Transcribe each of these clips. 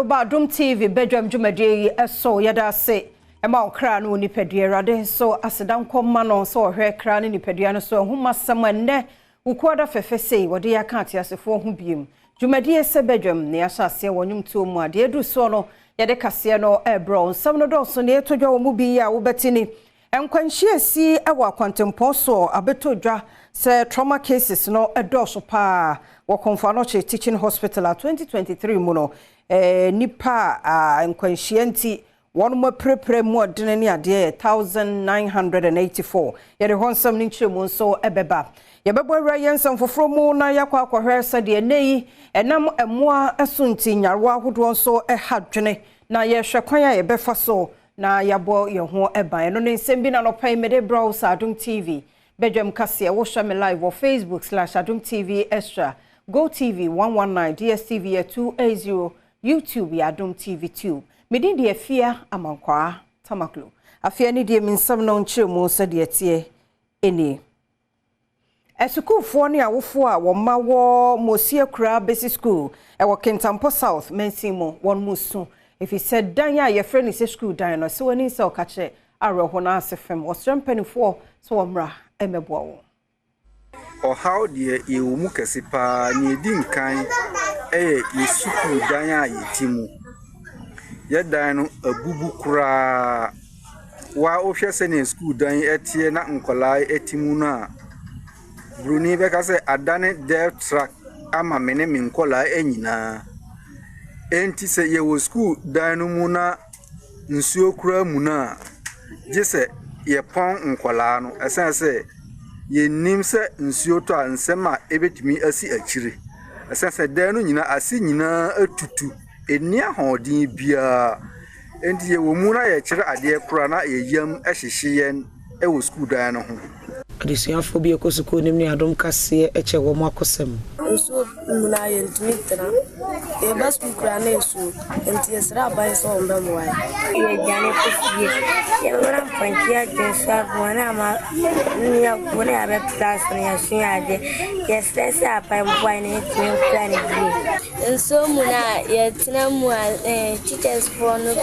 Badwam TV Badwam Jumadi so yada se ema okra no nipadua rade so asedan komma no so ohwe kra no nipadua no so huma samane ukwada fefese wode ya kan ate asefo ho biem Jumadi se Badwam ne asase wonum to mu ade edu so no yade kase no ebro nsam no do so ne etodwa wo mu bi ya wo betini enkwanhie si ewa kwantempon so abetodwa se trauma cases no edoso pa wo konfanoche teaching hospital 2023 mu no nipa enkwanhie one more prepare more than any idea 1984 yede honsam ni nchemu so ebeba yebebo rayensan foforo mu na yakwa akwahwe sade nei enam emoa asunti nyarwa ahodo so ehadwene na yehwe kwan ya yebefa so na yabo yeho eban no nsem bi na no pai mede browse Adom TV Badwam kase wo share me live on Facebook/Adom TV Extra Go TV 119 DSTV 280 YouTube Adom TV 2 Medin de afia amankwa tamaklo afia ni de minsam no nchemu so de tie eni esukufo ne awofo a wo ma wo mosie kura basic school e wo Kintampo South mensimo won musu if he said dan ya ye friend is school dan no so woni se o ka kire areho na asefem wo strempanifo so wo mra emebo wo o how de ye wo mu kesipa ni di nkan ye school dan ya yetimu yedan no abubu kura wa ohwese ne school dan etie na nkola etimu na bruni be ka se adane del track ama mene min nkola enyina enti se ye wo school dan no mu na nsuo kura mu na gese ye pon nkola no esan se ye nim se nsuo to ansema ebetimi asi akire esan se dan no nyina asi nyina atutu eni ahodin bia enti ye wo mu na ye kire ade kura na ye yam ehyehyen e wo school dan no ho adisiafo bi ekosuko nim ni Adom kase eche wo mu akosem so muna yentimitra e bas ku kura na eso enti esra ban so mba mu ai ye jane ko fie ye ora pankia jensa bona ma ni ya bona abe plus ni ya shin ade ye stress apa mbo ai ni timi kura ni bi so muna ye tina mu teachers for no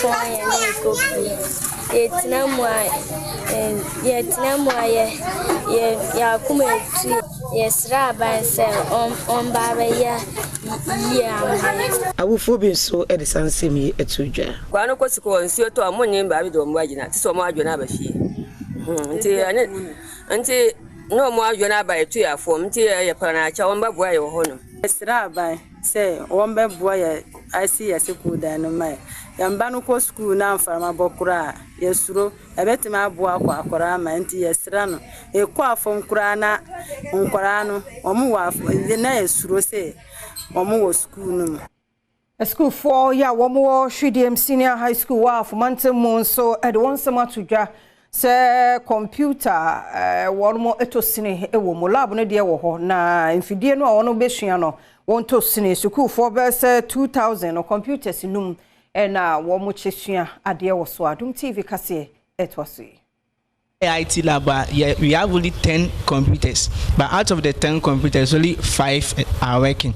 for ye ni ko fie ye tina mu ya kuma yes raban se on baba ya awufo bi so e de sansemi etudwa kwa no kosiko nsuo to amonye mba bi do mo agina ti so mo adwo ba fie nti no mo adwo na ba etu ya fo nti ya para cha on ba bua ye ho no yes raban se on ba bua ya asi ya seku da no mai yamba no ko school na mfama bokura yesuro ebetima aboa kwa akora ma nti yesra no e kwa afom kura na nkora no omu wa na yesuro se omu wo school no school for ya womo Shudiem Senior High School wa afomantem so e de wonsema tudwa se computer womo etosine e wo mo lab no de wo ho na mfidie no wono besua no won tosine school for be se 2000 no computers num ena wo mo chesua ade wo so Adom TV kase etwase IT lab, we have only 10 computers, but out of the 10 computers, only 5 are working.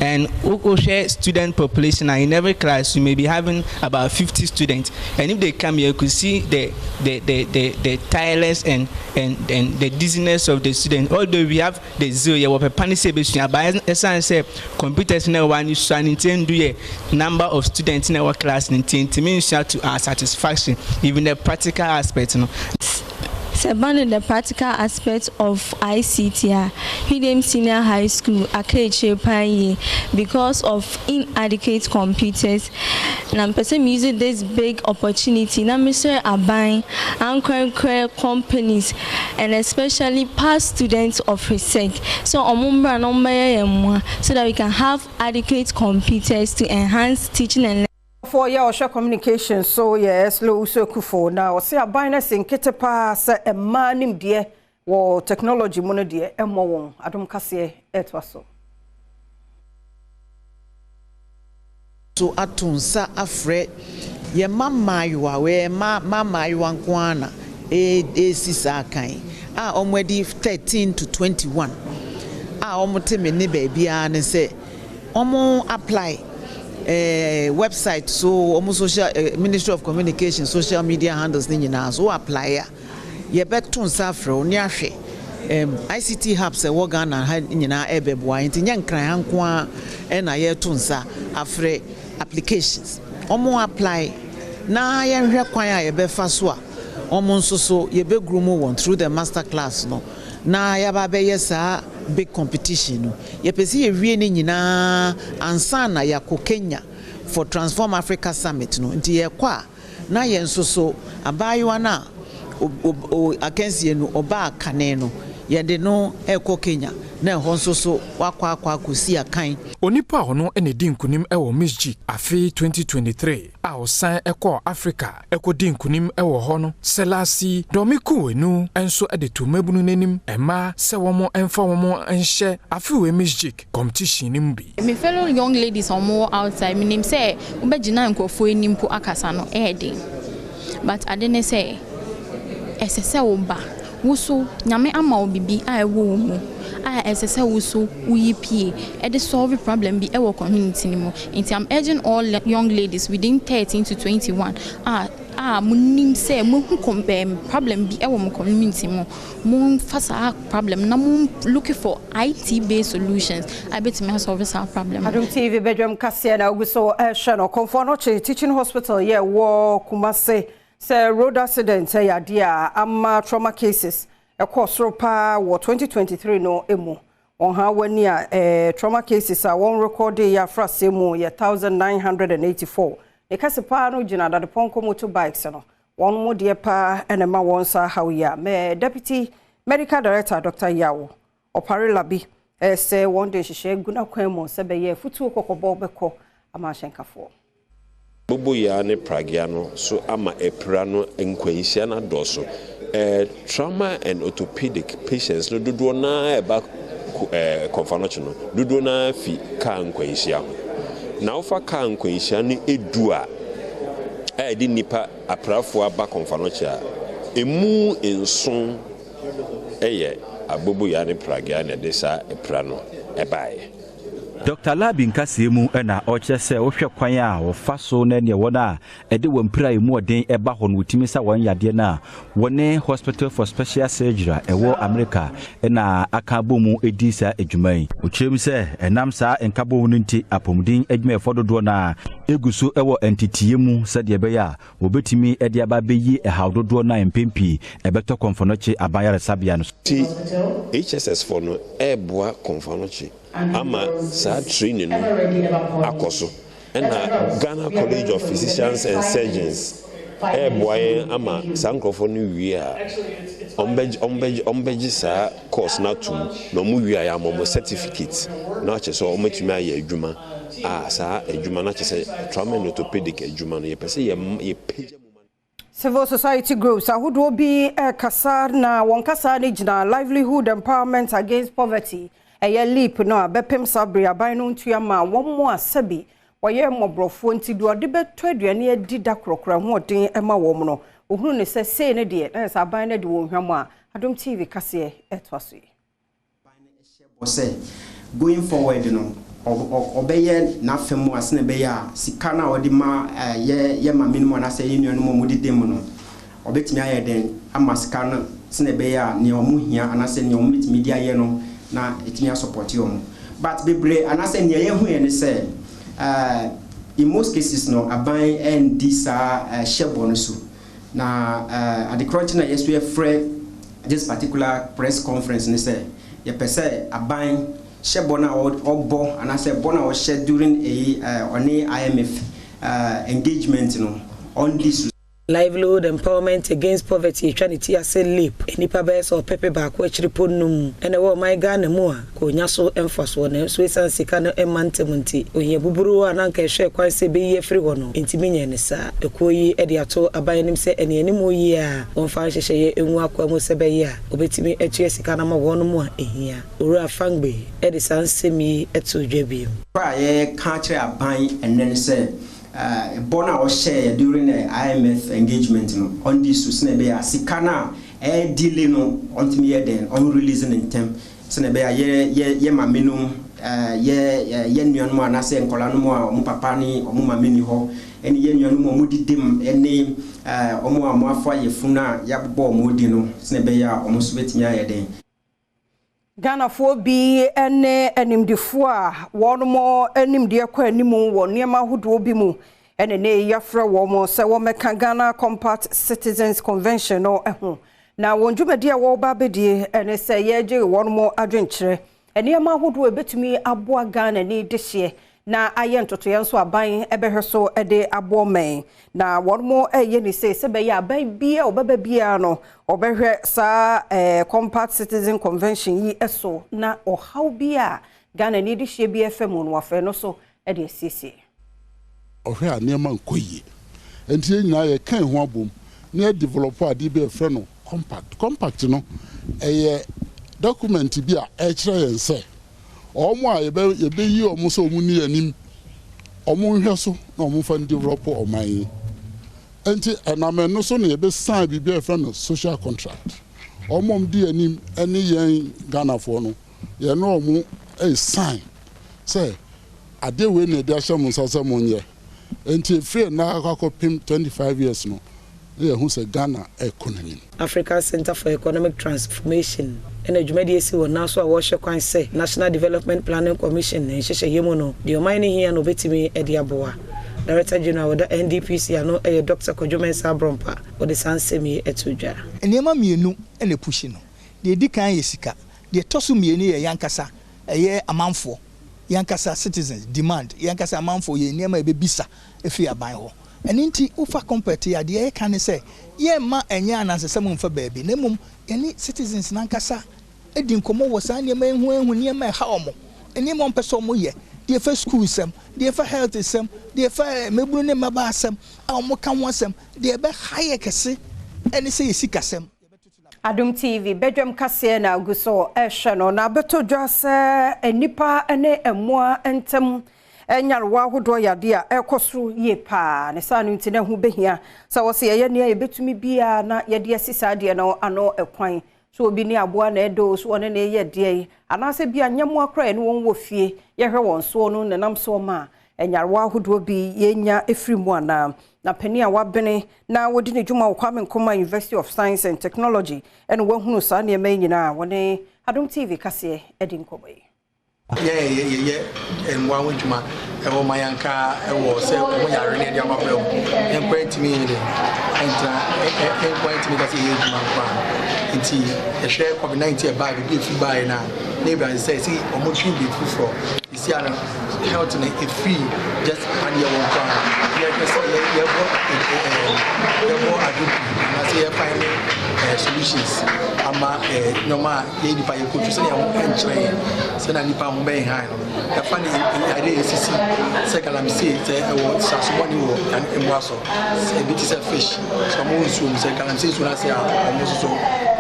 And we share student population, and in every class, you may be having about 50 students. And if they come here, you could see the tiredness and the dizziness of the students. Although we have the zero, we panic but as I say, computers now one is trying to do a number of students in our class, and to mean to our satisfaction, even the practical aspect. About the practical aspect of ICT, Shudiem Senior High School, Akeche because of inadequate computers. And I'm using this big opportunity. Now, Mr. Abine and companies, and especially past students of research. So, so that we can have adequate computers to enhance teaching and for your share communication so yes lo so kufo na o se abiness nkete pa se emanim de wo technology mo no de emo won Adom kase etwaso so atunsa afre ye mama yiwa we mama yiwa nkwana sisa kan a omwedi 13 to 21 a omoteme ne ba bia ne se omo apply website so almost social Ministry of Communication social media handles ni nyina so apply ye beto nsa afro ni ahwe ICT hubs e wo Ghana ha nyina ebeboa nti nyankran hanko a na ye to nsa afre applications omo apply na ye hwe kwan a ye befa so a omo nso so ye be groom one through the master class no na ya ba be yesa big competition no ye pesi ye wie ni nyina ansa na ya ko Kenya for Transform Africa Summit no nti ye kwa na ye nso so abayiwa na akensie no oba kane no ye de no eko Kenya na ho nso so wakwa akosi akan onipa hono ene di nkunim ewo Miss G afi 2023 a osan eko Africa eko di nkunim ewo ho no selasi domiku enu enso ede to mabunu nanim ema se womo emfa womo enhye afi we Miss G competition nim bi me fellow young ladies are more outside me nim say ubegina nkofo enim po akasa no but adene say esese wo wuso nyame ama obibi a ewo mu a esese wuso uyipie e de solve problem bi ewo community ni mu nti I'm urging all young ladies within 13 to 21 munim say mu problem bi ewo mu community mu fasa problem na mu looking for IT based solutions I bet me solve this problem. Adom TV Badwam kase na uguso shano Comfort Teaching Hospital ye wo Kumase say road accident ya dia ama trauma cases e course ropa wo 2023 no emu on ha wani a trauma cases a one record ya frase mu ya 1984 e kase pa no gina da ponko motorbikes no one mo de pa enema won sa hawya me deputy medical director Dr. Yawo opare labi say one day she guna kwan mo se be ye futu kokobo beko ama shenkafo Bobo ya ne pragiano so ama eprano enkwanhyia na doso trauma and orthopedic patients no dodo na eba confonoche no dodo na fi ka nkwanhyia na ofa ka nkwanhyia ne edu a di nipa aprafo aba confonoche a emu enson abobo ya ne pragiano de sa eprano ebae Dr. Labin Kasiemu na ochese ohwe kwan a wofa so na ne wona ede wampira emu odin eba ho no timi sa won yade na wone Hospital for Special Surgery ewo America na akabo mu edisa adwuman ochem se enam sa enkabo no nti apomudin adwuma efododo na eguso ewo entity mu sade be ya obetimi ede aba beyi ehawdodo na empempi ebeto konfonoche abayare sabia no ti HSS for no eboa konfonoche ama sa training akoso na Ghana College of Physicians and Surgeons boy ama sankrofo no wi a ombeji sa course na tum no mu wi a mo certificate na che so omatumi aye adwuma sa adwuma na che se trauma and orthopedic adwuma no ye pese ye page Civil society groups ahodo bi kasa na won kasa ni gina livelihood empowerment against poverty eye leap no abepem sabre aban no ntua ma won mo asabi woye mobrofo nti do de beto aduane adi da krokra ho odin ema wom no ohunu ne se ne de na sa aban na de wo hwam a Adom TV kase etwaso yi say going forward no obeye na femu asene be ya sika na odi ma ye ma minimum na say union no mo didem no obetimi aye den ama sika na sene be ya ne omuhia anase ne omutimi dia ye no na etimi support you but bebre anase ne ye hu ye ne say in most cases no aban and this shebo no so na at the crunch na yes we free this particular press conference ne say ye pese aban shebo na ogbo anase bona o share during on IMF engagement no on this livelihood empowerment against poverty trinity ase leap enipa bes or pepe ba ko chiriponnum ene wo my Ghana mu a ko nyaso emfaso na so esan sika no emantemunti ohia buburu ananka ehwe kwan se be ye free hono ntimi nya ne sa ekoyi e de ato aban nim se ene ene mu yi a won fa hyehye ye enwu akwa mu se be ye a obetimi etu sika na ma wono mu a ehia oru afangbe e de sansemi etu dwabi kwa ye ka kire aban enen se bona or share during the IMF engagement no on this so be sikana delay no on me then on releasing in term so be ye ma menu ye nuanom anase nkola no a omo papa ni omo mama ni ho ene ye nuanom omo didim ene omo amoafo ayefuna yabbo omo di no sene be ya omo so betimi ayeden Ghana for bi ene animdifo a wono animde akwa animu wo niema hodo bi mu ene ne yafra wo mo se wo meka Ghana Compact Citizens Convention no eho na wonjumadi a wo ba bedie ene se yeje wono mo adwenkyere eniema hodo ebetumi aboa Ghana ni dehye na aye ntoto yenso aban ebehwe so ede abomen na wono eye ni se be ya aban bia obaba bia no obehwe sa Compact Citizen Convention yi eso na ohaw bia Ghana ni dehye bia fam no wafe no so ede sisi ohwe anema nkoyi enti nyina ye kan ho abom na develop ade be fe no compact no eye document bi a e kire yense omo a yebe yi omo so omo ni anim omo hwe so na omo fa develop oman enti ename no so na yebe sign bi be fe no social contract omo di anim ene yen Ghana for no ye no omo e sign say ade we na de ahye mo sasa mo nye enti free na akakopim 25 years no ye hu se Ghana economy Africa Center for Economic Transformation ene dwumadi esi wo na so a wo hye kwan se National Development Planning Commission ne hyehye yemu no de o man ne hia no betimi ede aboa Director General of the NDPC ano Dr. Kojomensa Brompa o de sansemi etudwa enema mienu ene pushi no de di kan yesika de toso mienu ye yankasa eye amanfo yankasa citizens demand yankasa amanfo ye enema ebebisa efi aban ho eninti ufa compete ya de kan se ye ma enya anansesem mfa baabi na mum eni citizens nankasa edi nkomo wo sa enema ehu enema ha omo enema mpeso mo ye de fa school sem de fa health sem de fa meburu ne maba sem a omo kan wonsem de be haye kese eni se yesika sem Adom TV Badwam kase na aguso ehwe no na beto dwase enipa ene emoa entem enyarwa hodo yade a ekoso ye pa ne sanu ntina hu behia sa wo se ye ne ebetumi bia na yade asisa de na ano ekwan so obi ni aboa na edo so one ne ye de anase bia nyamo akra ne won wo fie ye hwe won so no nenam so ma enyarwa hodo bi yenya efrimu ana na pani a wabene na wodi ne dwuma Kwame Nkrumah University of Science and Technology ene wahunu sa ne ma nyina wone Adom TV kase edi nkoboyi enwa wodwuma ewo mayanka ewo se omo yare ne dia mabel en kwentimi ni entra en kwentimi kase ye dwuma kwa nti ehwe COVID-19 ba bi efi ba na neighbor say see omo twi bi fufro isi ara health na efi just and ye won kwa ye say ye bo Adom na say ye find solutions ama normal ye nipa ye ko so ye won enchire se na nipa mo ben han e fa ni ade sisi se kala mi se te e wo saso mo ni wo an emwaso e bi ti se fish so mo nsu se kala mi se so na se a mo so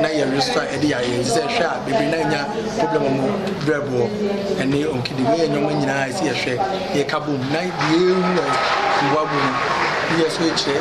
na ye restaurant e di ya ye se hwa bebre na nya problem mo brebo ene onkidi we nyoma nyina se ye hwe ye kabum na ye wabu yes we che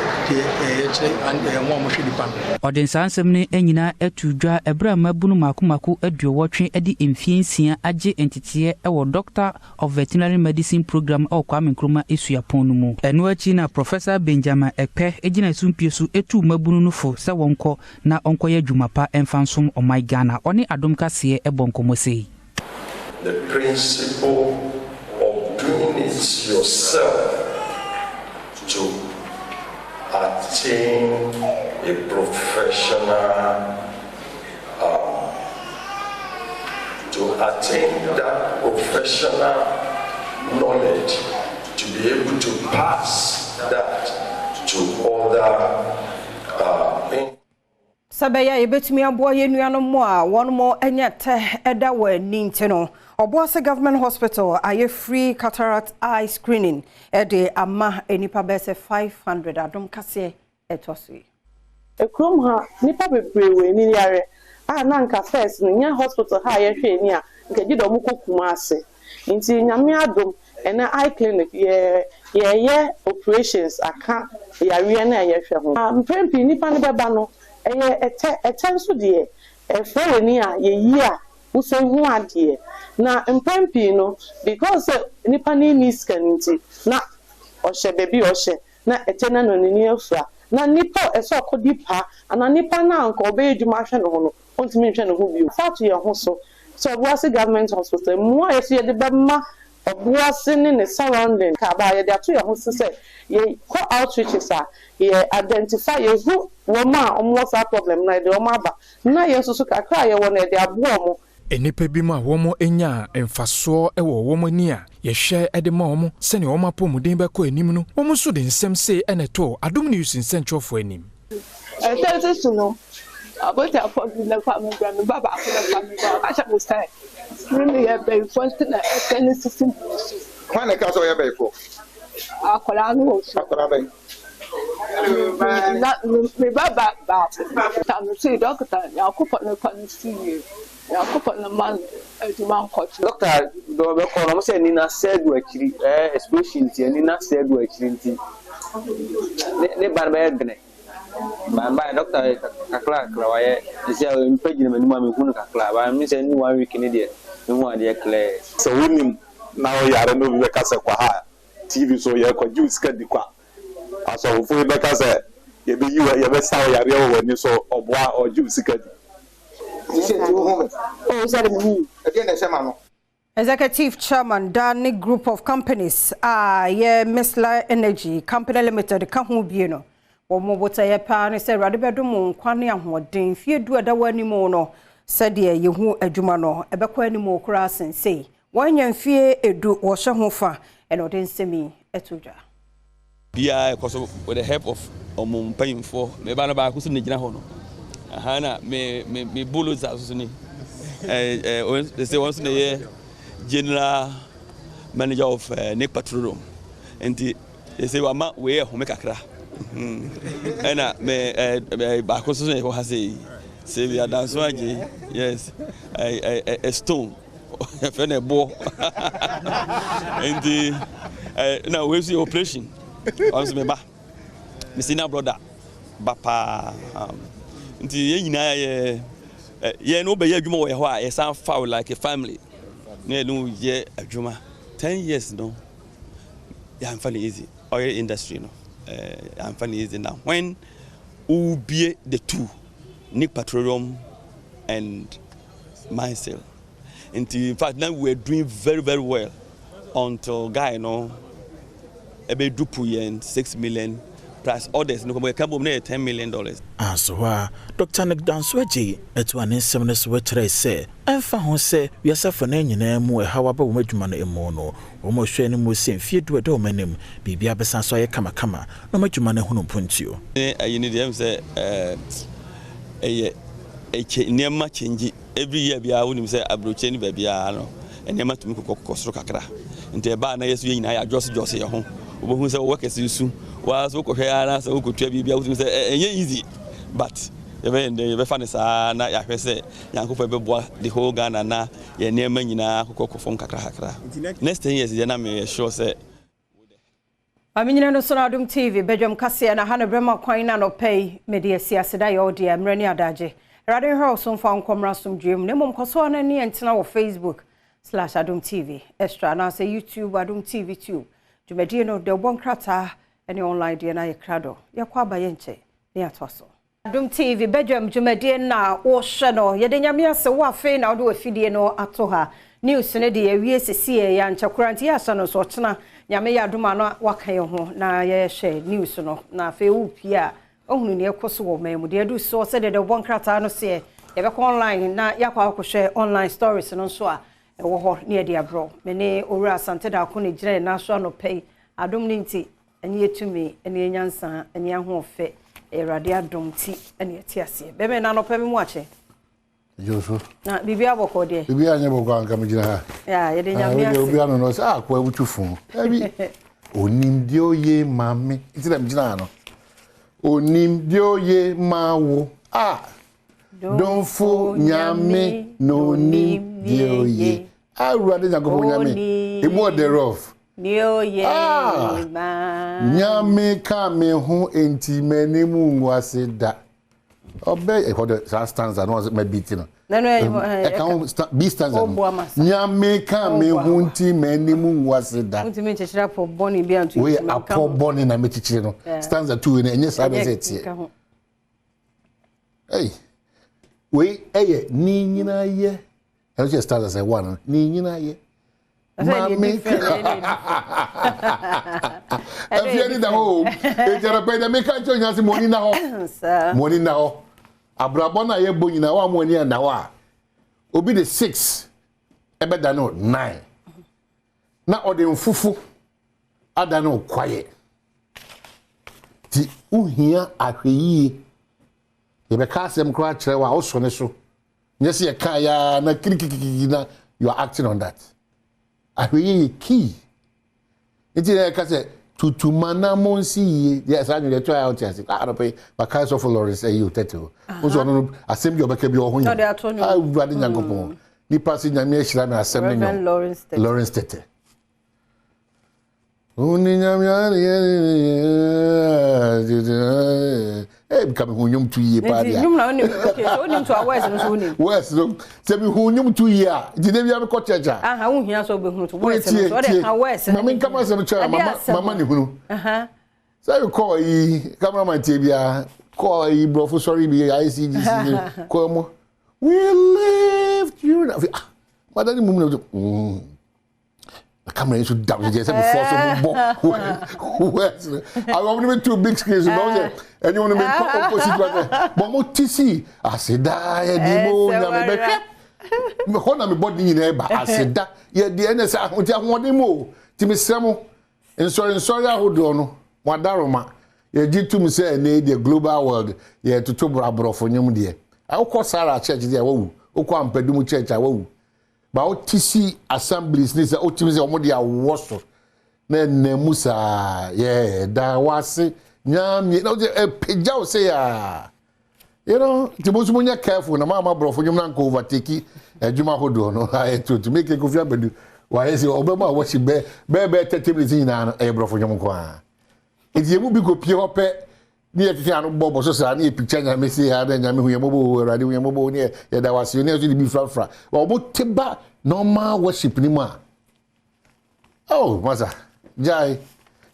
Odensansem ne enyina etudwa ebra mabunu makumaku aduowotwe edi emfiensia age entitiye ewo Doctor of Veterinary Medicine Program o Kwame Nkrumah esuapon no mu eno achi na Professor Benjamin Ekpe ejina sumpiesu etu mabunu no fo se wonko na onko ye dwumapa emfansom o my Ghana oni Adom kase ebonkomosei. The principle of doing it yourself to attain a professional, to attain that professional knowledge, to be able to pass that to other Sabaya ebetumi aboa yenuano mo a won mo enyete eda wa nintino Obuase Government Hospital aye free cataract eye screening ede ama enipa bese 500 Adom kase etosui ekrom ha nipa bebre we ni yare na nka first no nya hospital ha ye hwe ni a nka gido mu kokuma ase nti nyame Adom ena eye clinic ye operations aka yare na ye hwe ho mpempi nipa ne beba no eye etenso de e frɛ ni a ye yi a uso hu ade na mpampi no because nipa ni scanning na ohye baby ohye na etena no ni afra na nipa eso akodi pa ana nipa na anka obe edwuma hwe no ho no ontimi hwe no ho bi fatu ye ho so Obuasi government hospital more yes ye de bema Obuasi ne surrounding ka ba ye de ato ye ho se ye call outreaches ye identify ye who woman almost a problem na de oma ba na ye so kakra ye won e de abo mo enipa bi ma womo enya emfaso ewo womo ni a ye hwe ede ma womo se ne womo apomuden be ko anim no womo so de nsem se eneto Adom News nsentwofo anim no about to afford the family grand baba family I shall say really a very first ten system when ka so ye be ko akola no me baba tam see doctor ya ko no kan see ya ko no man man coach doctor do be ko no say ni na said do akiri especially ni na said do akiri nti ne ban ba yedne Bamba doctor kakla waye isia impage na manima me hunu kakla ba mi se ni 1 week ni de me hu ade clear so wonim na o yare no bi ka se kwa ha TV so ye kwa juice ka di kwa aso fu be ka se ye be yiwa ye be saw yare o wani so oboa o juice ka di Executive Chairman Danny Group of Companies Mesla Energy Company Limited ka hu bi no Omo bota ye pa ne se rade bedum nkwane ahoden fie du ada wani mu no se de ye hu adwuma no ebekọ ani mu okura sensei wanya fie edu wo hye ho fa eno den semi etudwa bia ekoso with the help of omum payimfo me ba na ba ko so ne gina ho no aha na me bullets aso ni they say once the general manager of Nick Petroleum and they say wa we ho me kakra and me ba ko so ne ko ha say we are dance yes a stone friend a bo and now we see operation also me ba me senior brother bapa nti ye nyina ye no be ye adwuma wo ye ho a ye san foul like a family na no ye adwuma 10 years no ya am funny easy oil industry no I'm funny easy now when ubie the two Nick Petroleum and myself in fact now we were doing very well until guy no ebe dupu yen 6 million plus others no come $10 million. So Dr. Nick Dansweji etu anisem ne so wetre say emfa ho say we asafo na nyina mu hawa ba wo madwuma no emu no wo mo hwe ne mu sem fie du de wo manem bibia besan so ye kama no madwuma no hunu pontio you need them say niema change every year bia wo nim say abroche ni ba bia no niema tumi kokosoro kakra nte ba na yesu nyina ya jose ye ho wo hu say wo kese su wa so ko hwe ara say wo kotua bibia wo nim say enye easy but you find na ya hwese yankofo beboa the whole Ghana na ye niema nyina kokofom kakra next 10 years na me sure say Aminyina no so na Adom TV Badwam kase na hana brema kwan na no pay media siaseda ye odi amrani adaje radio house on fa nkomra som dwem ne mom koso na ni entena wo Facebook/Adom TV extra na say YouTube Adom TV too dwumadi no de bon krata ene online de na ye krado ye kwa baye nche ne atwaso Adom TV Badwam dwumadi na wo hye no ye de nyame ase wo afi na wo de afidie no ato ha news ne de ye wie sesie ya nchakranti ya so no so tena nyame ya Adom ano waka ye ho na ye hye news no na afi wo pia ohunu ne ekoso wo mamu de adu so se de bon krata no se ye be ko online na yakwa akohwe online stories no so a wo ho ne de abro me ne owura asante da ko ne gire na so no pay Adom ne nti eni etumi eni nyansa eni ahofe Erade Adom ti ene ati ase be me na no pe me mu ache Joso na bibia boko de bibia anya boko anka me gina ha ya ye de nyame ase bibia no se akwa butufu ebi onimdi oye mame iti na me gina no onimdi oye mawo don fo nyame no nimdi oye awurade nyagobo nyame emu oderof ni oye ma nyame ka me hu enti manimu nwase da obe e ko de stanza no me beat no B stands. Nyame ka me hunti menimu waseda. Hunti me chechira po boni bi antu. We apo boni na me chichire no. Stanza 2 na enye sa be set. Hey. We ni nyina ye. I just stanza say one. Ni nyina ye. Mami. If you need the home, it's a pay the make a choice money now. Money now. Abrabona ye boni na wa money na wa. Obi the 6. Ebe da no 9. Na ode mfufu ada no quiet. Ti uhia ahweyi. Ye be ka asem kra kire wa oso ne so. Nyese ye ka ya na kirikikiki na you are acting on that. Ahweyi key. Iti na ka say tutumana monsi yes I dey try out yes I don't pay but kind of Lawrence say you teto so no asem bi obeka bi ohun I would nyankopon ni pass nyame ehira na asem no Lawrence tete uni nyame become hunyum 2 year pa dia okay so nim to awes no so nim wes no se bi hunyum 2 year di dey bi ko checha aha hu hia so be hunu to wes no so dey awes mama nkama se cha mama ni hunu aha so you call yi cameraman tie bia call yi brofo sorry bi ICGC call mo we lift you madani mum no the camera should down just before so wes I want to be too big screens no and you want to be opposite but mo tisi aseda ya di mo na me be me ho na me body na ba aseda ya di na sa ho ti ahode mo ti me semo sorry ahodo no wadaroma ya gitum say na the global world ya to brabro nyum de akọ Sara church de wawu okọ ampadum church wawu ba o tisi assemblies ni say o timi say omo de awoso na namusa yeah da wase nyami no peja o say ya you know ti bo sumo nya careful na mama brofo nyum na ko overtake adwuma hodo no I to make ko fi abedu wa say obema wo shi be 30 minutes na no e brofo nyum ko a edi mu bi go pie hope ni e fi anu bobo so sa ni e picture nya me say ha da nya me hu yemobo rade hu yemobo ni e da wase ni e so di bi fra wa obo teba normal worship ni ma oh masa jai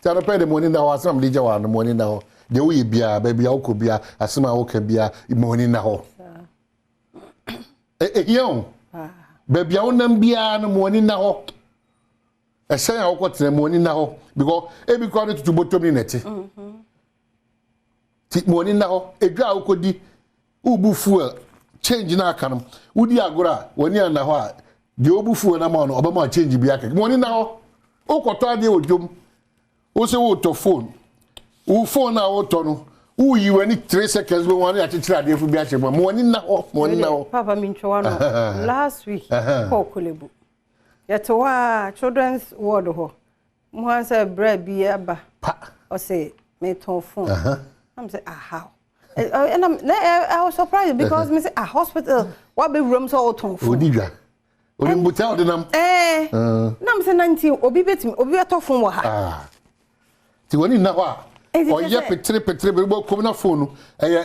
tara pay the money now asam DJ wa no money now de wo bia ba bia wo bia asema wo ka bia money now yon ba bia wo nam bia no money now e say ya wo tere money now because e bi ko to bottom ni neti ti money now e dwa wo di ubu fuel change na aka no wudi agora woni ana ho a de obu fuel na ma no obama change bia ka money now o ko to ade odwom o se wo to phone wo phone na wo to no wo yi wani 3 seconds we wan ya chira de fu bi a che mo ni na ho papa mi ntwa no last week ko kolebu yeto wa children's ward ho mo han say bra bi aba o say me to phone I'm say how and I was surprised because me say a hospital what be rooms all to phone odidwa odi mbuta odinam nam say 19 obi betimi obi to phone wo ha ti woni na ho a oye petre be bo kom na phone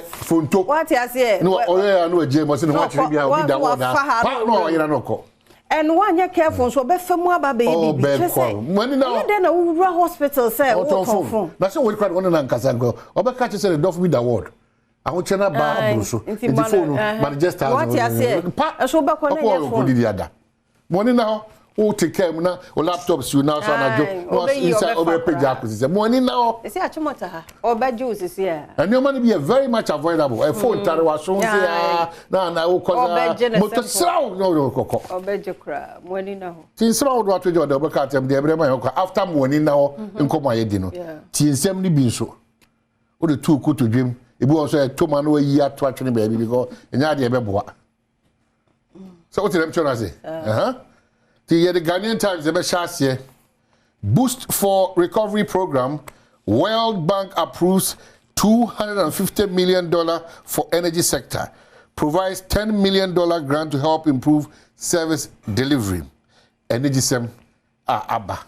phone to what you say no oye anu eje mo se no wa chiri bia obi da wo da pa no oye na no ko and one ya careful so be famu aba baby just say money na then na we hospital say what phone na so we crowd one na nkasa go obe catch say the dof with the word ahun chena ba abruso the phone but just as what you say so be ko na your phone di ada money na o take care na o laptops you now so na jo no inside over page akusi money now see achimota ha obaje osisi ya and your money be very much avoidable a phone tare wa so say na o koza moto sraw no kokko obaje kra money na ho tin sraw do atojo do be ka tem de ebre ma ko after money na ho nkomo ayedi no tin sem ni bi nso o de tu ku to dwem ebi won so to ma no yi ato atwene ba bi because enya de be boa so what them trying to say the Ghanaian Times the best boost for recovery program. World Bank approves $250 million for energy sector. Provides $10 million grant to help improve service delivery. Energy sem abba.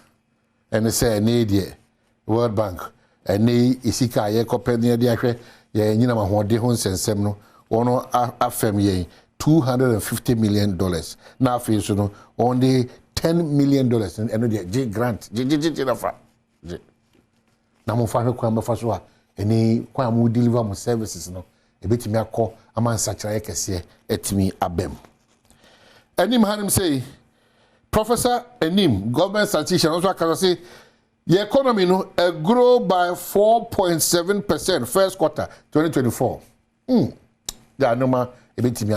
And they say need World Bank. And they isika ye company de ahwe ye nyina ma hode ho nsensem no wono afem ye $250 million. Now, for so no, only $10 million. And the J grant, J. Now, my father come for so any kwam deliver my services no. A bit me a call a man such a kese et me abem. Enim Hanim say, Professor Enim, government statistician, also can say the economy no grow by 4.7% first quarter 2024. The normal a bit me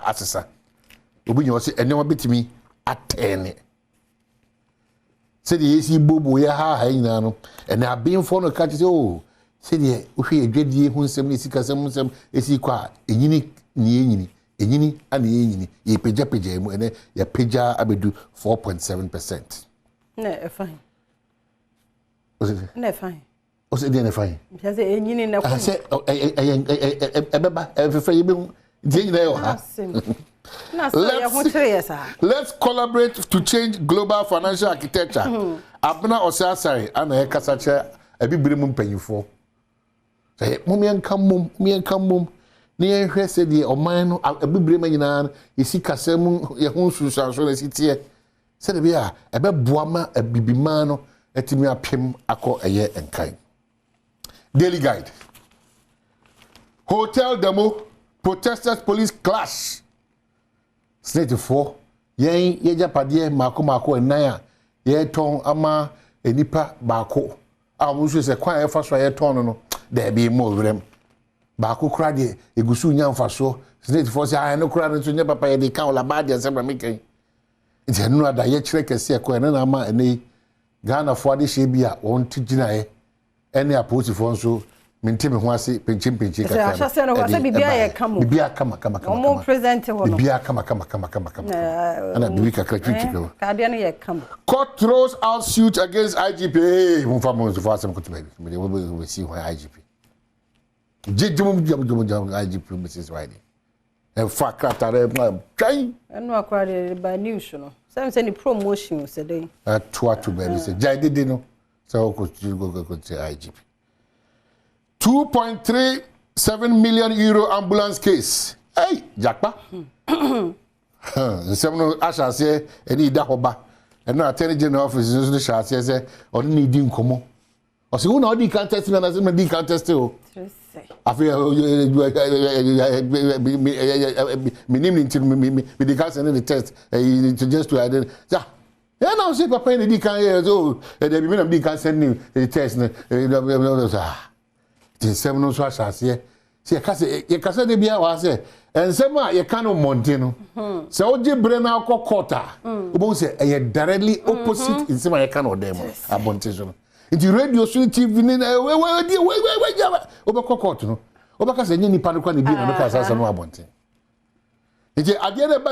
assessor. Obi you say enema bit me at 10. Say the AC bobo ya ha ina no and have been for no catch say oh say the we dwedie hu nsem ni sika nsem esi kwa enyini ni enyini ana enyini ye peja mu ene ya peja abedu 4.7%. Na fine. Na fine. O se dey fine. Because enyini na kwa. Say ebeba efefe yebe die nyina yo ha. Let's collaborate to change global financial architecture. Abna Osasari ana e kasache ebibire mu mpanyifo. Say mumien kam mum ni ehwe se de oman no ebibire manyina esi kasem ye ho susanso na sitie. Se de bia ebeboa ma ebibima no etimi apem akọ eye enkan. Daily Guide. Hotel demo, protesters police clash. State 4 yen ye japade mako enan ye ton ama enipa baako a wo so se kwan e fa so ye ton no da bi mo vrem baako kra de egusu nya mfa so State 4 se a no kra no so nya papa ye de ka ola ba de se bra meken nti no ada ye kire kese ko ene na ama ene Ghana fo ade hye bi a won tigina ye ene aposifo so mentime ho ase penchim kaka. Asha se no wasa bibia ye kamo. Bibia kama. Omo present ho no. Bibia kama. Ana bibi kakra twitiko. Ka de no ye kamo. Court throws out suit against IGP. Mo fa mo so fa asem ko tebe. Me we see why IGP. Jejum IGP Mrs. Wiley. En fa kratare ma twan. Eno akwa de ba news no. Some say ni promotion se dey. To be say jai dede no. So ko say IGP. 2.37 million euro ambulance case. Hey, Jackpa. Seven Asha say, any dahoba. And no attorney general office is the Shah says, or need incomo. Or so no, you can't test me as you can't test you. I feel me name to me the can't send the test. You suggest to identify. Yeah, now say Papa the can't years old, and they be can't send me the test. Seven no so asase se ye kase de bia wa se ensem a ye kan monte no se oje bre na akokota obo se ye directly opposite ensem a ye kan odem abonte so nti radio so TV ni we jaba obo kokot no obo ka se nyini pa no kwa ne bi na ka asase no abonte nti ade na ba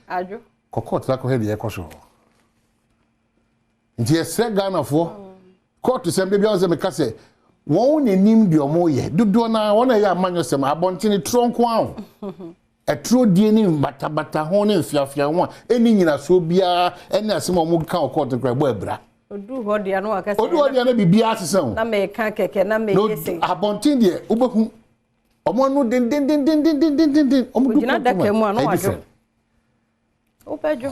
ajo kokot la ko he de ye koso nti ye se Ghana fo court se be bia o se me ka se won nim de omoye dodo na won ya amanyo sem abontini tronko awo etro die ni bata ho ne fiafia ho eni nyina so bia eni asem omo ka okot kra bo abra odu ho de no akase odu ho de na bibia asesen na me ka keke na me yese abontini de obehu omo no den omo du na daka mu anu wajo opejo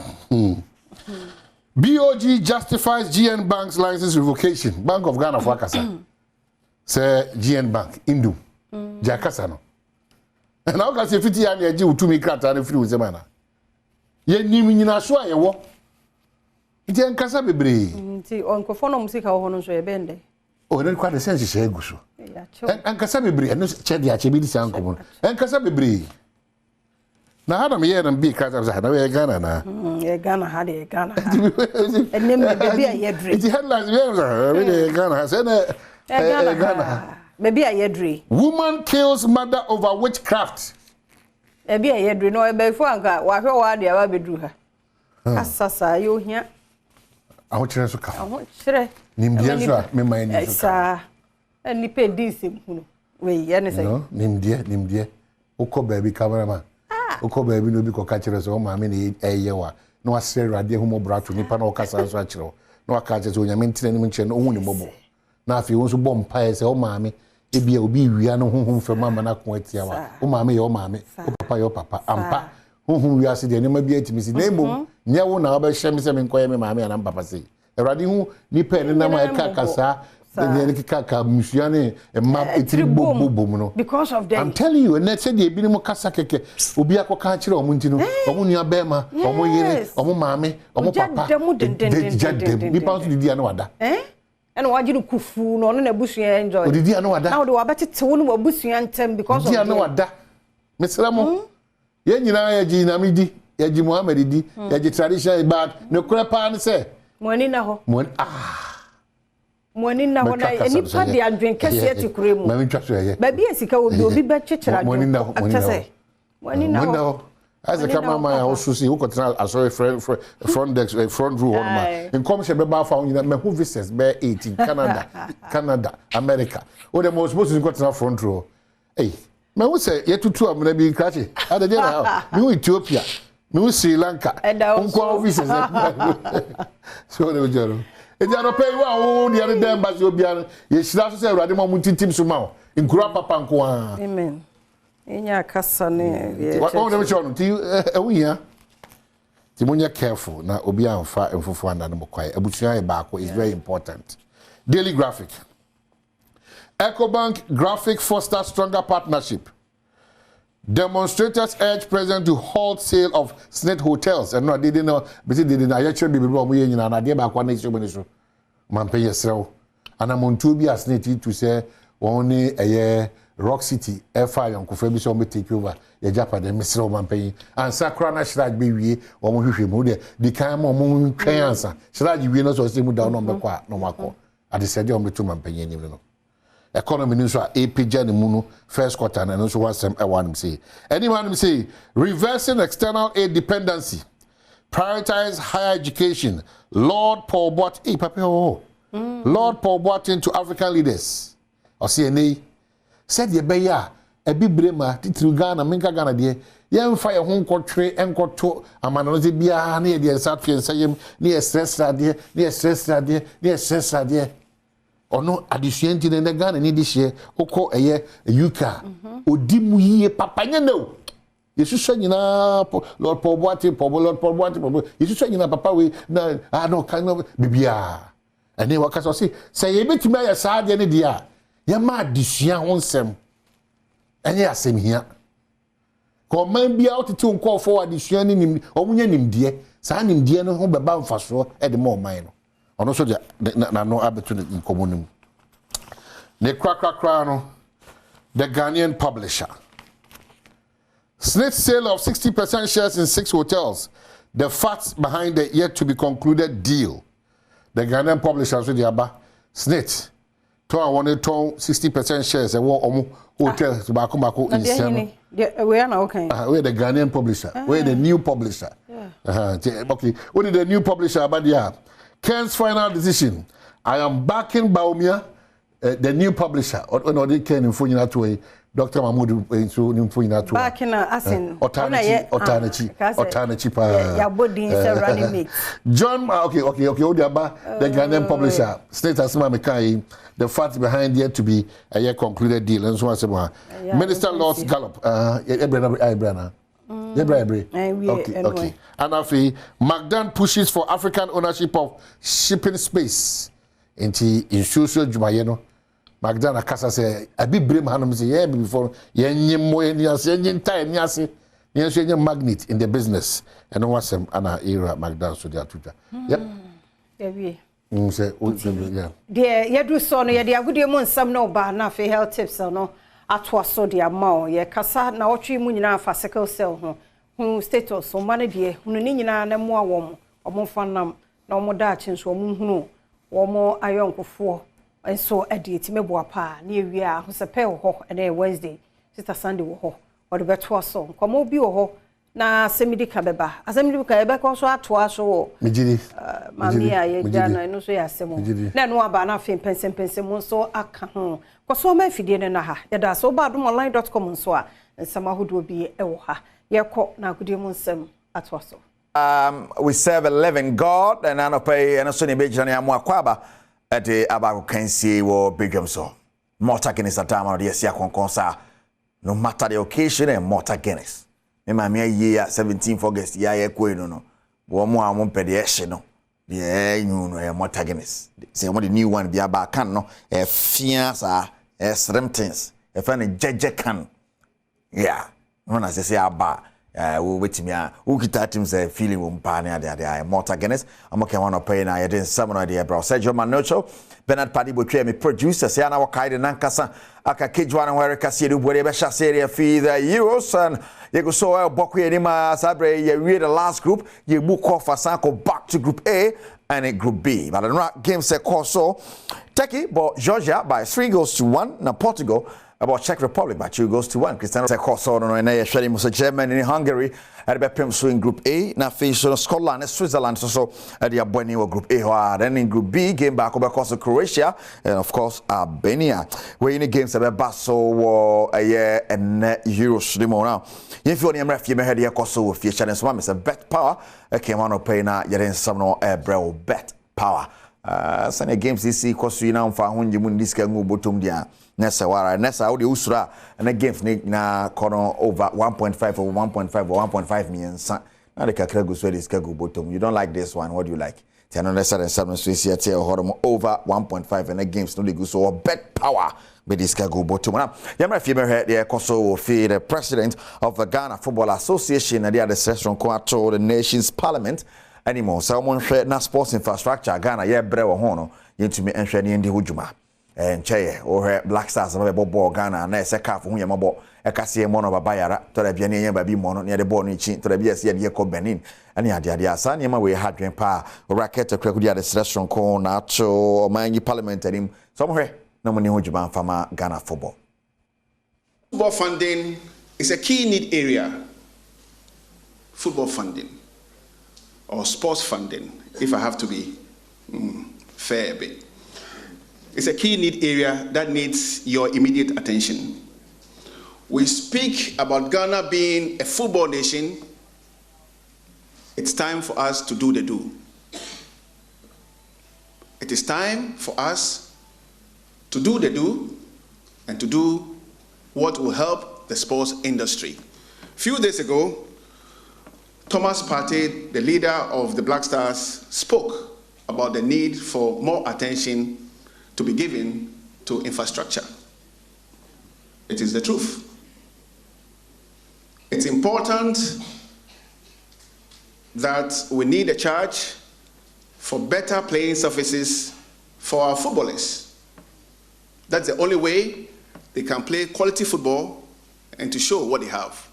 BOG justifies GN Bank's license revocation. Bank of Ghana for akasa say GN Bank Indum jakasa no na o ka se fiti ya na eji utumi krata na free uzemana ye nim nyina so aye wo nti enkasa bebre nti onkofo no musika ho no so ye bende o ne kwa de sense she eguso enkasa bebre no chede a chebi di sanko enkasa bebre na hada me ye na bi krata za na we Ghana na ye Ghana ha de Ghana enem me be a ye dre it headlines we Ghana say na Ghana. Maybe a yedri. Woman kills mother over witchcraft. Maybe a yedri no before anka wa hwe wa de aba bedru ha. Asasa yo hia. Aho kire so ka. Aho kire. Nimdie so a me man ni so. Sa ani pe disem hunu. We ye ne say. No, nimdie. Ukọ baby cameraman. Ukọ baby no bi ko ka kire so ma me ni eye wa. No asere ade hu mo brato nipa na o kasa so a kire. No aka kire so nyame ntine ni nche no hu ni bobo. Na afi won so bom pae se o maame ebia obi wia no honhom fam ama na ko atia wa o maame ye o maame o papa ye o papa ampa honhom wia se de ne ma bi atimi si na embom nya wo na ba hye me se me nkoye me maame ana papa se Erade hu ni pe ne na ma kasa ne kaka musuane ma etiri bobom no because of them I'm telling you and said e bi ni mo kasa keke obi akoka kire o ntino o nua bema o yire o maame o papa ni pa so didi ana wada and wajiri kufu no na busua enjoy odidi ana wada now de wabetete wo no busua ntem because of didi ana wada meselamo ye nyina ya ji na midi ya ji Muhammad di ya ji traditional bad ne kura pa ne se Mwani na ho. Mwani na ho na enipa de adwen kese atikure mu. Mami twa so ye. Baby esika obi ba chechera. Mwani na ho. Mwani na ho. As a cameraman I also see who control sorry front desk front row on ma. In come she be ba fa on me who visitors be 18 Canada, America. O the most supposed to control front row. Hey, me who say ye tutu am na bi crash. Ada dey na. Me Ethiopia. Me Sri Lanka. Unko offices. So they were if you are pay one the other day embassy obiara ye shira so say urade mo mutintim so ma nkura papa nko a amen enya kasa ne ye what dem show no ti ehia ti munya careful na obi amfa emfofo anda no kwai abutua e baako is very important. Daily Graphic. EcoBank Graphic foster stronger partnership. Demonstrators urge president to halt sale of SNIT hotels. And no, they didn't know. But they didn't. I actually be wrong. We na na dey back one issue when issue. Man pay yourself. And I'm on to be a SNIT to say only a Rock City. F5 on Kofi Bishop me take over. Ye Japan dem mesro man pay. And Sakra na shraj be wie. O mo hwehwe mu de. Di kan mo mo twen ansa. Shraj wie no so say mu down no be kwa no makọ. Ade said o me to man pay ni no. Economy news are AP Janimunu first quarter and also what some I want to say. Anyone say reversing external aid dependency, prioritize higher education. Lord Paul Bot Lord Paul Boateng to African leaders. Or CNA said ye beya a bibrema titru Ghana minka Ghana de yen fire home country enko to amanozi bia na de sat fian sayem near stress radie near stress radie near stress radie. Ono adisuenti ne Ghana ni dihye okọ eye yuka odimu yie papanya no yesusu nyina Lord Paul Boateng yesusu nyina papa we na no kan no bibia ene wakasa si say ye betumi aye saade ne dia ye ma adisua ho nsem enye asem hia ko man bia otetu nko fo adisua ni nim omunya nimdie saa nimdie no ho beba mfaso e de mo man no ono so na no abetu in communum ne krakrakra no the Ghanaian publisher SNIT sale of 60% shares in 6 hotels, the facts behind the yet to be concluded deal. The Ghanaian publisher so the aba SNIT to I wanted to 60% shares and what hotels to bako in 7 we are now okay we're the Ghanaian publisher we're the new publisher okay what is the new publisher about the Ken's final decision. I am backing Baumia, the new publisher. Or they can in Funyina to Dr. Mahmoud so in Funyina to backing asin Otanechi. Ya body is running mate. John okay Odiaba, the Ghanaian publisher. State Asma Mekai, the facts behind yet to be a year concluded deal and so on. Minister Lord Gallup, Ibrana. Okay. And afi Magdan pushes for African ownership of shipping space. Inti insuso jumaye no. Magdan akasa say abi brem hanum say yeah before yenyem mo eniase yenyenta eniase yenso yenye magnet in the business. And wasem ana era Magdan so dia tuja. Yep. Yeah. Say yeah. Dear yedu so no ye de agudie mo nsam no ba na afi health tips no. Atwa so de amao ye kasa na otwe mu nyina fa sickle cell ho hu status so mane de hu ni nyina na mo awom omonfanam na omo da chenso omo hunu omo ayonkofo enso ade timebo apa na ewie a ho sepe ho na Wednesday sister Sunday wo ho ode beto so komo bi wo ho na semidi ka beba asemidi ka ebe ko so atwa so mejiri mami aye jana no so ya semo na no aba na fe pensem mo so aka ho so ma fidie ne na ha yada so badwamonline.com nso a nsama hodo bi e wo ha yekọ na agudie mu nsem atwa so we serve a living God and I pay and so ne be jana ya mo akwaba at the abago kansie wo Badwam so Malta Guinness at time of the year concourse. No matter the occasion, and Malta Guinness. My year 17th August, yeah, no. One more, I won't pay the action, no. Yeah, you know, Malta Guinness. Say, what the new one be about can, no, a fierce, a sremtins, a funny judge can. Yeah, when I say about. We wait me who get him say feeling umpania there Malta Guinness I'm okay one pay na yedin some idea bro Sergio Manocho Bernard Paddy Botwe me producer say na wakai de nankasa aka kejwana where kase de bore be sha serie fi the Euros and you go so boku anima sabre you read the last group you book off asanko back to group A and group B but the game say so Turkey but Georgia by 3-1 na Portugal about Czech Republic by 2-1. Cristiano Sekoso no na yeshari muso Germany and Hungary at the pem so in group A na face Scotland and Switzerland so at the aboni group A then in group B game back over course Croatia and of course Albania where in the games about Basso a year and Euros demo now if you only ref you head here course with feature and so a bet power came on pay na yeren some no bro bet power Sunday games this see course you now for hunji mun this can go bottom dia Nessa wara Nessa audio usura and the games na kono over 1.5 or 1.5 or 1.5 million na the kakra go so this can go bottom you don't like this one what do you like Tiano Nessa and 7 Swiss here tell horom over 1.5 and the games no go so bet power but this can go bottom now yamra fi me head there koso fi the president of the Ghana Football Association and the other session to the nation's parliament anymore so mon hwe na sports infrastructure Ghana ye bre wo ho no yentumi enhwe ne ndi hujuma encheye o Black Stars ba ball Ghana na ese caf hu yemabo e kase mo no baba yara to da bia ne yen ba bi mo no ne de ball no chi to da bia se de ko Benin ani ade asa ne ma we hadwen pa racket kwaku dia de selection ko na cho manyi parliament anim so mo hwe na mo ne hujuma fama Ghana football funding is a key need area. Football funding or sports funding, if I have to be fair a bit. It's a key need area that needs your immediate attention. We speak about Ghana being a football nation. It's time for us to do the do. It is time for us to do the do and to do what will help the sports industry. A few days ago, Thomas Partey, the leader of the Black Stars, spoke about the need for more attention to be given to infrastructure. It is the truth. It's important that we need a charge for better playing surfaces for our footballers. That's the only way they can play quality football and to show what they have.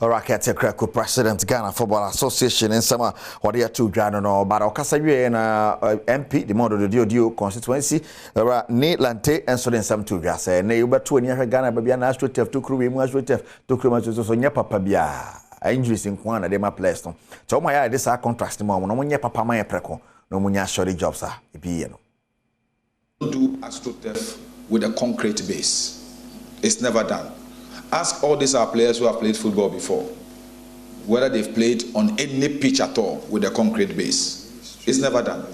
Rakete Kreku President Ghana Football Association in summer what they are two Ghana no but okasa wie na MP the modo the dio constituency ra ne lante and so den some two gas na you beto ani ahwe Ghana babia na astro tef to kru mu astro tef to kru ma so nya papa bia injuries in kwana de ma players no so my ya this contrast mo no nya papa man preko no mu nya short jobs e bi no do astro tef with a concrete base. It's never done. Ask all these our players who have played football before whether they've played on any pitch at all with a concrete base. It's never done.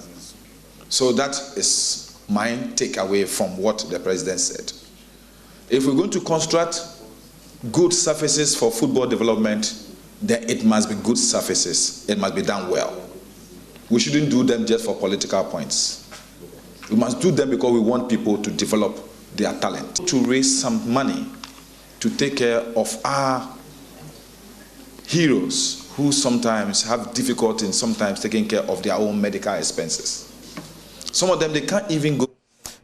So that is my takeaway from what the president said. If we're going to construct good surfaces for football development, then it must be good surfaces. It must be done well. We shouldn't do them just for political points. We must do them because we want people to develop their talent. To raise some money to take care of our heroes who sometimes have difficulty in sometimes taking care of their own medical expenses. Some of them, they can't even go.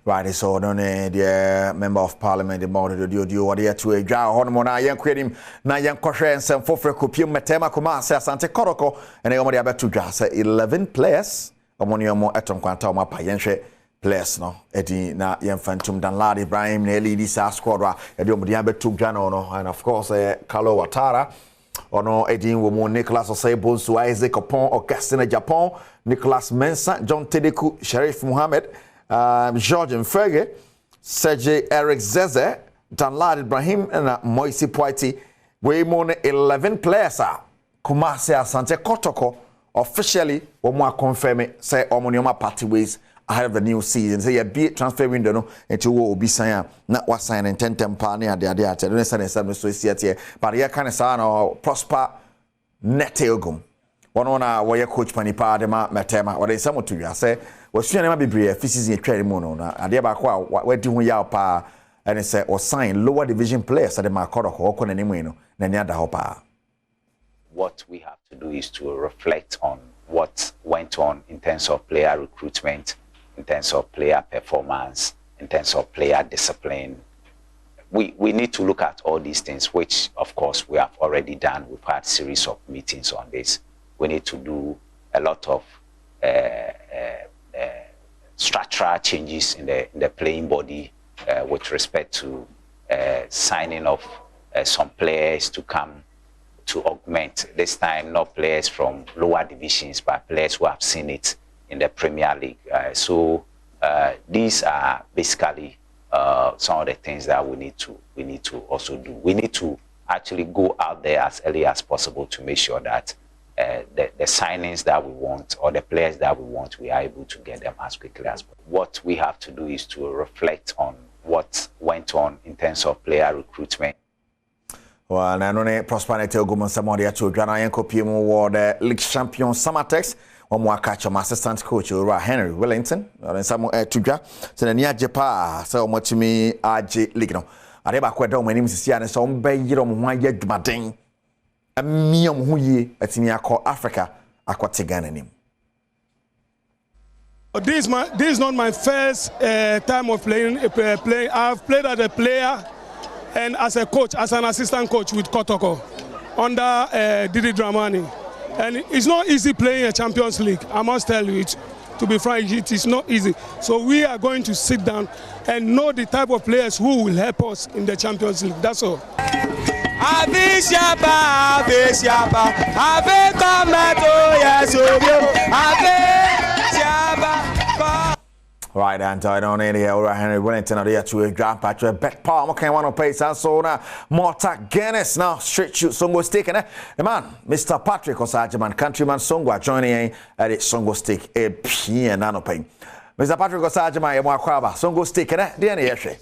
Right, so no the member of parliament the more do what they to a jar hormona yan kwedim na yan kohwe nsem fofre kopium metema kuma ase asante koroko ene yomo de abeto dwa say 11 players omoni yomo eton kwanta o mapa yenhwe players no edi na yemfantum dan lad Ibrahim na lead this squad wa edi omo de abeto dwa no and of course Carlo Watara ono edi wo mo Nicholas Osei-Bonsu, Isaac Opon, Augustine Japan, Nicholas Mensah, John Tedeku, Sharif Mohammed, George Mfege, Serge Eric Zeze, Danlad Ibrahim, and Moisi Poiti. We mon 11 players are Kumasi Asante Kotoko officially. We more confirm say Omonioma party ways ahead of the new season. So you be transfer window no into will be sign not what sign and 10 party at the idea to the seven so here. But yeah, kind of sign or prosper netegum. One on where coach Panipa de Matema or some to you. I say was soon never be brave season training mono. I dear back where do we pa and it said or sign lower division players at the Macoro or anyway than the other hopper. What we have to do is to reflect on what went on in terms of player recruitment, in terms of player performance, in terms of player discipline. We need to look at all these things, which of course we have already done. We've had a series of meetings on this. We need to do a lot of structural changes in the playing body with respect to signing of some players to come to augment, this time not players from lower divisions, but players who have seen it in the Premier League. So these are basically some of the things that we need to also do. We need to actually go out there as early as possible to make sure that the signings that we want or the players that we want, we are able to get them as quickly as possible. What we have to do is to reflect on what went on in terms of player recruitment. Well, I know prosperity ogumo samodi acho dwana yanko PM war the league champion Samatex or more catch my assistant coach Ora Henry Wellington or some tudwa so na nia jepa so omotimi age league no ade ba kweda o manim sisi ane so mbe yiro mo hwan yadwumaden amiam hu yi atimi akọ Africa akwate Ghana nim. This is not my first time of playing. I've played as a player and as a coach, as an assistant coach with Kotoko under Didi Dramani. And it's not easy playing a Champions League. I must tell you, to be frank, it is not easy. So we are going to sit down and know the type of players who will help us in the Champions League. That's all. Right, and I don't know Ora Henry Wellington are there to a grand patch bet palm. Okay, one of pace and so now Morta Guinness now straight shoot Songo Stick and the man, Mr. Patrick Osajaman, countryman Songo joining at it Songo Stick a piano pain. Mr. Patrick Osajaman, Songo Stick and the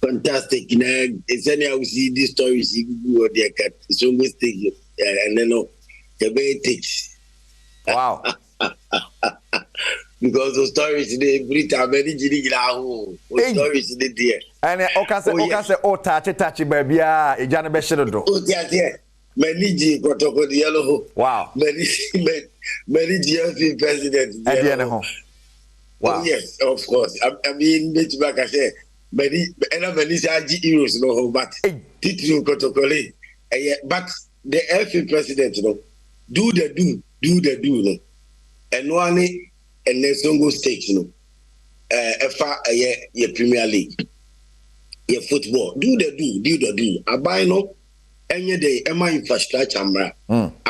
fantastic. It's any I see these stories you go there cat Songo Stick and then the way takes. Wow. Because the stories they Britain many stories they there. And touch baby e jana be shiro do. Many protocol yellow. Wow. Many GFP president. Wow. Oh, yes, of course. I mean, back I say many euros no but title protocol. But the FA president do the do no. And one and then Songo Stakes, your Premier League, your football. Do the do. I buy no any day, Emma infrastructure, I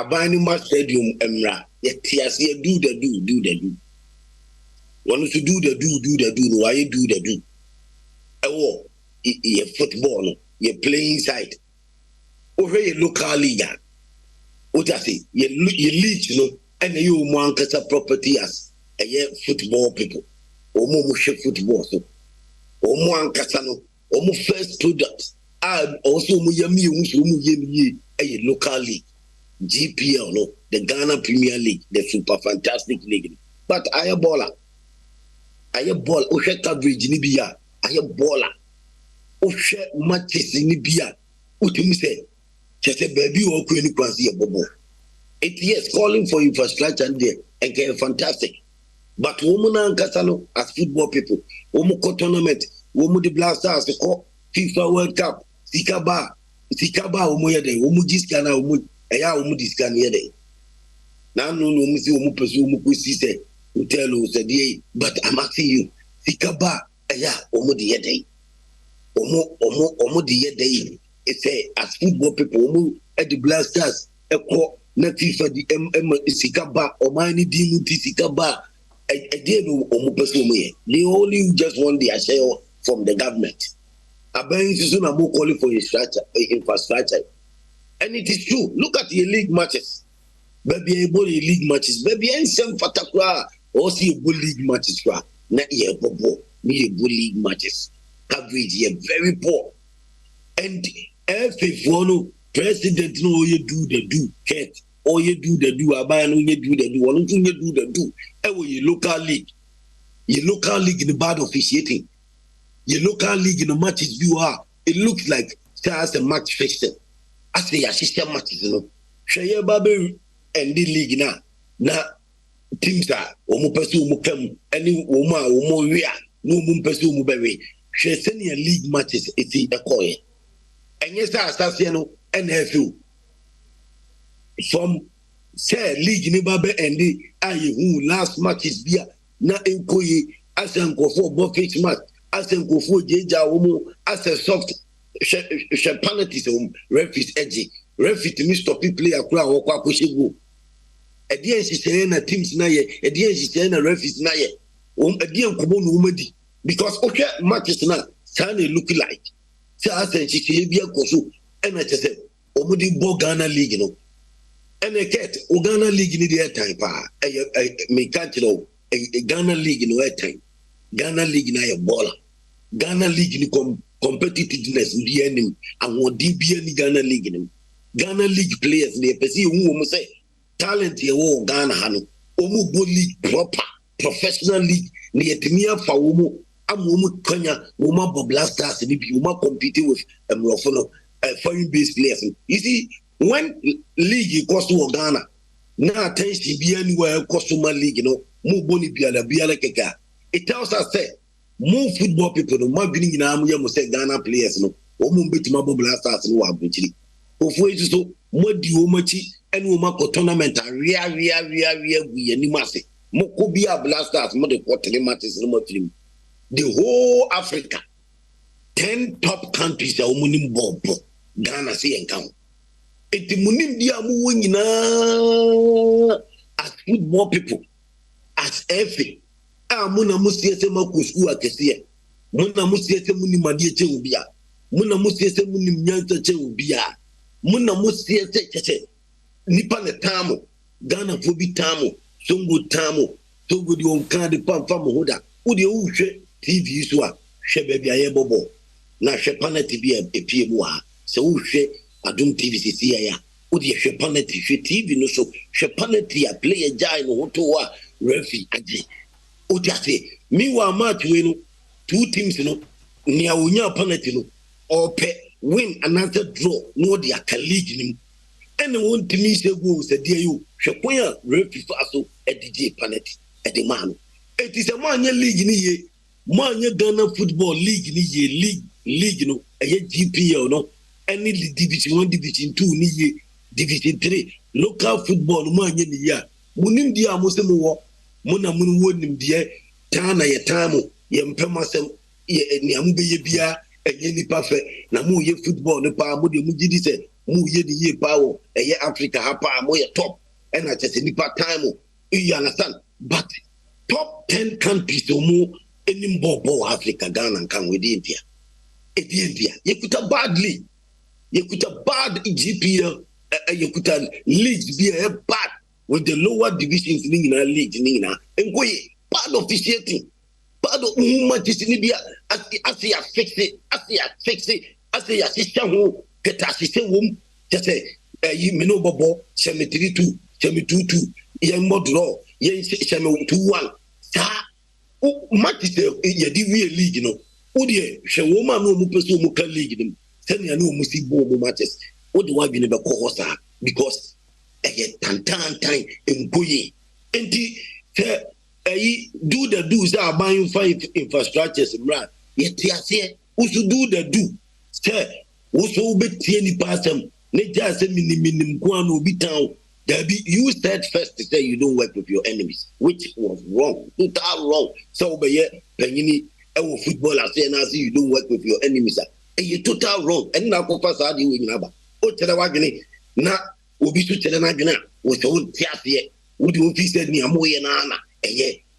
buy no more stadium, Emra. Yet, do the do. Want to do the do, why you do the do? Oh, your football, your playing side. Over your local league. What I say, your league, and you want to property as football people. Omo football so. Omo ankasa no. Omo first product. Also omo yemi a local league. GPL no. The Ghana Premier League. The super fantastic league. But I a baller. Oshe coverage ni biya. I a baller. Oshe matches ni biya. Utimi say. Just baby o kweni kwansi a bobo. It yes, calling for infrastructure there and get fantastic. But woman Kasano as football people, Womuko tournament, Womu the Blasters, the FIFA World Cup, Sikaba, Umuede, Umujiskana, Umudiskan Yede. Now no Musi Umupu Sise, Utelo said, but I'm asking you, Sikaba, Umudi Yede. Omudi Yede. It's as football people, at the Blasters, a call. Na FIFA di Sikaba or many dimu Sikaba. They only just want their share from the government. I'm calling for infrastructure. And it is true. Look at the league matches. Baby, league matches. Baby, and some Fatakra, also league matches na ye bobo me league matches coverage ye very poor and FA president no you do the do cat or you do the do aban no you do the do one you do the do your local league in the bad officiating your local league in the matches you are it looks like as a match fixture as a system matches you know share baby and the league na teams are omo person omo kam any omo wia no omo person omo bewe share senior league matches eti ekoye enye sa asase no NFL from say league ni babe and aye who last matches bia na enkoye asenko for buffet match asenko for jeja omo as a soft penalties referees edge referee to stop player kura wokwa akoshego edie nsise na teams na ye edie nsise na referees na ye edie nkobo no umadi because okay matches na can look like say nsise bia koso na chese omudi bo Ghana league no ene ket o Ghana league ni dey time pa me catch no Ghana league no time Ghana league na ye baller Ghana league ni competitiveness ndi enim awodi bia ni Ghana league ni Ghana league players they perceive who say talent ye wo Ghana hano omu go league proper professional league ni etimia fa wo amu kanya wo ma blasters ni bi wo ma compete with foreign based players. You see when league cost to Ghana na attention be anywhere customer league mu boni biala keka it tells us say more football people no ma bini na amu ye mo say Ghana players no omu betima blasters no wa bunchiri ofo so modi o machi ene o mako tournament ria gu ni mase moko bia blasters mo de quarter matches no film the whole Africa 10 top countries are munim bobo Ghana say encounter it munim dia mu nyina as football people as FA muna musiese makusku akese muna musiese munim madie che ubia muna musiese munim nyanta che ubia muna musiese cheche nipa ne tamo Ghana fo bi tamo songo di on kan de pam fam hoda udi o hwe TV so a hwe bebia ye bobo na hwe pana TV epie mu ha se o hwe Adom TV sisi ya udi hwe pana TV no so hwe pana TV play jai no hoto wa referee aje udi ase mi wa match we no two teams no nia onya penalty no ope win another draw no dia colleague nim ene won timi se go se dia you hwekon a referee fa so edije penalty ede man it is a man league ni ye man Ghana football league ni ye league no eye GPL no any division 1 division 2 ni ye division 3 local football no man ni ya munim dia amosem wo muna mun wonim dia tana ye tamo ye mpem ye ni ambe ye bia enye nipa fe na mu ye football no pa mu de mu gidi se mu ye di ye pa wo eye Africa ha pa mu ye top and I just nipa time you understand but top 10 countries mu enim bobo Africa Ghana kan with India ye kuta badly ye kuta bad GPL ye kuta leagues be bad with the lower divisions in the league enkoye bad officiating bad matches in Libya as ya fix it system who get assistant wom just say you no bobo 72 ye modro ye 21 sa matches ye di league no odi hwe wo ma no mu peso mu ka league nim sani na mu si bo mu matches odi wa bi ne be ko sa because tantan enkoye enti do the do's are buying 5 infrastructures mra yeti ase usu do the do say usu betie ni pasam ne jase minim kwa no bi town there be you said first to say you don't work with your enemies which was wrong total wrong so be panyini e football ase na say you don't work with your enemies you total wrong and na ko fasa di we nyina ba o tere wa gene na obi su tere na gene o so ti ase udi officer ni amoye na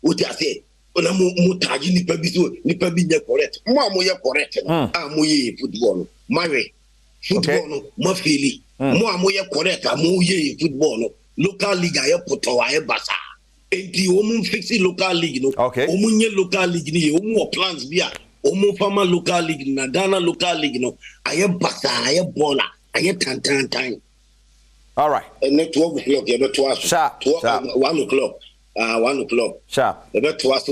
o ti ase ona mu taji nipa bi so nipa bi nye correct mo amoye correct no amoye football no mare football no mo fili mo amoye correct amoye football no local league aye poto aye basa enti omu fix local league no omu nye local league ni omu plans bia omu farmer local league na Ghana local league no aye basa aye bola aye tan. All right. And 12 o'clock, you better to us. Sharp. 1 o'clock. 1 o'clock. Sharp. You better to us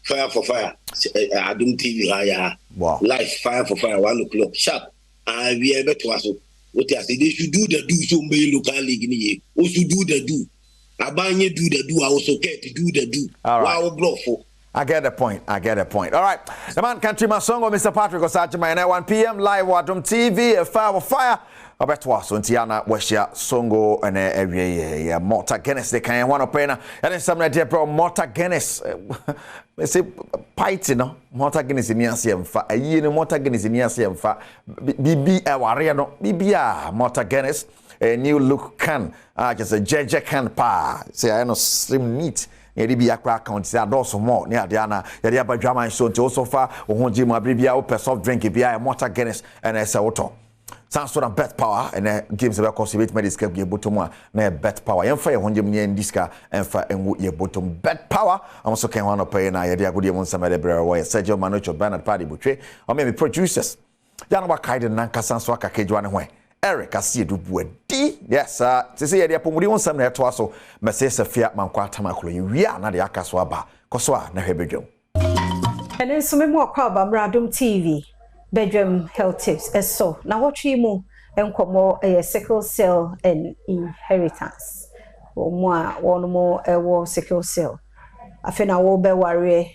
fire for fire. Adom TV, wow. Live fire for fire, 1 o'clock. Sharp. We are better to us. What I say, they should do the do so many local league in here. Also do the do. Abanye do the do. I also care to do the do. All right. Wow, block for. I get the point. All right. The man countryman song of Mr. Patrick Osachima at 1 p.m. live Adom TV, Fire for Fire. Obeto so ntiana washia songo ene ewie ya Malta Guinness de kan one opena and some na bro Malta Guinness me say pint no Malta Guinness ni ase mfa ayi ni Malta Guinness ni ase mfa bibi aware no bibia Malta Guinness a new look can just a jeje can pa say I know slim neat yedi bi akra account say adoso more ne ade ana yedi abadwaman so nti so far wo honji mu abribia wo soft drink bia Malta Guinness and ese woto Sanso na bet power and games about conservate medical ye bottom na bet power yemfa ye honjem ne ndiska emfa enwu ye bottom bet power amso ken one pay na ye dia godie mon samade brere wo Sergio Manocho Bernard Party Butwe o me producers ya na wakaide nan kasanso aka kejwa ne ho Eric asie du buadi yes se se ye dia pomudi won sam na eto aso mesese fia mankwa tamakolo ye wi na de aka so aba koso a na hwebedwom ene so me mo akwa ba Adom TV Badwam health tips so na wotwe mu enkomo sickle cell and inheritance wo a won mo ewo sickle cell afi na wo be ware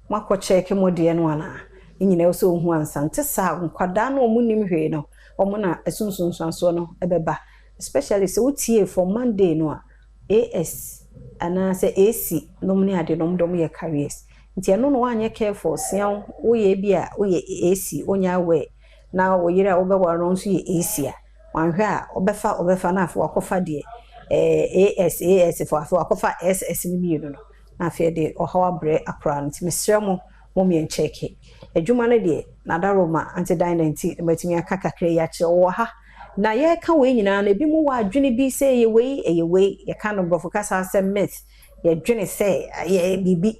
mako check mo de no ana nyina so hu ansante sa nkwada na omunim hwe no omo na esunsunso no ebeba especially se utie for Monday no AS ana se AC no mni ade no mdom ye careers nti eno no wanye careful sian wo ye bia wo ye AC onya we na wo yire wo be waro nso ye AC a wanhwe a obefa na afo akofa de AS for afo akofa SS ni mienu no na afie de ohawa bre akra nti mesremo mo me encheke adwuma no de na daroma anti-dynanti matimi aka kakre ya che wo ha na ye ka we nyina na bi mu wa adwene bi se ye we ye ka no brofo kasa se myth ye dwene se ye bibi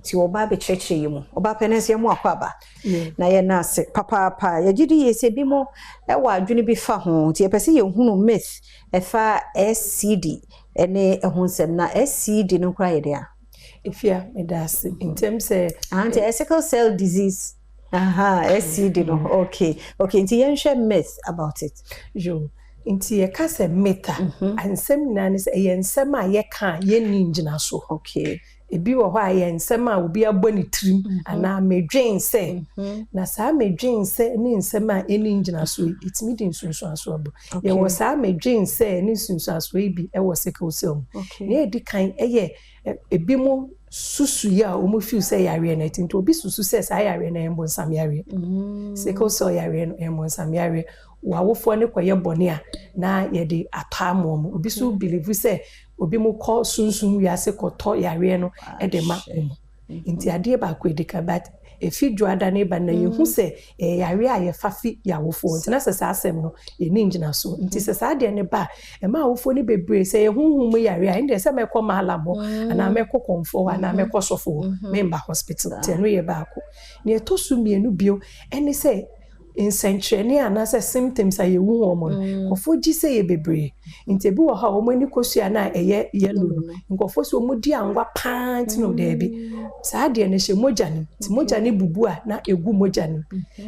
ti oba be cheche yimu oba penese mu akwaba na ye na se papa ye gidi ye se bi mo e wa adwene bi fa ho ti ye pese ye hunu myth e fa SCD ene ehonsem na SCD no kra ye dia ifia me das in terms sickle cell disease SCD no okay nti ye nhwe myth about it jo nti ye ka se meta ansem na ne se ye nsem a ye ka ye ni ngina so okay ebi wo hwa ye nsem a obi abɔ ne trim ana medwen se na saa medwen se ne nsem a eni ngina so itimi di nsunsu aso abo ye wo saa medwen se ne nsunsu aso bi e wo sickle cell ne edi kan eye ebi mo susu ya o mo feel say yare na tinto obi susu say say yare na embo nsam yare sickle cell yare no embo nsam yare wa wofo ne koye bone a na ye de atamo mo obi so believe say obi mo call sunsun wi ase koto yare no e de ma nti ade ba ko edika but efi dwada ne ba na yehu se yare a ye fafi ya wofo nti na se asem no ye ni ngina so nti se sa de ne ba e ma wofo ne bebre se ye hunhum yare a inde se mekọ malabo ana mekọ konfo ana mekọ sofo member hospital te no ye ba ko ne to su mienu bio ene se insentrene ana se symptoms aye wu omo kofo gi se ye bebre nti bi wo ha omo ni kosua na eye yellow nkofo so omo di angwa pant no de bi sa de ne hye moja ni ti moja ni bubu a na egu moja ni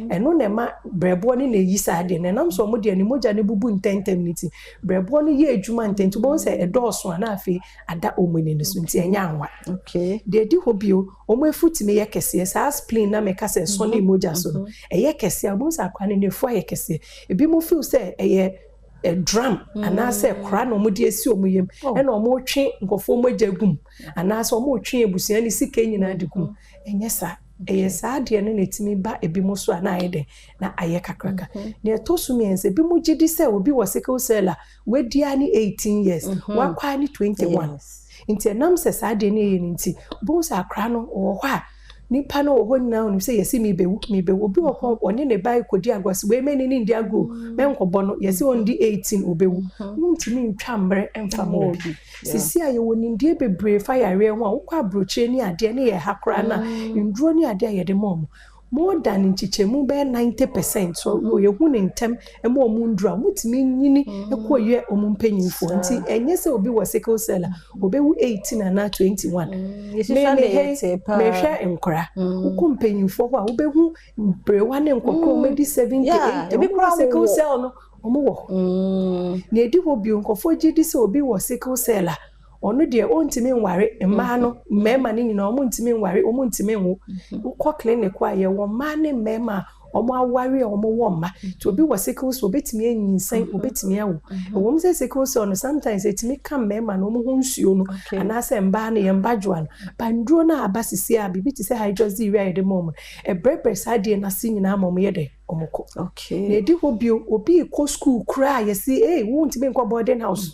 eno na ma brebo ni na yi sa de ne nam so omo de ni moja ni bubu intentem ni ti brebo ni ye adwuma intentu bon se edoso ana afi ada omo ni ne so nti enya anwa okay de di hobio omo efuti me ye kese sa spleen na me ka se so ni moja so no eye kese abo sa kwane ne fu ayekese ebi mo feel say eye a drum ana say kra no mo de esi omuyem e na omo twe nkofo mo jagum ana say omo twe ebusia ni sika nyina de kum enye sa eye sa de ne netimi ba ebi mo so ana ayede na aye kakraka ne to su miense ebi mo gidi say obi wo sickle cell a we dia ni 18 years wa kwa ni 21 nti nam se sa de ne ye nti bo sa kra no wo hwa nipa no ho na onu say yesi me bewu obi wo oni ne bai kodi agwase we meni ni ndi agro me nkobo no yesi on di 18 obewu ntimi ntwa mbre emfa mo obi sisi aye woni ndi bebre fa yare ho a wokwa abroche ni ade ne ye hakra na nduro ni ade ye de mom more than nchichemu be 90%. So ye hu ne ntem ema omundura mutimi nyini ekoye omumpanyinfo nti enye se obi wo sickle cell obi wu 18 na 21 me hwe enkora ukompanyinfo ho a obi hu brewa ne nkokro medi 78 obi kwa sickle cell no omo wo na edi ho bi nkofo gidi se obi wo sickle cell ono de ontimi nware mma no mmema ni nyina omo ntimi nware omo ntimi nwo ukọ clinic kwa ye wo ma ne mmema omo aware omo wo mma to obi wo sickle cell obetimi anyinsan obetimi awo omo se sickle cell no sometimes etimi ka mmema no omo ho nsuo no anase mba na ye mbadwa no banduro na abasisi a bibi ti se hydroxyurea ye de mom ebrebe sadie na si nyina mom ye de omoko na edi ho bio obi ko school kra ye si wo ntimi nkọ boarding house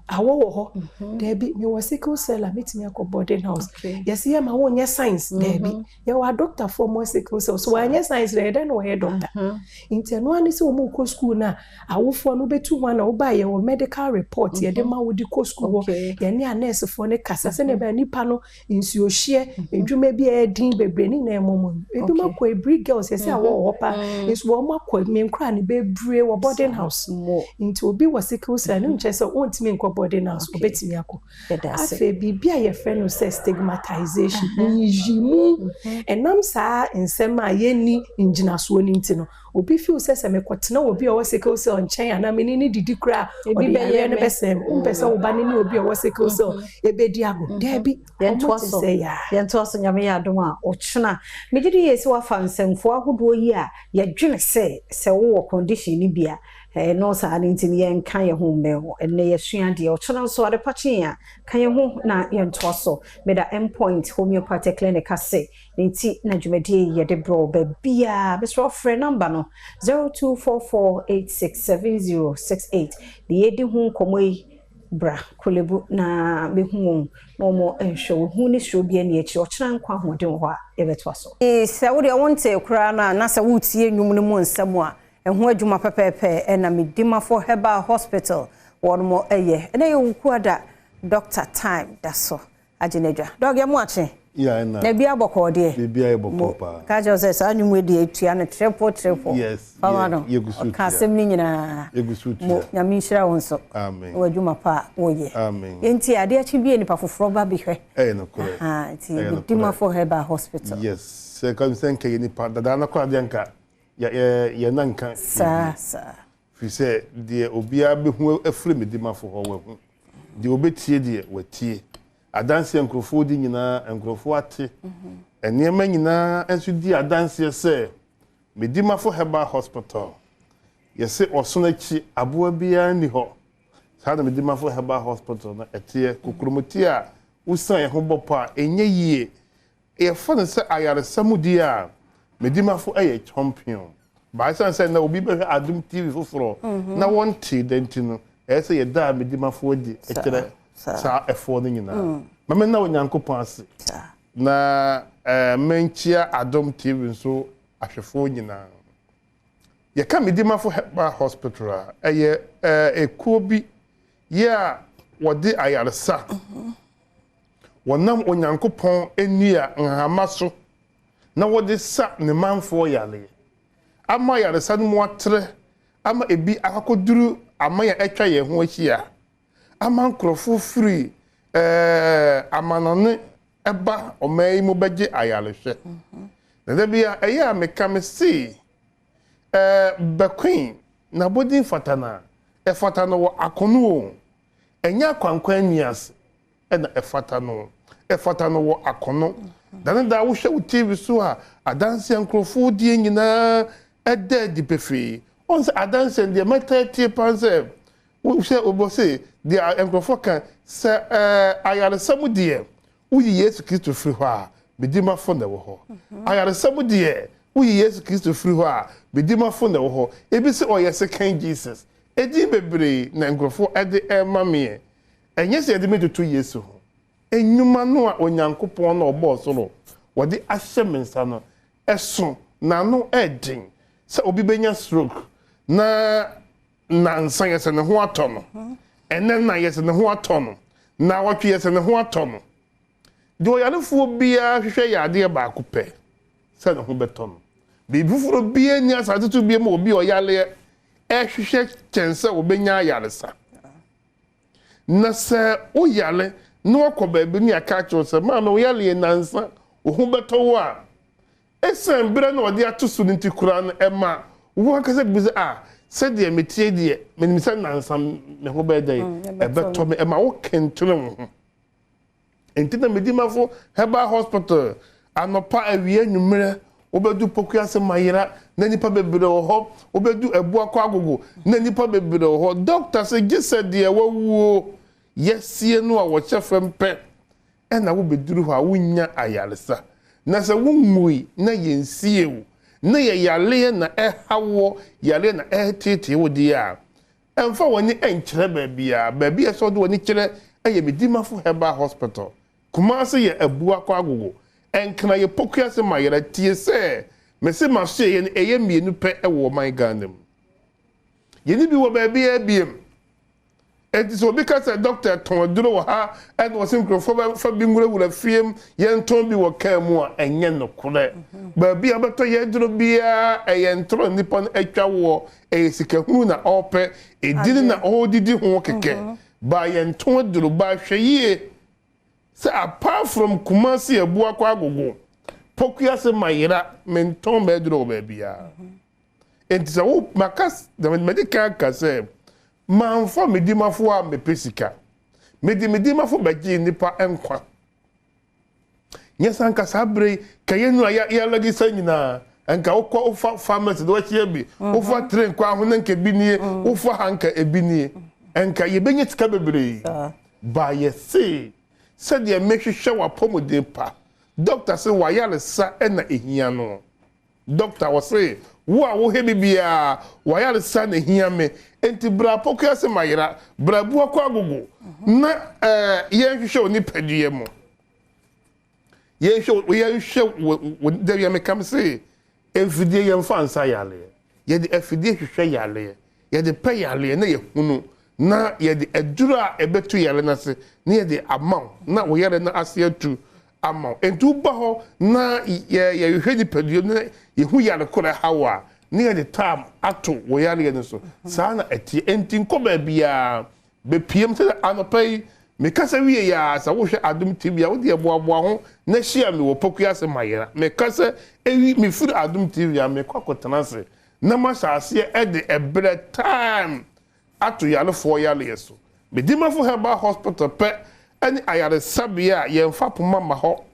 awo wo ho debi me was sickle cell metimi akọ boarding house yes ye ma won ye science debi ye wa doctor for more sickle cell so wa ye science le den wo ye doctor inteno ani se wo mu ko school na awofo no betu ho na wo ba ye wo medical report ye de ma wo di ko school wo ye ne a nurse fo ne kasa se ne ba nipa no nsuo hye edwuma bi e din bebre ni na emom ebi ma ko ebri girls ye se awo wo pa is wo ma ko me nkra ne bebre wo boarding house into obi was sickle cell no nche se won timi nkọ boarding house obetimi akọ afa bibia ye friend no say stigmatization nyijimu enam saa ensem a ye ni njinaso ni ntino obi feel say se mekotena obi o sickle cell nchen ana meni ni didi kra obi be ye ne besem umpesa oba ni obi o sickle cell ebedi ago debi yentoso nyame ya adom a ochuna megidi yesi wa fansemfo ahodo yi a ye dwene se wo condition ni bia no sa ntimi ye nkan ye ho meho enne ye suade ochuna so ade pachi a kan ye ho na yentoso meda endpoint homeopathic clinic ase nti na dwumadi ye de bro ba bia besro free number no 0244867068 the yedi hu komoi bra kolebu na behu no mo ehwe hu ni sro bia na echi ochira nkwa hoden ho a ebetwa so se wo de wonte kura na se wutie nwum no mu nsam a ehu adwuma pepepe na medimafo herbal hospital won mo eye na ye wukuada doctor time daso agenedwa dog ye mo ache na bia boko de bia boko pa ka jose sa nwum de etua na triple yes yegusu ka semni nyina yegusu nyame nhira won so amen wadwuma pa oye amen enti ade achi bia ni pa foforo ba bihwe no correct ti medimafo herbal hospital yes se kan senke ni pa dada na kwa bianka ya nanka sa fi se de obia behu afre medimafo ho wa hu de obetie de watie adanse enkrofo di nyina enkrofo ate enema nyina enso di adanse se medimafo herbal hospital yese osonachi aboa bia ni ho sada medimafo herbal hospital na etie kokromoti a usan ye ho bopo a enye yie e fa ne se ayare samudi a medimafo eye champion ba san se na obi be Adom TV foforo na wonte dentino e se ye da medimafo di etere sa efo no nyina mama na onyankopon ase na menchia Adom TV nso ahwefo nyina ye ka medimafo herbal hospital eye ekuo bi ya wode ayaresa wonam onyankopon enua nhamaso na wode sa ne manfo yale ama yaresa no mu atre ama ebi akakoduru ama ya etwa ye ho ahia ama nkrofo free amanone eba omai mo beje ayalehwe na da bia eya meka me si bequeen na bodin fatana e fatana wo akono enya kwankwan nias na e fatana wo akono dan da wo hwe TV so a adanse nkrofo die nyina eda di pefi on se adanse de metati panse wo hwe obose de nkrofo kan se ayare samudie uyi Yesu Kristo firi ho a bedimafo na wo ho ayare samudie uyi Yesu Kristo firi ho a bedimafo na wo ho ebi se oyese kan Jesus edi bebre na nkrofo ede emamie enye se ede metutu Yesu ho enyuma no a onyankopon na obo so no wɔde ahyɛ me nsa no ɛso n'ano ɛden sɛ obi benya stroke na nansa yɛ sɛ ne ho atɔ no ɛnɛ na yɛ sɛ ne ho atɔ no na wɔtwe yɛ sɛ ne ho atɔ no de ɔyarefoɔ biara hwehwɛ yɛ adeɛ baako pɛ sɛ ne ho bɛtɔ no biribi foforɔ biara ni asase to biara ma obi ɔyaleɛ ɛhwehwɛ kyɛn sɛ obenya ayaresa na sɛ woyale na wakɔ baabi ne aka kyerɛ sɛ maa na woyaleɛ nansa wo ho bɛtɔ wo a ɛsan berɛ na ɔde ato so no nti koraa no ɛma wo akasɛ bi sɛ sɛdeɛ metie deɛ menim sɛ nansa me ho bɛda yi ɛbɛtɔ me ɛma wo kentene wo ho enti na medi mafo herbal hospital anɔpa awie nwummerɛ obedu pokua se mayira na nipa bebree wɔ hɔ obedu ebu akɔ agogo na nipa bebree wɔ hɔ doctor se gise de wawuo yesie no a wɔkyɛ fam pɛ ɛna wo beduru hɔ a wonya ayaresa na se wumui na yensie wo na ye yale na ɛhawo yale na ɛtete wo di a ɛmfa woni ɛnkyerɛ baabi a so do woni kyerɛ ɛyɛ Medimafo Herbal Hospital Kumasi ye ebu akɔ agogo enkna ye pokua se mayera tie se me se ma so ye eye mienu pe e wo man Ghana mu ye ni bi wo ba bia biem enti so bi ka se doctor ton duro wo ha e no se microphone fa bi ngura wura fiem ye nton bi wo ka mu a enye no kore ba bia beto ye duro bia e ye ntro nipa no atwa wo e sika hunu na ope e didi na odidi ho keke ba ye nton duro ba hweye. So apart from Kumasi ebu akɔ agogo pokua se mayira menton bedro bebia enti se wo makas the medical kase manfo Medimafo a mepesika Medimafo beji nipa enkwa nyesan kasa bre kayenu ya lagi sanyina enka wokɔ ofa pharmacy do wachie bi ofa train kwa ho nanka binie ofa hanka ebinie enka yebenye tika bebre ba yesi said ye make sure wa pomode pa doctor say wa yale sa na ehia no doctor was say wo a wo he bibia wa yale sa na ehia me enti bra pokua se mayira bra bu akɔ agogo na ye hwehwɛ oni padue mo ye hwehwɛ de ye me kam say efidie ye mfa ansa yale ye de efidie hwehwɛ yale ye de pɛ yale na ye hunu na ye de aduru a ebetu yale na se na ye de amount na wo yale na ase atu amount entu ba ho na ye hwedi padue na ye hu yale kora hawa na ye de time ato wo yale ne so saa na eti enti nkoba bia be piem se anopai me kasa wie ya sa wo hwe Adom TV a wo de eboaboa ho na hia me wo pokua se mayera me kasa ewi me furu Adom TV a me kwakotana se na ma saase e de ebre time ato yale fo yale yeso Medimafo Herbal Hospital pe ani ayare sabia ye mfa poma ma ho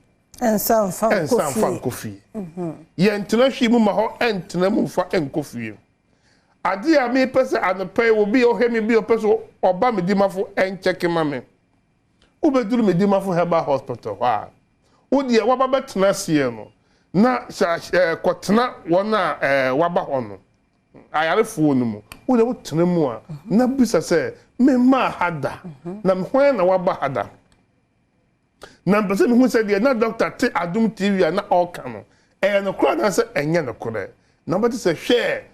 ensan fa kofi ye ntena hwi mu ma ho entena mu mfa enkofi ade a me pese anopai wo bi o hemi bi o pese oba Medimafo encheke ma me ubeduru Medimafo Herbal Hospital wa wo de waba betena sie no na kotena wona waba ho no ayare fo no mu wo de wo tena mu a na bisa se me ma hada na me hwan na waba hada na mpese me hu se de na doctor te Adom TV na oka no no kura na se enye no kure na bete se hwe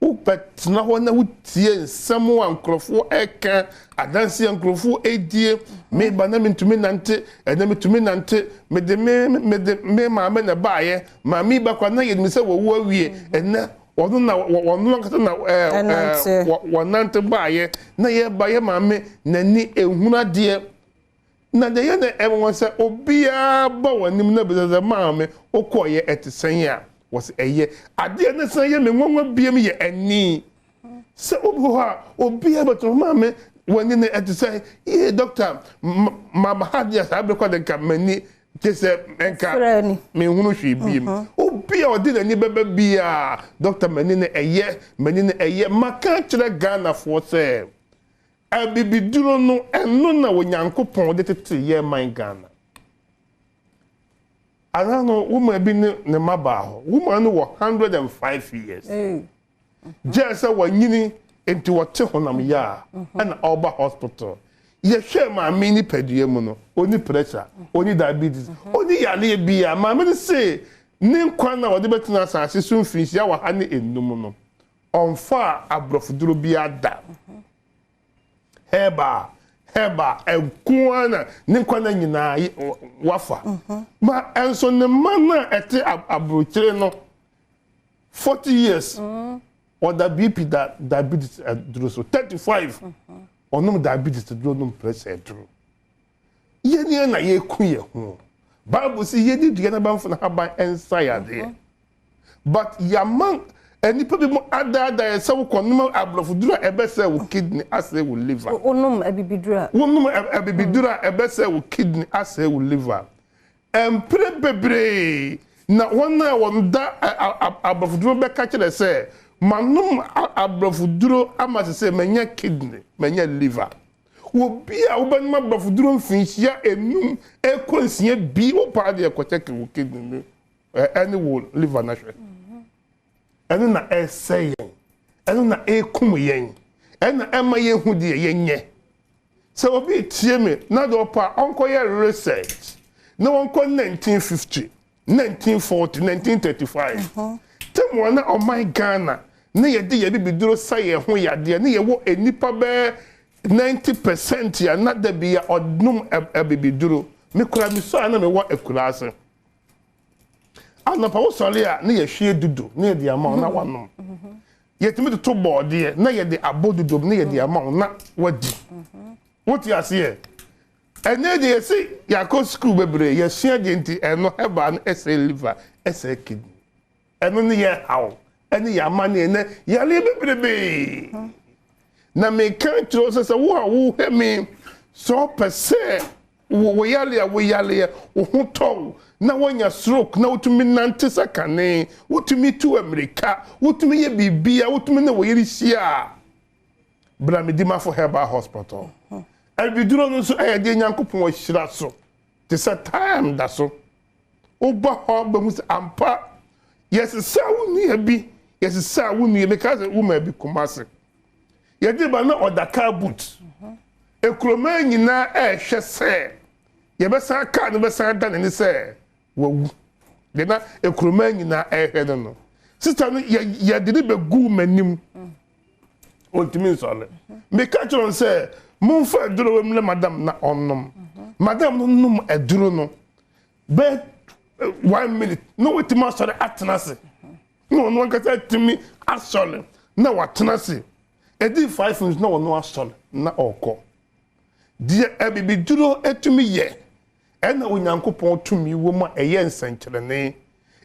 wo betena ho na wo tie nsem wa nkrofo eka adanse nkrofo edie me ba na mentumi nante na mentumi nante me de me ma na baaye ma mi ba kwa na ye mi se wo wo awie ena wono na wono kata na wonante baaye na ye ba ye ma me nani ehuna de na de ye na ewon se obia ba wanim na be ma me okoye etisen ya was eye ade na san ye me nwanwa biem ye ani se obu ha obia ba to ma me wani na etisen ye doctor ma hadia sabe kwa de kamani kese enka me hunu hwe biem obia odi na ni beba bia doctor mani na eye maka kire Ghana fo se abibiduro no eno na wonyankopon de tete ye man Ghana anano woman bi ne maba ho woman no 105 years just wanyini enti wote honam ya na oba hospital ye share ma mini pedie mu no oni pressure oni diabetes oni yale bia ma me say ne nkwa na wode betina asase so mfinsi ya wa ha ne enum no onfa abrofuduro bia da heba ekuana ne nkwa na nyina wafa ma enso ne mana ete abrochire no 40 years or the BP diabetes duro so 35 onum diabetes duro no pressure duro ye ni na ye ku ye ho Bible say ye di na ban fo na haban ensaya de but yaman any people mo ada say wo konum ablofudura ebese wo kidney ase wo liver onum abibidura ebese wo kidney ase wo liver empre bebre na wona wonda ablofudura be ka kire say manum ablofudura amase say menya kidney menya liver wo bia wo banuma ablofudura mfinhia enum ekonsia bi wo pa de ekocheke wo kidney any wo liver na hwe enu na eseyen enu na ekum yen enu ema ye hu de yenye so obi tie me na do pa onko ye research na onko 1950 1940 1935 temo na o my Ghana na ye de ye bibiduro saye ho yade na ye wo enipa be 90% ya na da bia odnum ebibiduro me kura mi so ana me wo ekurase ana pa wo sole a na ye hwe dudu na ye de ama na wanom ye timi to board ye na ye de abodudu na ye de ama na wadi what you see ene de ye si yakọ school bebre ye sua de nti eno heba na ese liver ese kidney eno ne ye haw ene ya ama ne ne ya le bebrebe na me kan tro se wo hemi so pese wo yale wo hoto na wonya stroke na wotumi nante sakane wotumi tu America wotumi ye bibia wotumi na wo yirisia bra me di ma for Herbal Hospital albiduro no so de nyankopon ahira so te sa time da so oba ho ba mu ampa yes sa woni abi yes sa woni because woman bi kumase ye di ba na odaka boot ekroma nyina hwe se ye be sa ka no be sa dan ni se wawu de na ekroma nyina hwe no sister no ye de be gu manim ultimate sole me ka chron se mon fa duro we mle madam na onnom madam no num aduro no be 1 minute no wetima sole atenase no ka say timi asole na watenase edi 5 minutes no no asole na oko die ebibi duro etumi ye ena onyankopon tumi wo ma eye nsankyerene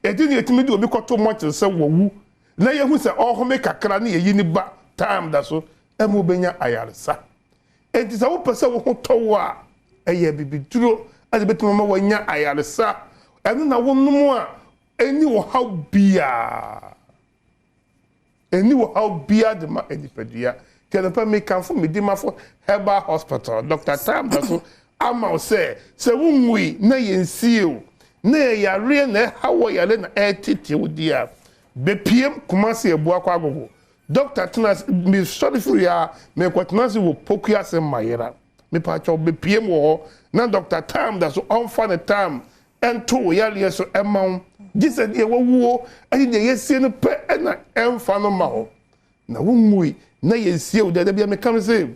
edi ne etumi de obi koto mo kire se wawu na ye hu se ohome kakra na ye yini ba time da so emu benya ayaresa enti sa wo pese wo hoto a eye bibi duro ade betuma ma wanya ayaresa enu na wo num a eni wo how bia de ma edipedia tell pa me kan fo me di ma fo Herbal Hospital Dr. Tam da so ama se wunwi na yensie na yare na hawo yare na etiti wodia be piem kumase ebu akwa agogo Dr. Tunas me sorry for ya me kwatnasi wo pokuya se mayera me pa cho be piem wo na Dr. Tam da so on fa the time ento yare so emma gise de wo ayi de yesie no pe na emfa no ma ho na wunwi na yensie wo de bia me kan se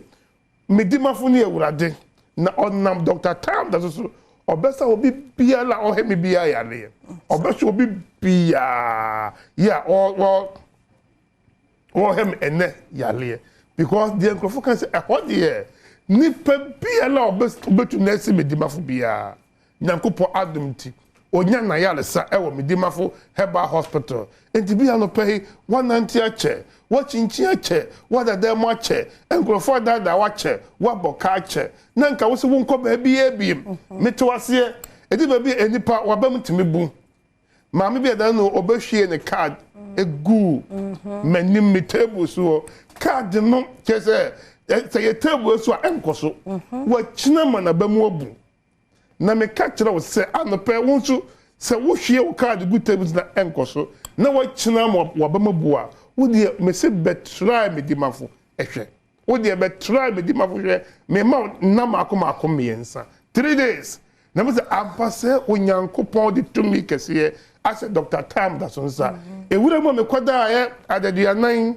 me di mafuni ewurade na onam Dr. Tam da so obesa obi bia la o hemi bia yare obesa obi bia ya o hem ene yare because the encrofo can say ehode ni pe bia la obetu na esi me di mafu bia nyankopo Adom TV onya na yale sa ewo me di mafu Herbal Hospital enti bia no pay 190 ache wachinchi ache wada dem ache encrofo da wache waboka ache na nka wo se wo nko ba bia biem metwase edi ba bia enipa wabam timi bu ma me bia da no obehwie ne card egu manim me table so card no kese say table so enkoso wa china mana ba mu obu na me ka kire wo se anope wonso se wo hwie wo card gu table na enkoso na wa china mo wa ba mabu a wo de me se betray me di mafo ehwe wo de be try be di mafo me ma na mako miensa 3 days na mo se ampase onyankopon de tumi kese as Dr. Tam da sonsa e wura mo me kwada ya adadua 9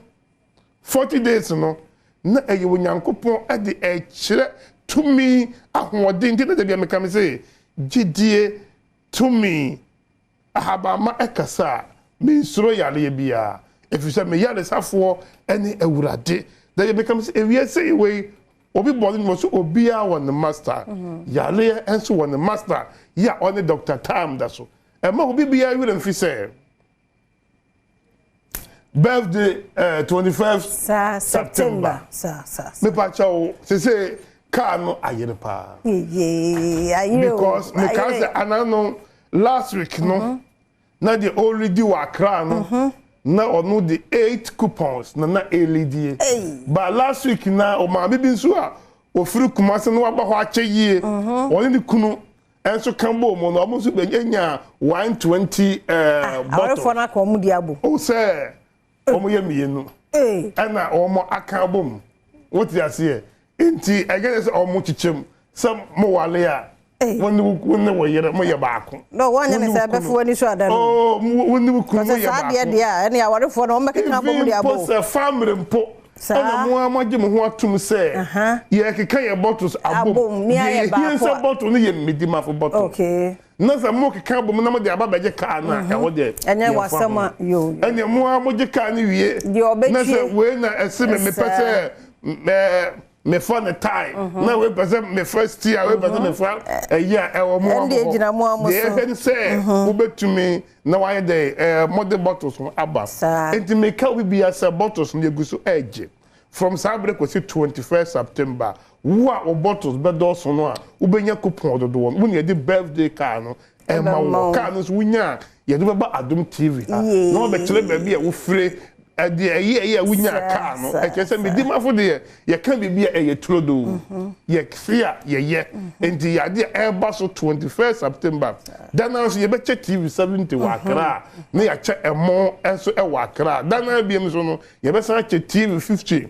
40 days no na eye onyankopon e de e kire tumi ahoɔden de bia me kam se gidie tumi ahabama ekasa me nsuro yale bia efisa me yale safo ene awurade da me kam se ewie se we obi body mo so obia won the master yale enso won the master ya on Dr. Tam da so e ma obi bia wi dem fi se birthday 25th September me pa chawo se car no ayere pa because me can say anano last week no na the already wa kra no na onu the 8 coupons na LED but last week na o ma bi nso a ofuru kumase no waba ho ache yie oni ni kunu enso kambo mo no mo so benya 120 bottle for na ko mu di abo o say o mo ye mienu ana o mo aka bom what you say inti against o mo chichem some mo wale a wonni wo yere mo ye baako no wanya ne se befo ni so adan oh wonni ku mo ye baako sa dia ene aware fo no mekeka bom di abo po se family mpo ana mo amaje mo ho atum se ye keka ye bottles abom ye se bottle ni ye medima fo bottle okay na sa mo keka bom na mo de aba beje ka na e wo de enye wasama yo ene mo amoje ka ni wie na se we na ese me pese me for the time na we pese me first year we pese me for a year e wo mo ende ejina mo amoso de say wo betumi na why the model bottles from abas enti me ka we be as bottles na guso edge from Saturday ko 21st September wa o bottles be do so no a wo benya coupon do wo ne de birthday card no e ma wo card no so wunya ye do be ba Adom TV no be tele ba bia wo free ade ayi wunya car no e kese me di mafo de ye kan bibia e ye trodo ye kfia ye enti ya de e ba so 21st September dan na so ye be check TV 70 wa kra na ya che emo enso e wa kra dan na biem so no ye be san check TV 50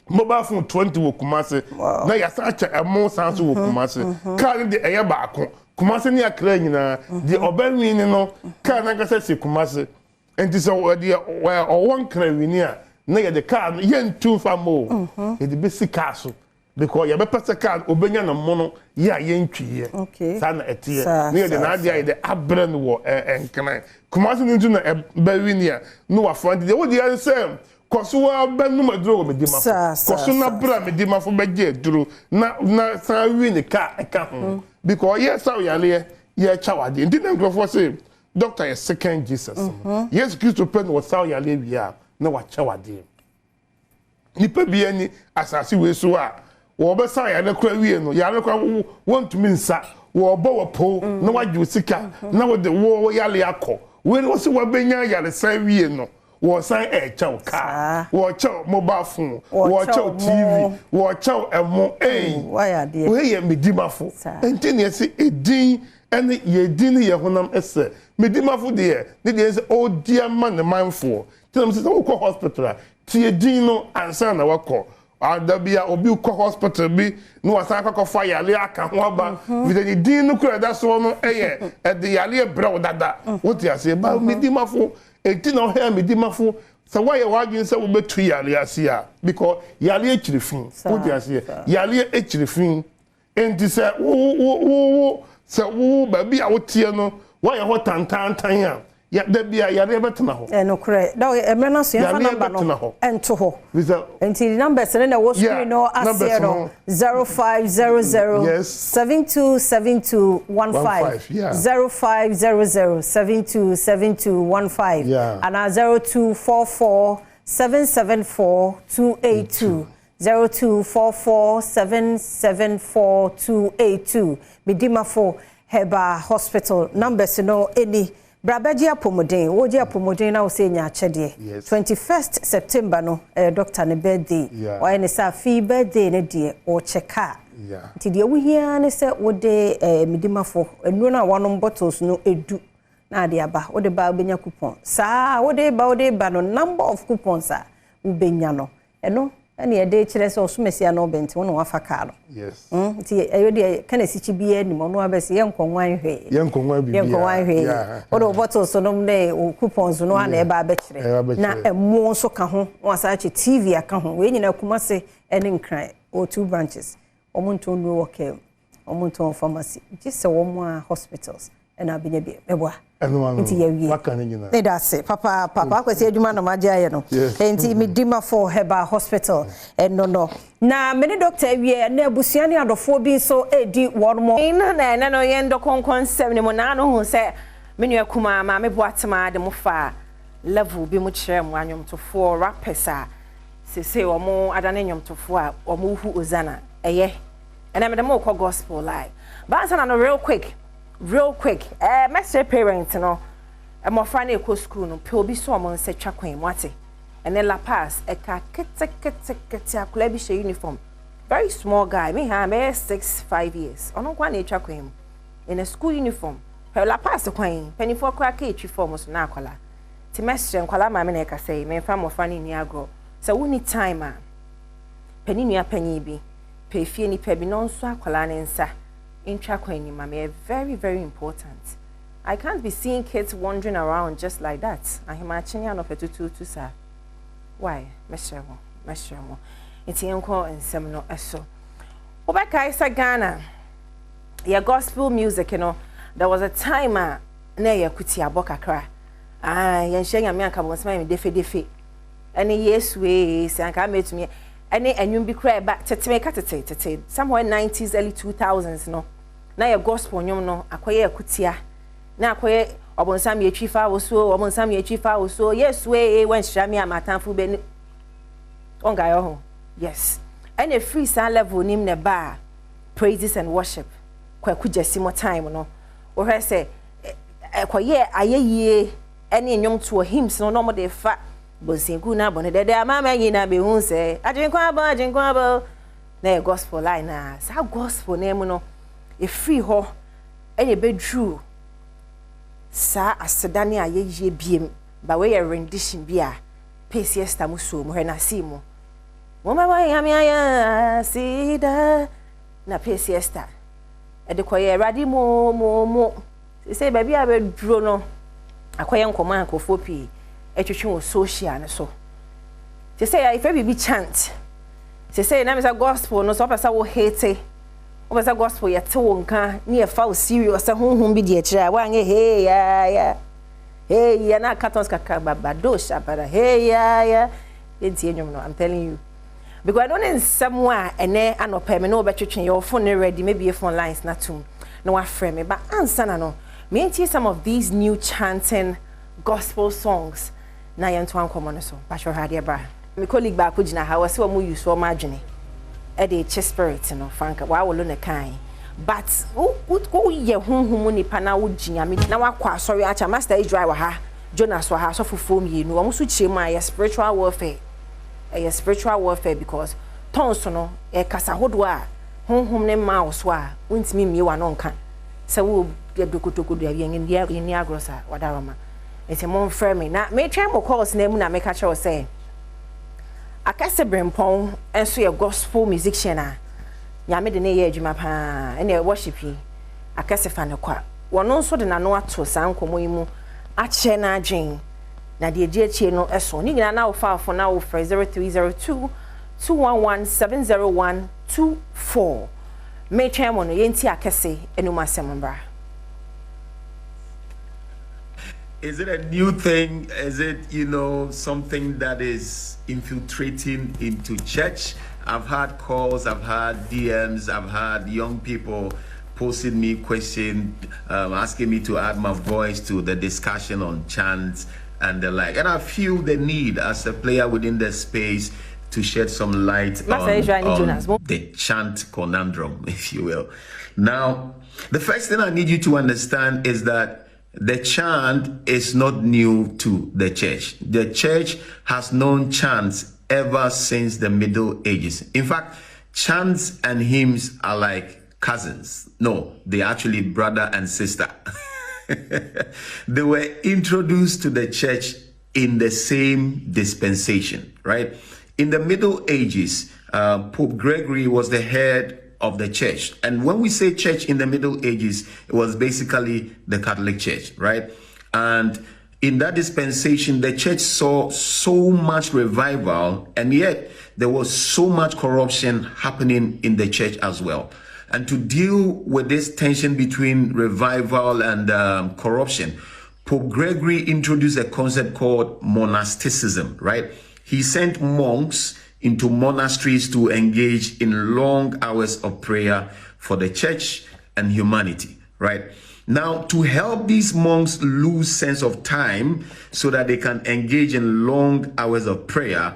mobile phone 20 wo kumase na ya san che emo san so wo kumase car de e ye ba ko kumase ni akra nyina de obanwi ni no car na kase se kumase enti so the one cravenia na ye the car yen two famo e the basic car so because ye be pese car obenya na mono ya yen twiye sana etie na ye the na dia ye the abren wo enkran kuma so ntu na bawinia no wa front de wo dia say koso wa benu maduro me di mafo koso na bra me di mafo beje duro na sa wi ni car eka ho because yes how yale ye chawade ndi na grofo say Doctor is second Jesus. Yes, Christo pen was sao ya lewia na wa chawade. Ni pe bi ani asasi we so a wo be sao ya le kra wie no ya le kra want to mean sa wo bo wo po na wa ju sika na wo de wo ya le akọ we no se wa benya ya le sa wie no wo san e chaw ka wo chaw mobile phone wo chaw TV wo chaw emo wa ya de we ye medimafo enti ne se edin ene ye din ye honam ese medimafo de ne de se o dia man the mindful tell me say wo hospital ti edin no ansa na wakọ adabia obi ukọ hospital bi no asan akọ fa yale aka ho aba with the din no kura da so no eye e de yale brew dada what you say ba medimafo enti na o he medimafo so why you arguing say we betu yale asia because yale echirifin what you say yale echirifin enti say wo se wo ba bi a wotie no wa ye ho tantantan a ya da bia ya re betena ho no kure da emre na so ya number no ento ho enti number se na wo screen no asia no 0500 727215 0500 727215 and 0244 774 282 0244774282 Midimafo Heba Hospital numbers no any Brabaji apomodin woji apomodin na ose nya achede 21st September no doctor ne birthday why ne sa fi birthday ne die o checka nti die wo hia ne se wo de Midimafo enu na wanom bottles no edu na de aba wo de ba obenya coupon sa wo de ba no number of coupons a wo benya no eno and ye day chile so sumesia no bent one wafa car. Yes. Ti ayodi kana sichi bi ani mo no abese ye nkwanwan hwe. Ye nkwanwan hwe. Odo bottle so no ne coupons no na e ba be kire. Na emo so ka ho, wasa chi TV aka ho. We nyina kuma se ene nkran o 2 branches. Omuntu no work omuntu pharmacy. Just a hospitals and abinya bi meboa. Nti ye wie. Ne da se papa kwesi adwuma no magye aye no. Nti medima for Heba Hospital no. Na many doctor wie na abusuane adofo bi so edi wormo. Na no ye ndokonkon 7 mo na no hu se menu akuma ma meboatema de mo fa level bi mo kire mo anyomtofo rappers a se omo adane nyomtofo a omo hu ozana eye. And I'm the more gospel live. But I'm real quick. Master parents, I'm more funny eco school, no, Pil be so on say Chaquin, what and then La Paz, a Clebish uniform. Very small guy, me, I'm 6-5 years. On one age Chaquin in a school uniform. Her La Paz, the queen, penny for crack each form was Nacola. Timester and Qualama say, me, fam of funny Niagro. So we need time, penny be. Pay fee ni pebi non so akwala ne nsa intwa kwani mama very very important. I can't be seeing kids wandering around just like that. Ahima chinya no fetutu sir. Why? Meshemo. Enti enko ensem no eso. Obeka isa Ghana. Your gospel music, there was a time na ya kuti abokakra. Yen hye me aka bonsema me defe. Ani yes we say aka metumi any enyum bi cry back tete somewhere 90s early 2000s no na your gospel nyum no akoye akutia na akoye obonsam ye twifa wo so yes we when shami amatanfu be onga yo ho yes and a free sound level nim ne ba praises and worship kwaku jasimo time no wo he say akoye ayeye any nyum to hymns no mo de fa Bonsingu na bone dede amama nyina be hu se ajinkwa abo na gospel line na sa gospel na emu no e free ho e be drew sa asedane ayeye biem ba we rendition bia pesiesta muso mo he na simo mo ma wa yami aya sida na pesiesta e de koye radi mo se baby abe drew no akoye nkoma akofo pi etwetwe social so they say if we be chant they say na me say gospel no so pesa wo hate wo pesa gospel ye te wo nka na ye fa serious honhom bi de kira wa anye hey ya na cartons kaka babado shabara hey ya enti enyum no I'm telling you because I don't in somewhere ene anopa me no betwetwe your phone ready maybe your phone lines na tum no wa frame me but answer na no me enti some of these new chanting gospel songs na yento ankomo no so pastor hade bra me colleague ba ko gina ha wase wo mu use o madwene e de che spirit no franka wa wo lo ne kan but wo ye honhom ni pa na wo ginya me na wakwa sorry acha master e drive ha Jonas wa ha so fofom ye no wo so chire ma ya spiritual warfare because tons no e kasa hodo a honhom ne ma wo so a wontimi mie wa no nka se wo de dokotokodo ya ni agrosa wadaroma. It's a mon frame na me try mo calls na mu na me ka che o say akase brempon enso ye gospel musician a ya me de ne ye adwuma pa ene worship yi akase fa ne kwa wono nso de na no ato sankomo yi mu a che na adwen na de agi achie no eso ni nyina na wo fa afo na wo 0302 211 70124 me try mo no yenti akase enuma semmbra. Is it a new thing? Is it, something that is infiltrating into church? I've had calls, I've had DMs, I've had young people posting me questions, asking me to add my voice to the discussion on chants and the like. And I feel the need as a player within the space to shed some light on the chant conundrum, if you will. Now, the first thing I need you to understand is that the chant is not new to the church. The church has known chants ever since the Middle Ages. In fact, chants and hymns are like cousins. No, they're actually brother and sister. They were introduced to the church in the same dispensation, right? in the Middle Ages, Pope Gregory was the head of the church. And when we say church in the Middle Ages, it was basically the Catholic Church, right? And in that dispensation, the church saw so much revival, and yet there was so much corruption happening in the church as well. And to deal with this tension between revival and corruption, Pope Gregory introduced a concept called monasticism, right? He sent monks into monasteries to engage in long hours of prayer for the church and humanity, right? Now, to help these monks lose sense of time so that they can engage in long hours of prayer,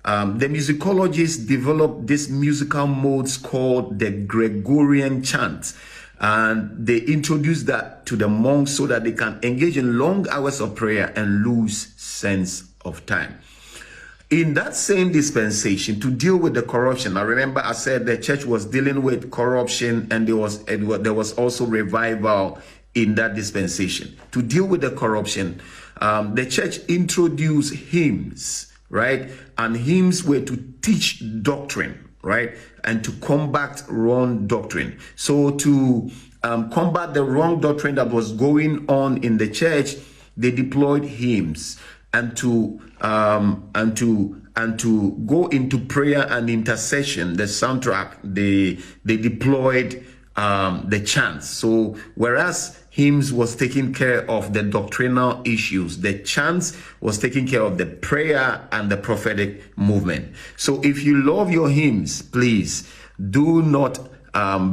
the musicologists developed these musical modes called the Gregorian chant. And they introduced that to the monks so that they can engage in long hours of prayer and lose sense of time. In that same dispensation, to deal with the corruption, I remember I said the church was dealing with corruption, and there was also revival in that dispensation. To deal with the corruption, the church introduced hymns, right? And hymns were to teach doctrine, right? And to combat wrong doctrine. So to combat the wrong doctrine that was going on in the church, they deployed hymns. And to go into prayer and intercession, the soundtrack, they deployed the chants. So whereas hymns was taking care of the doctrinal issues, the chants was taking care of the prayer and the prophetic movement. So if you love your hymns, please do not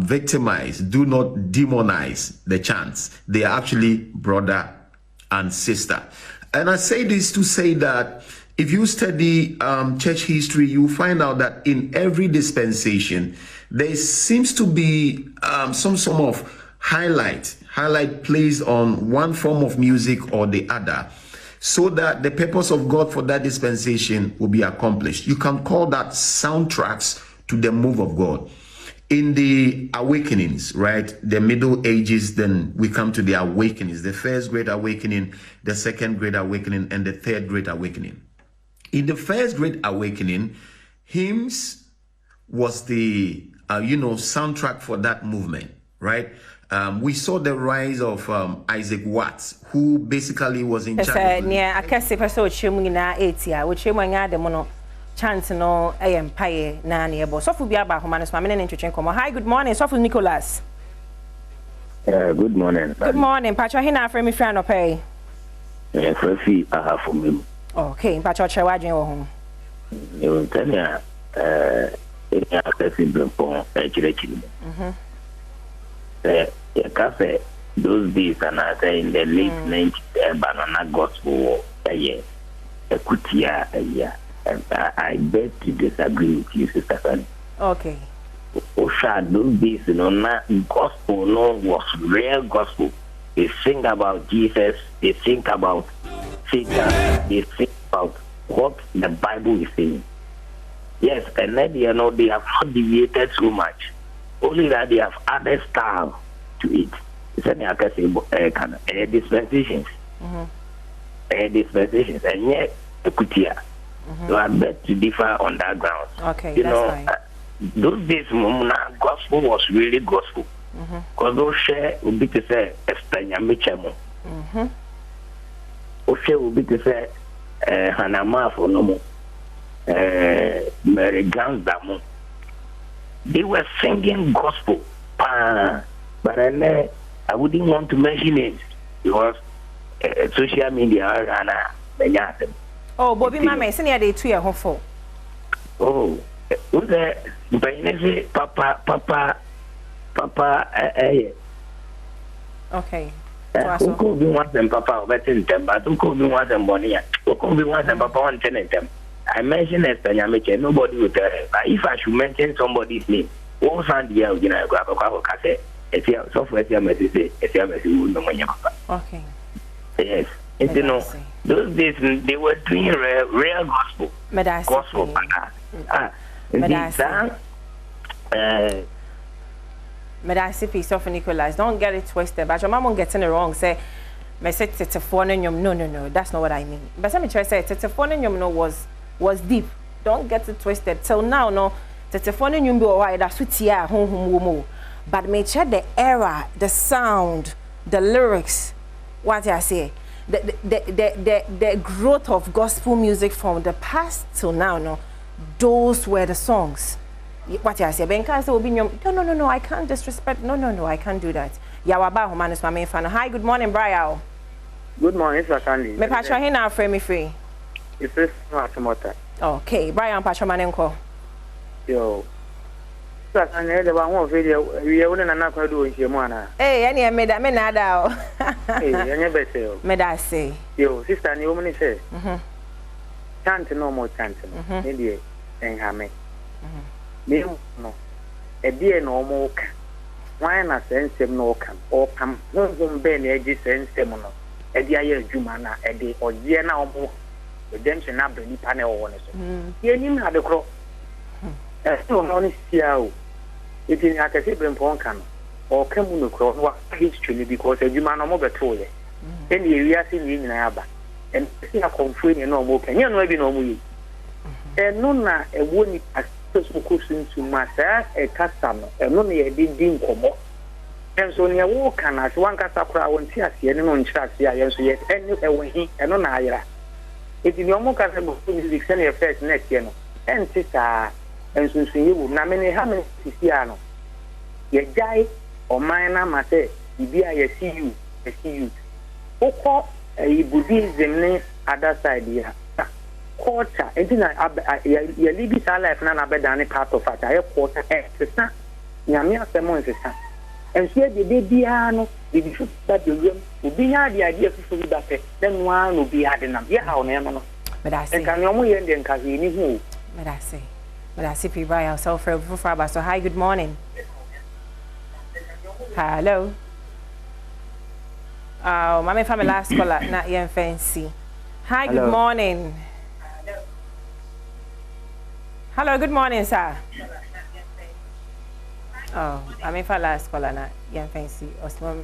victimize, do not demonize the chants. They are actually brother and sister. And I say this to say that if you study church history, you find out that in every dispensation, there seems to be some sort of highlight placed on one form of music or the other, so that the purpose of God for that dispensation will be accomplished. You can call that soundtracks to the move of God. In the awakenings, right, the Middle Ages, then we come to the awakenings, the first Great Awakening, the second Great Awakening, and the third Great Awakening. In the first Great Awakening, hymns was the, soundtrack for that movement, right? We saw the rise of Isaac Watts, who basically was in charge of... Chance no empire na nearby. So be about humanist mamma and introduction. Hi, good morning. So Nicholas. Good morning. Good morning. Pacho hina for me friend pay. Firstly, I have for me. Okay, Pacho chawa dwen wo ho. You tell me any accessing for chile. Cafe those days and I say in the late 90s banana gospel Kutia I beg to disagree with you, Sister Fanny. Okay. Those days, gospel was real gospel. They sing about Jesus, they think about Satan, they think about what the Bible is saying. Yes, and then they have not deviated so much. Only that they have added style to it. It's any dispensations. Dispensations, and yet Kutia. So I bet to differ on that ground. Okay, those days, gospel was really gospel. Because those share would be to say, Espanya Michemo. Oshe would be to say, Hanama for Nomo, Mary Gans Damo. They were singing gospel, but I wouldn't want to mention it because social media and oh, Bobby Mama, send you to your home. Oh, who's there? Papa. Okay. Who could be once and Papa betting them, but who could be once and Bonia? Who could be once and Papa on them? I mentioned Espanya, nobody will tell her. But if I should mention somebody's name, what sound the out, grab a cassette, if you have software, if you have a Papa. Okay. Yes. Those days they were doing real gospel. Gospel. Medasipi Sophie Nicholas, don't get it twisted. But your mom getting it wrong. Say, me say it's a phone and no, that's not what I mean. But some try say it's a phone and was deep. don't get it twisted. Till now, no, the phone you be why that's what ya home. But make sure the era, the sound, the lyrics, what I say, the growth of gospel music from the past till now, no, those were the songs. What I say, Benka say no, I can't disrespect. No, I can't do that. Yawaba Humanus my main fan. Hi, good morning, Brian. Good morning, Sir Candy. Me patcho hin na frame me free. It's this Matamota. Okay, Brian patcho manenko. Yo. Sir Candy, the one video we wouldn't na kwa do nche mu ana. Eh, any me na da o. Eh, any better o. Me da say. Yo, sister ni woman say. Chant no more chant. Maybe en me. Me no. E die no mo ka. Why na sensem no kan. O pam. No be na egi sensem no. E dia ye adwuma na e de oje na omo. Redemption na bani panel wo ne so. Ye nim na de kro. So no ni sia o. It in akase brempon kan. O kamu no kro wa history because adwuma na mo beto ye. En ye wi ase ni nyina aba. En si na konfu ni no mo kan. Ye no bi no mo yi. No na e woni aso kusun tu masa e kasa no. No na ye din komo. En so ne wo kan as wan kasa kra won ti ase ne no nchira ase a yen so ye enu e won hi no na ayira. Iti ni omo kasa go music se na first next year no. En ti sa en so yi wo na me ne ha me sisi ano. Ye jai o man na mate bibia ye see you. Oko e Buddhism ne other side ya. Culture entina ya libi sa life na beda part of it ya culture sesa nyame asemo sesa enso ye de bia no de bi that the room obi ya de ade afufu bi da fe then one no bi ade nam ya ha no no but I say kan yo mo ye de nka ni hu but I say people by yourself for so hi, good morning. Hello. Oh, my family last caller not yen fancy. Hi, good morning. Hello, good morning, sir. Oh, I'm for last caller na yen fancy.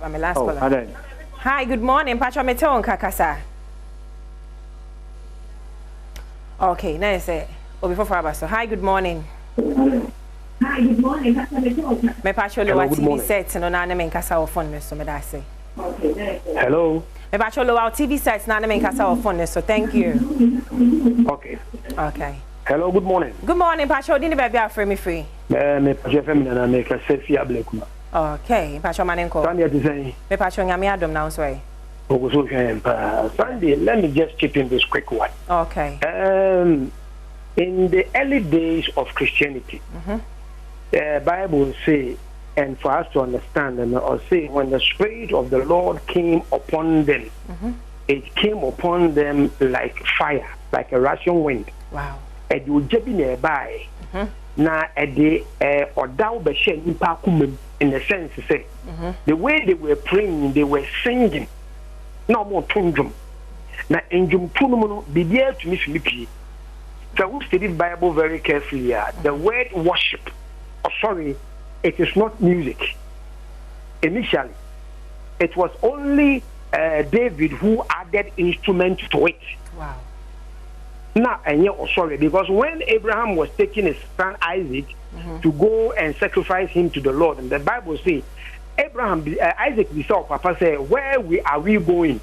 I'm last caller. Hi, good morning. Pacho meton kakasa. Okay, nice. Before so hi, good morning. Hi, good morning. Me pacho lo TV set no na me nkasa o phone so me da say. Okay. Hello. Me pacho lo TV set na me nkasa o phone so thank you. Okay. Hello, good morning. Good morning, Pacho. Dini baby afre me free. Me pacho FM na me ka sefi ablekuma. Okay, Pacho manenko. Sunday to say. Me pacho nyame adom now so eh. Sunday, let me just chip in this quick one. Okay. In the early days of Christianity, the Bible say, and for us to understand, and or say, when the Spirit of the Lord came upon them, it came upon them like fire, like a rushing wind. Wow. And you just be nearby. Now, at the or down the shed in the sense, say, the way they were praying, they were singing. No more tundrum. Now, in Jum Tunumono, be there to miss me. So we study the Bible very carefully. The word worship, it is not music. Initially, it was only David who added instruments to it. Wow. Now, and yet, because when Abraham was taking his son Isaac to go and sacrifice him to the Lord, and the Bible says, Isaac besought Papa say, where are we going?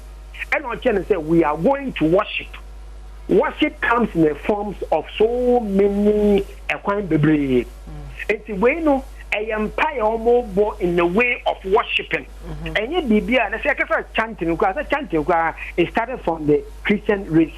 And on channel say, we are going to worship. Worship comes in the forms of so many equine baby. It's way no a empire almost in the way of worshiping. And yet the second chanting because it started from the Christian race.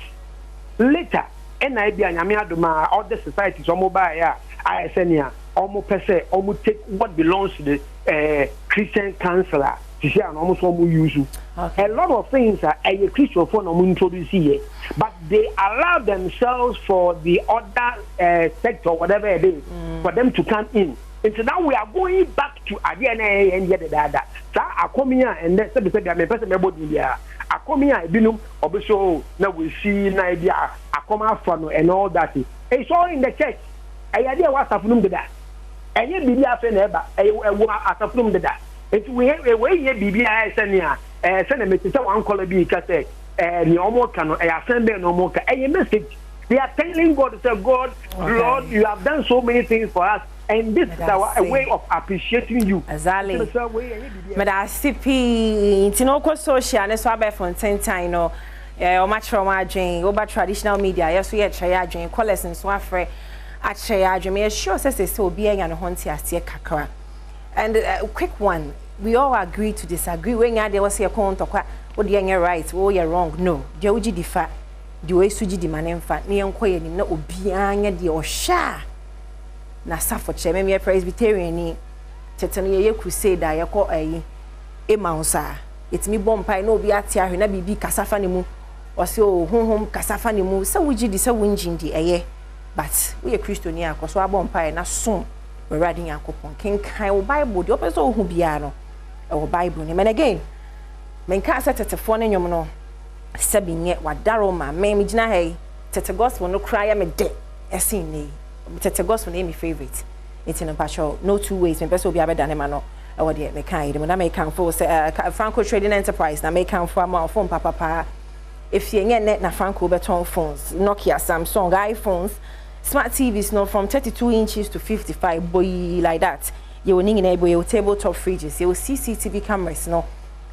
Later, NIB and Yamiaduma, all the societies almost by ISNia, almost per se, almost take what belongs to the Christian counselor. Almost use a lot of things are a Christian for introduce here, but they allow themselves for the other sector, whatever it is, for them to come in. And so now we are going back to ADNA and yet the other. So I come here and then said, I'm a person about India. I come here, I been also now we see an idea. I come out from and all that. It's all in the church. I idea what's happening to that. And yet, be a friend ever. I from the that. It's we here BBI send a message to one colleague because the almost cannot send no more a message They are telling God to say, God, Lord, you have done so many things for us. And this is our way of appreciating you. Exactly. But I see Tino social and so about Fontaine no or much from our dream over traditional media. Yes, we are try dream callers and so afraid at try dream. Sure says they so being and hunty as kakra. And quick one, we all agree to disagree. When there was a count of what you're right, or you're wrong. No, Joji the fact, the way Suji the man in fact, near Koya, no Obianga the Osha. Na Safoche, me a Presbyterian ni tetani ye crusade a ye ko Emausa. It's me bompa no bi atia hwe na bibi kasafa ne mu. O se o honhom kasafa ne mu. Se wuji di se wunjin di eye. But we a Christian ya ko so abompa na som we reading yakopon. Kenkan wo Bible di opeso ohu bia no. E wo Bible ni. Men again, men ka se tetefo ne nwom no. Se bi nye wadaro ma me gina hey. Tete gospel no cry me de. Esin ni. Tete gospel name my favorite. It's in a passion. No two ways. My person will be able to done man. Or the me kind. When I make come for Franco Trading Enterprise. Na make come for my phone papa. If you get net na Franco beton phones, Nokia, Samsung, iPhones, smart TVs no from 32 inches to 55 boy like that. You will need enable your tabletop fridges. You will CCTV cameras no.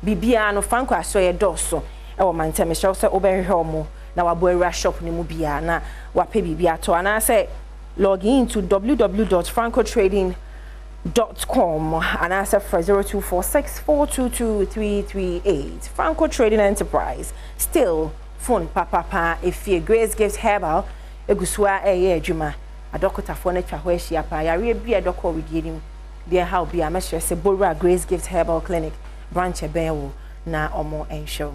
Bibia no Franco I saw your door so. Our man tell me show say over here na wa boy shop ni mu bia na wa pe bibia to and I say log in to www.francotrading.com and answer for 0246422338. Franco Trading Enterprise. Still phone papa if you Grace Gift Herbal egusua adwuma adokota for na twa ho ahia pa yare bia dokọ widirim bia how bia ma sure se Bora Grace Gift Herbal Clinic branch ebenwo na omo enshow.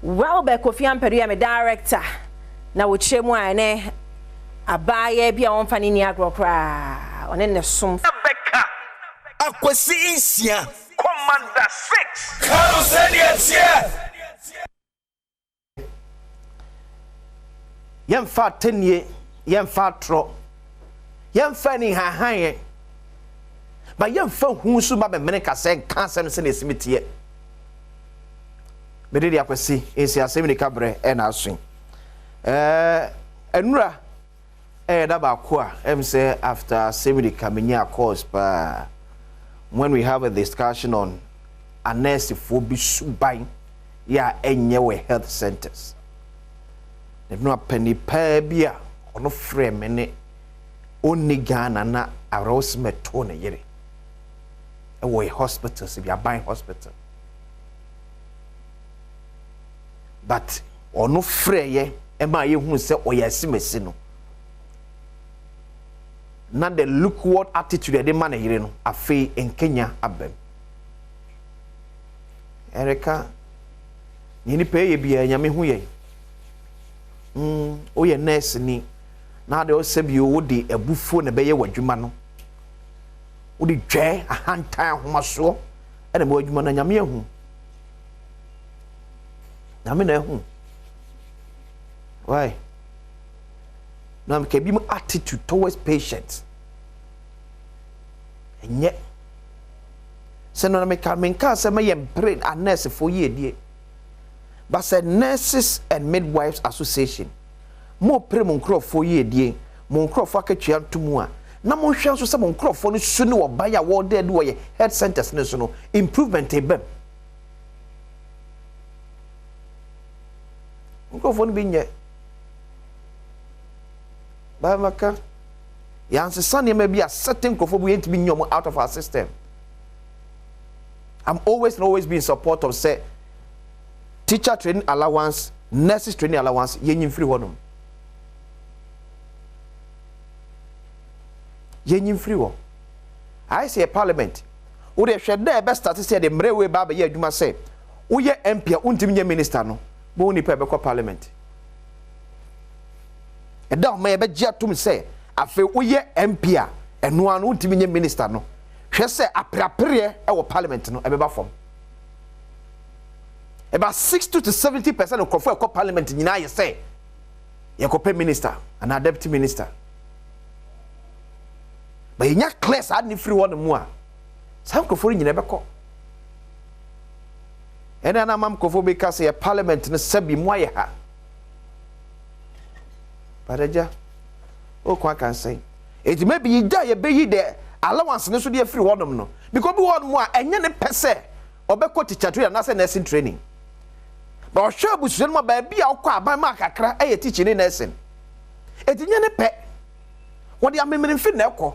Well, be Kofi Amperia me director na wo chemu ane abaye bia wonfa ni agro kra one ne som Beka akwesi insia commander 6 Karo Seniatia yemfa tenie yemfa tro yemfa ni hahan ba yemfa hunsu ba be meneka se kansem se ne simitie bededi akwesi insia semini kabre e na asun enura da ba ko a say after semini kamenya course pa when we have a discussion on anesthesia suban ya enye we health centers they no penny pa bia ono frame ne onni Ghana na aros meto ne yere e we hospitals bia ban hospital but ono freye e ma ye hu se oyasimesi no na the look what attitude de man yire no afi in Kenya abem Erika ni pe ye bia nyame hu ye o ye nurse ni na de o se bi o de abufo na be ye wadwuma no o de dwe ahantan homaso e na wadwuma na nyame hu nyame na hu why now can be attitude towards patients and yet so no me can say me pray a nurse for year die but said Nurses and Midwives Association more pray mon crop for year die mon crop for akatwa tumu a na mon hwe so say mon crop for no su ne oban ya wo there do ye health centers ne so no improvement e bem mon crop for no bi nye Bamaka Yanse Sunday may be a certain crofo to be out of our system. I'm always be in support of say teacher training allowance, nurses training allowance, yenyim free honum. Yenyim free wo. I say a parliament. Wo de hwe there best start say the mrewe baba ye adwuma say wo ye MP a untimi nye minister no bo ni pa be ko parliament. E da ma ye be gia tum say afi wo ye MP a eno anu untimi nye minister no hwe say apreapre e wo parliament no e be ba fom. About 60 to 70% of Kofu Eko Parliament in United say, you could pay minister and a deputy minister. But in your class, I need free one more. Some Kofu in never call. And then I'm Kofu because a parliament in a sebi moya. Padeja. O kwa kan say. It may be die ye be there. Allowance no so dey free wodom no. Because be wodom a enye ne pese obekọ teacher training na say nursing training. But sure busu no ba bia ukọ aban ma kakra eye teaching nursing. Etinye ne pe. Wodi amemene fi na ekọ.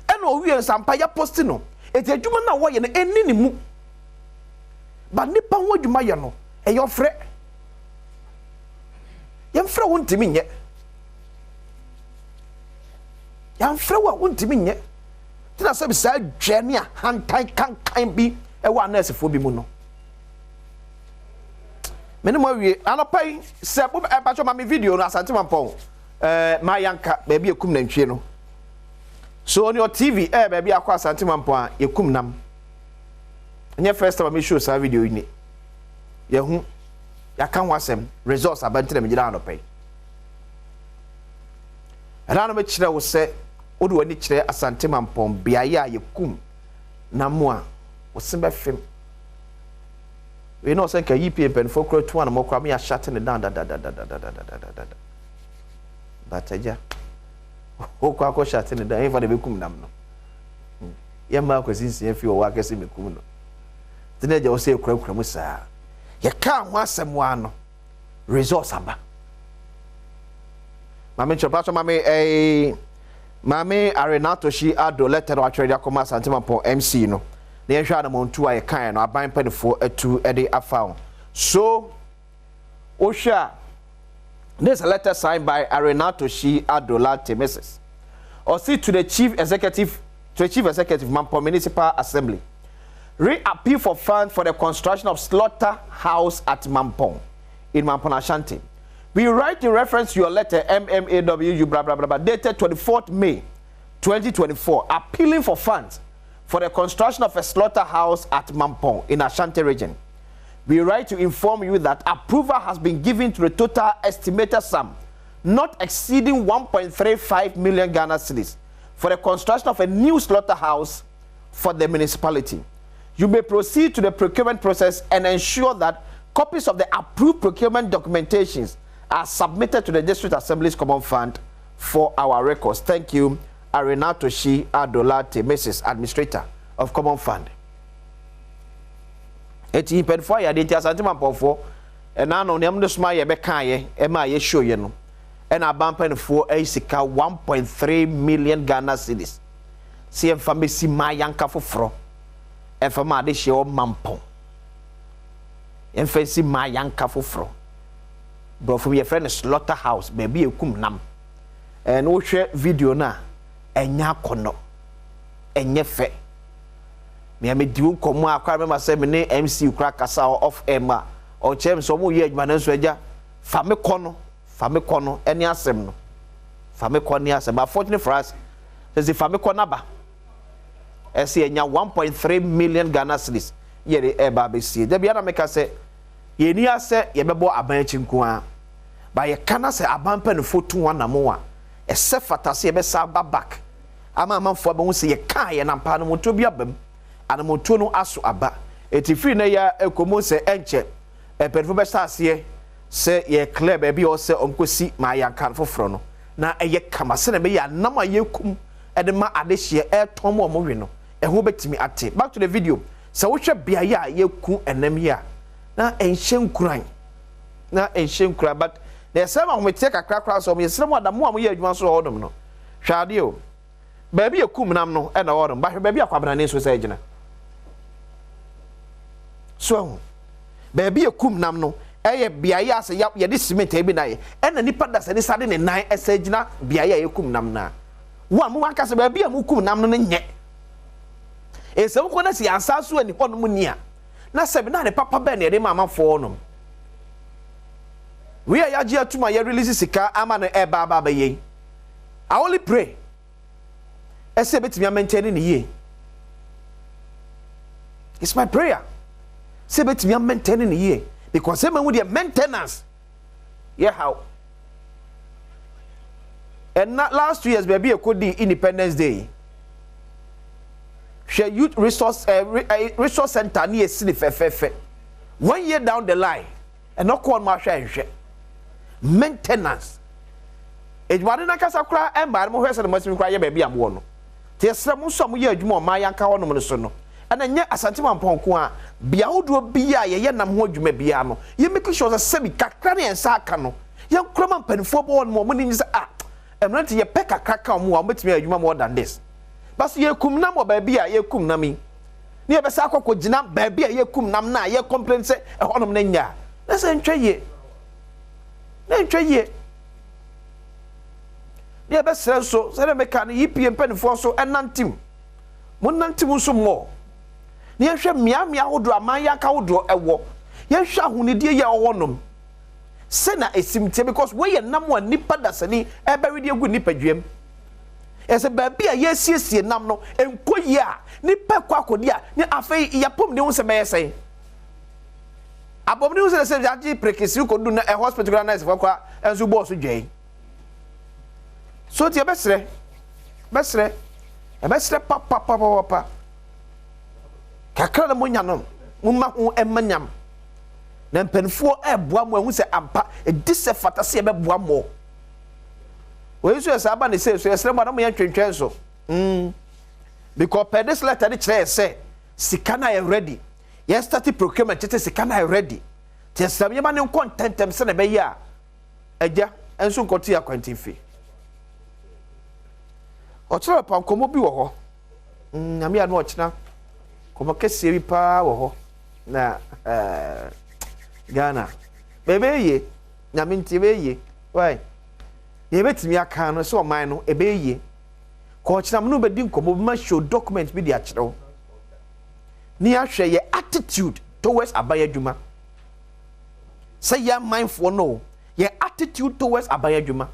Ena owie nsampa ya post no. Eti adwuma na wo ye no eni ni mu. Ba nipa ho adwuma ye no eyo frɛ. Yem frɛ wo ntimi nye. Yam frɛ wo ntimi nye. Tina se bi sa dwane a hantan kankan bi ewa nurse fo bi mu no. Mene mo wie anopai se bo e pa cho ma me video no asante mampon. Ma yanka ba bi ekum na ntwe no. So on your TV ba bi akwa asante mampon a yekum nam. Nye first time me show sa video ni. Ye hu ya kan wasem results abantire me gida anopai. Ana no me kire wo se odu wani kire asante mampon biaye a yekum na mo a wo se be fem. We know say ka yipe pen for kro 2 na mo kwa me a shutting it down da. But aja o kwa ko shutting it down even the bekum nam no. Ye ma ko sinsin afi o wa kase mekum no. Teenager wo say kura mu saa. Ye ka ho asem wa no results aba. Mame chopacho mame Arenato shi ado letter no atwere akoma santima po MC no. Na ye hwa na montu aye kan no aban panifo atu ede afa. So Osha, this letter signed by Arenato shi ado late Mrs. Or see to the chief executive Mampo Municipal Assembly. Re-appeal for funds for the construction of slaughterhouse at Mampong in Mampong Ashanti. We write in reference to your letter MMAWU blah blah blah blah dated 24th May 2024 appealing for funds for the construction of a slaughterhouse at Mampong in Ashanti region. We write to inform you that approval has been given to the total estimated sum not exceeding 1.35 million Ghana cedis for the construction of a new slaughterhouse for the municipality. You may proceed to the procurement process and ensure that copies of the approved procurement documentations are submitted to the District Assembly's Common Fund for our records. Thank you, Arenato Shi Adolate, Mrs. Administrator of Common Fund. Eti penfo ya de tia santima pofo e na no nem de sma ye be kan ye e ma ye show ye no e na ban penfo e sika 1.3 million Ghana cedis. Si en fambe si ma yanka foforo e fa ma de hye o Mampong. En fa si ma yanka foforo. Bro from your friend slaughterhouse baby ekum nam. And wo hwe video na enya kono. Enye fe. Me am di nkomo akwa me ma se me ne MC ukra kasa off ema o chem so mo ye adwuma na so agya fa me kono eni asem no fa me kono asem but fortunately for us say fa me kono ba ese enya 1.3 million Ghana cedis ye de e ba be sie da bia na me ka se ye ni ase ye bebo aban chinko a ba ye kana se aban pa ne fotu wana mo a ese fatase ye be sa back ama amanfo ba hu se ye kan ye na mpa no moto bia bam ana moto no aso aba etifiri na ya ekomo se enche epedfo be stase se ye club e bi o se onkosi ma ya kan foforo no na eye kama se na be ya nam aye kum e de ma adehye e ton mo mo wi no e ho betimi ate back to the video se wo hwe bia ya ye ku enam ya na enhye nkura but na esema ho metie kakra so mo yesere mo adamo a mo ye adwuma so hodom no hwade o ba bi ekum nam no e na hodom ba hwe ba bi akwabana ne so se gina so ba bi ekum nam no eye biaye ase ye de cement e bi na ye e na nipa da se de sade ne nan ese gina biaye ye kum nam na wo mo aka se ba bi amukum nam no nye ese wo ko na si ansa so ani hono mu nia na sebe na ne papa be ne de mama fo no we are yaji atuma ye release sika ama no e ba ye I only pray ese betimi maintain ni ye it's my prayer se betimi maintain ni ye because say with the maintenance yeah how and not last 2 years baby e could the Independence Day share youth resource center near city fe 1 year down the line and not call my share maintenance edwade na kasa kra emba mo hwese no masimi kra ye ba bia mo no te esra mo so mo ye adwuma ma yanka ho no mo so no ana nya asantima mpɔnko a bia hodo bia ye nam ho adwuma bia no ye make sure say sebi kakra ne ensa aka no ye kroma mpanifo bo no mo ni say emrante ye pe kakra ka mo a mo betimi adwuma more than this bas ye kum nam ba bia ye kum nami ne ye be sa akoko gina ba bia ye kum nam na ye complain say e honom na nya na say ntwa ye ne be sere so say me ka ne yipie mpanifo so enantim mo nantim so mo ne hwɛ mia hodo amanya ka hodo ɛwɔ ye hwɛ ahonidie ye ɔwɔnom se na esimtie because we ye nam wa nipa dasani ɛbɛwe de egu nipa dwem ɛsɛ baabi a ye siesie nam no enkoyi a nipa kwa akodi a ne afei yapom ne ho se bɛyɛ sɛn abom ne ho se se agye prekesi ko du na hospital na ɛsɛ kwa enso bo so dwɛn so tie bɛsrɛ papa kakra na monya no mumma ho emanyam na mpanfo eboa mo ahu se ampa edise fatase ebeboa mo we so esa aba ne se so esre mo na mo yan twentwen so because per this letter dey kire say sika na e ready yes start procurement chete sika na e ready te esam yema ne contentem se na be ya agya enso nkoti akwanti fi ochiro pa nkomo bi wo ho nyame ya no ochina komo kese bi pa wo ho na Ghana bebe ye nyame nti be ye why ye betimi aka no so man no ebe ye ko ochina no be di nkomo bi ma show document bi di akiro ni ahwe ye attitude towards abayadwuma say ya mindful no ye attitude towards abayadwuma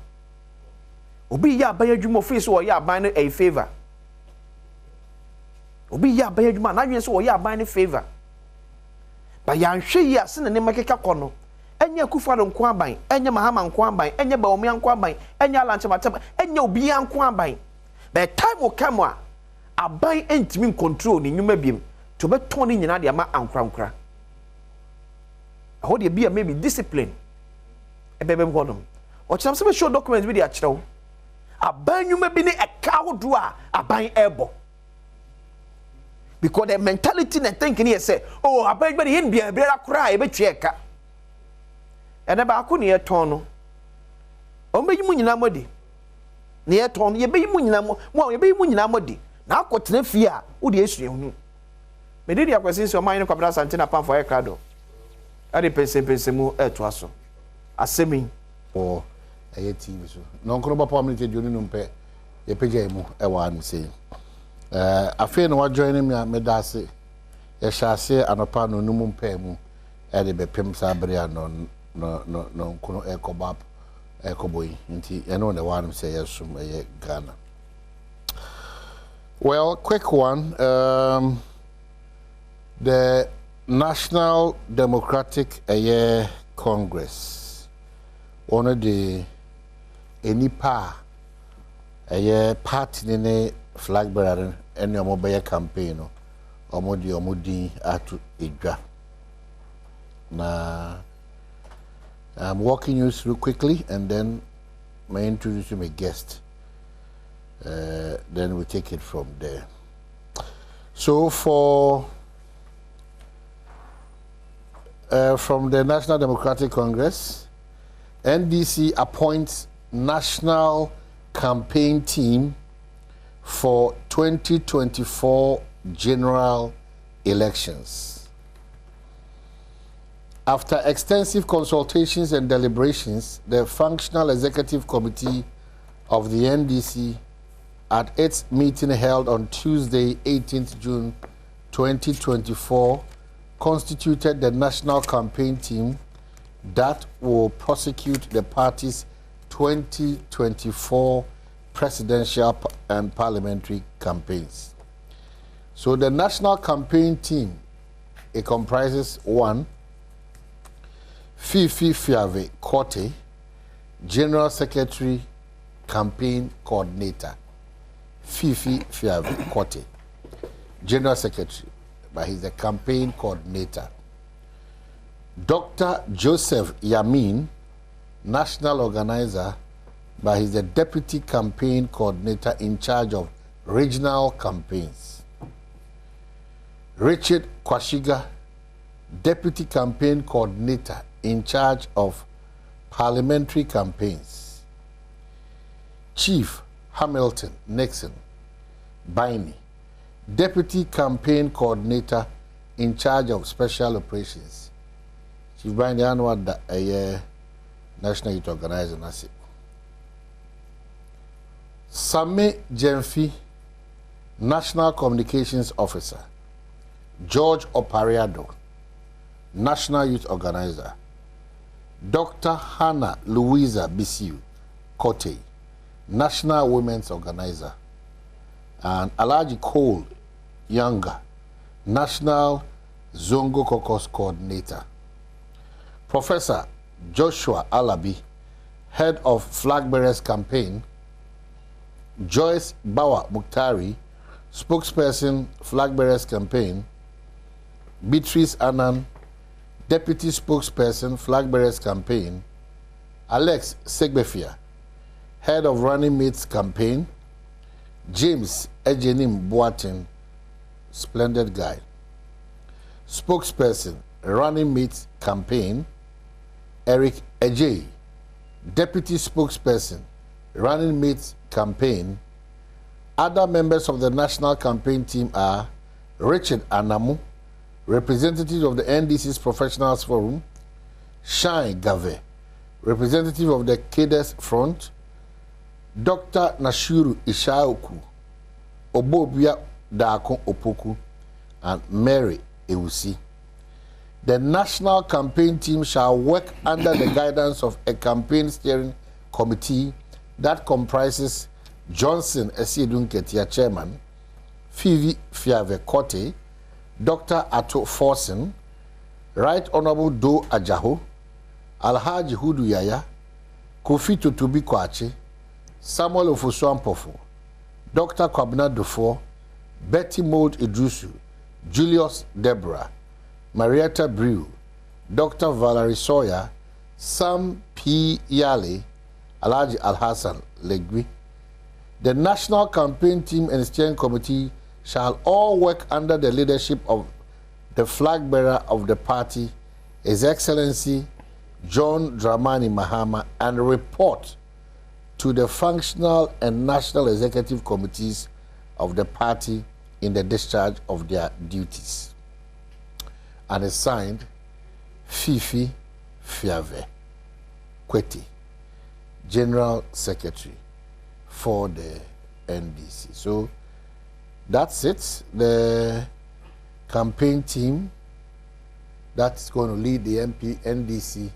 obi ya abayadwuma ofi so ye aban no a favor obi ya abayadwuma na dwen so ye aban no favor ba ya nhwe ya se ne makeka kono enya kufa no nko aban enya mahama nko aban enya ba omi nko aban enya lanche mataba enya obi ya nko aban by time will come a aban entimi control ni nyuma biem to beton ni nyina de ama ankra ho de bia maybe discipline ebebe godom o cham se be show documents bi de akyerew aban nyuma bi ne eka hodo a aban ebo because the mentality and thinking here say oh aban bi hin bia bia kra e betwe eka ene ba ko ne eton no o meyi mu nyina modi ne eton ye beyi mu nyina mo ye beyi mu nyina modi na akotena fie a wo de esue hu me de akwese so man ne kwabra santina pan for ekado ade pense mu eto aso asemi o eye TV so no nkro ba pam ne te dioni no mpe ye pegya mu e wa am sei afi no wa join me da se ye hyase anopa no num mpe mu e de be pem sa bere no nkro ekobap ekoboy nti ye no ne wa am sei yesum ye Ghana. Well, quick one. The National Democratic Congress, one of the enipa party ne flag bearer any mobile campaign omodi atu edwa. Na I'm walking you through quickly and then may introduce you my guest. Then we take it from there. So from the National Democratic Congress, NDC appoints national campaign team for 2024 general elections. After extensive consultations and deliberations, the Functional Executive Committee of the NDC at its meeting held on Tuesday, 18th June 2024, constituted the national campaign team that will prosecute the party's 2024 presidential and parliamentary campaigns. So the national campaign team, it comprises 1, Fifi Fiave Kote, General Secretary, Campaign Coordinator. Fifi Fiave Kote, General Secretary, but he's the campaign coordinator. Dr. Joseph Yamin, National Organizer, but he's the Deputy Campaign Coordinator in charge of regional campaigns. Richard Kwashiga, Deputy Campaign Coordinator in charge of parliamentary campaigns. Chief Hamilton Nixon Baini, Deputy Campaign Coordinator in charge of special operations. Chief Baini Anwar a National Youth Organizer Nasi. Same Jemfi, National Communications Officer. George Opariado, National Youth Organizer. Dr. Hannah Louisa Bisiu Kote, National Women's Organizer. And Alaji Cole Younger, National Zongo Caucus Coordinator. Professor Joshua Alabi, Head of Flag Bearers Campaign. Joyce Bawa Muktari, Spokesperson Flag Bearers Campaign. Beatrice Annan, Deputy Spokesperson Flag Bearers Campaign. Alex Segbefia, Head of Running Mates Campaign. James Ejenim Boatin, splendid guy. Spokesperson Running Mates Campaign. Eric Ejay, Deputy Spokesperson Running Mates Campaign. Other members of the national campaign team are Richard Anamu, representative of the NDC's Professionals Forum. Shine Gave, representative of the Cadres Front. Dr. Nashuru Ishaoku, Obobia Dako Opoku, and Mary Ewusi. The national campaign team shall work under the guidance of a campaign steering committee that comprises Johnson Esiedun Ketia Chairman, Fivi Fiave Kote, Dr. Ato Forsen, Right Honorable Do Ajaho, Alhaji Hudu Yaya, Kofi Totobi Kwache, Samuel Ofosuampofo, Dr. Kwabena Dufo, Betty Maud Idrusu, Julius Deborah, Marietta Brew, Dr. Valerie Sawyer, Sam P. Yale, Alhaji Al-Hassan Legui. The national campaign team and steering committee shall all work under the leadership of the flag bearer of the party, His Excellency John Dramani Mahama, and report to the functional and national executive committees of the party in the discharge of their duties. And is signed Fifi Fiave Kweti, General Secretary for the NDC. So that's it. The campaign team that's going to lead the NDC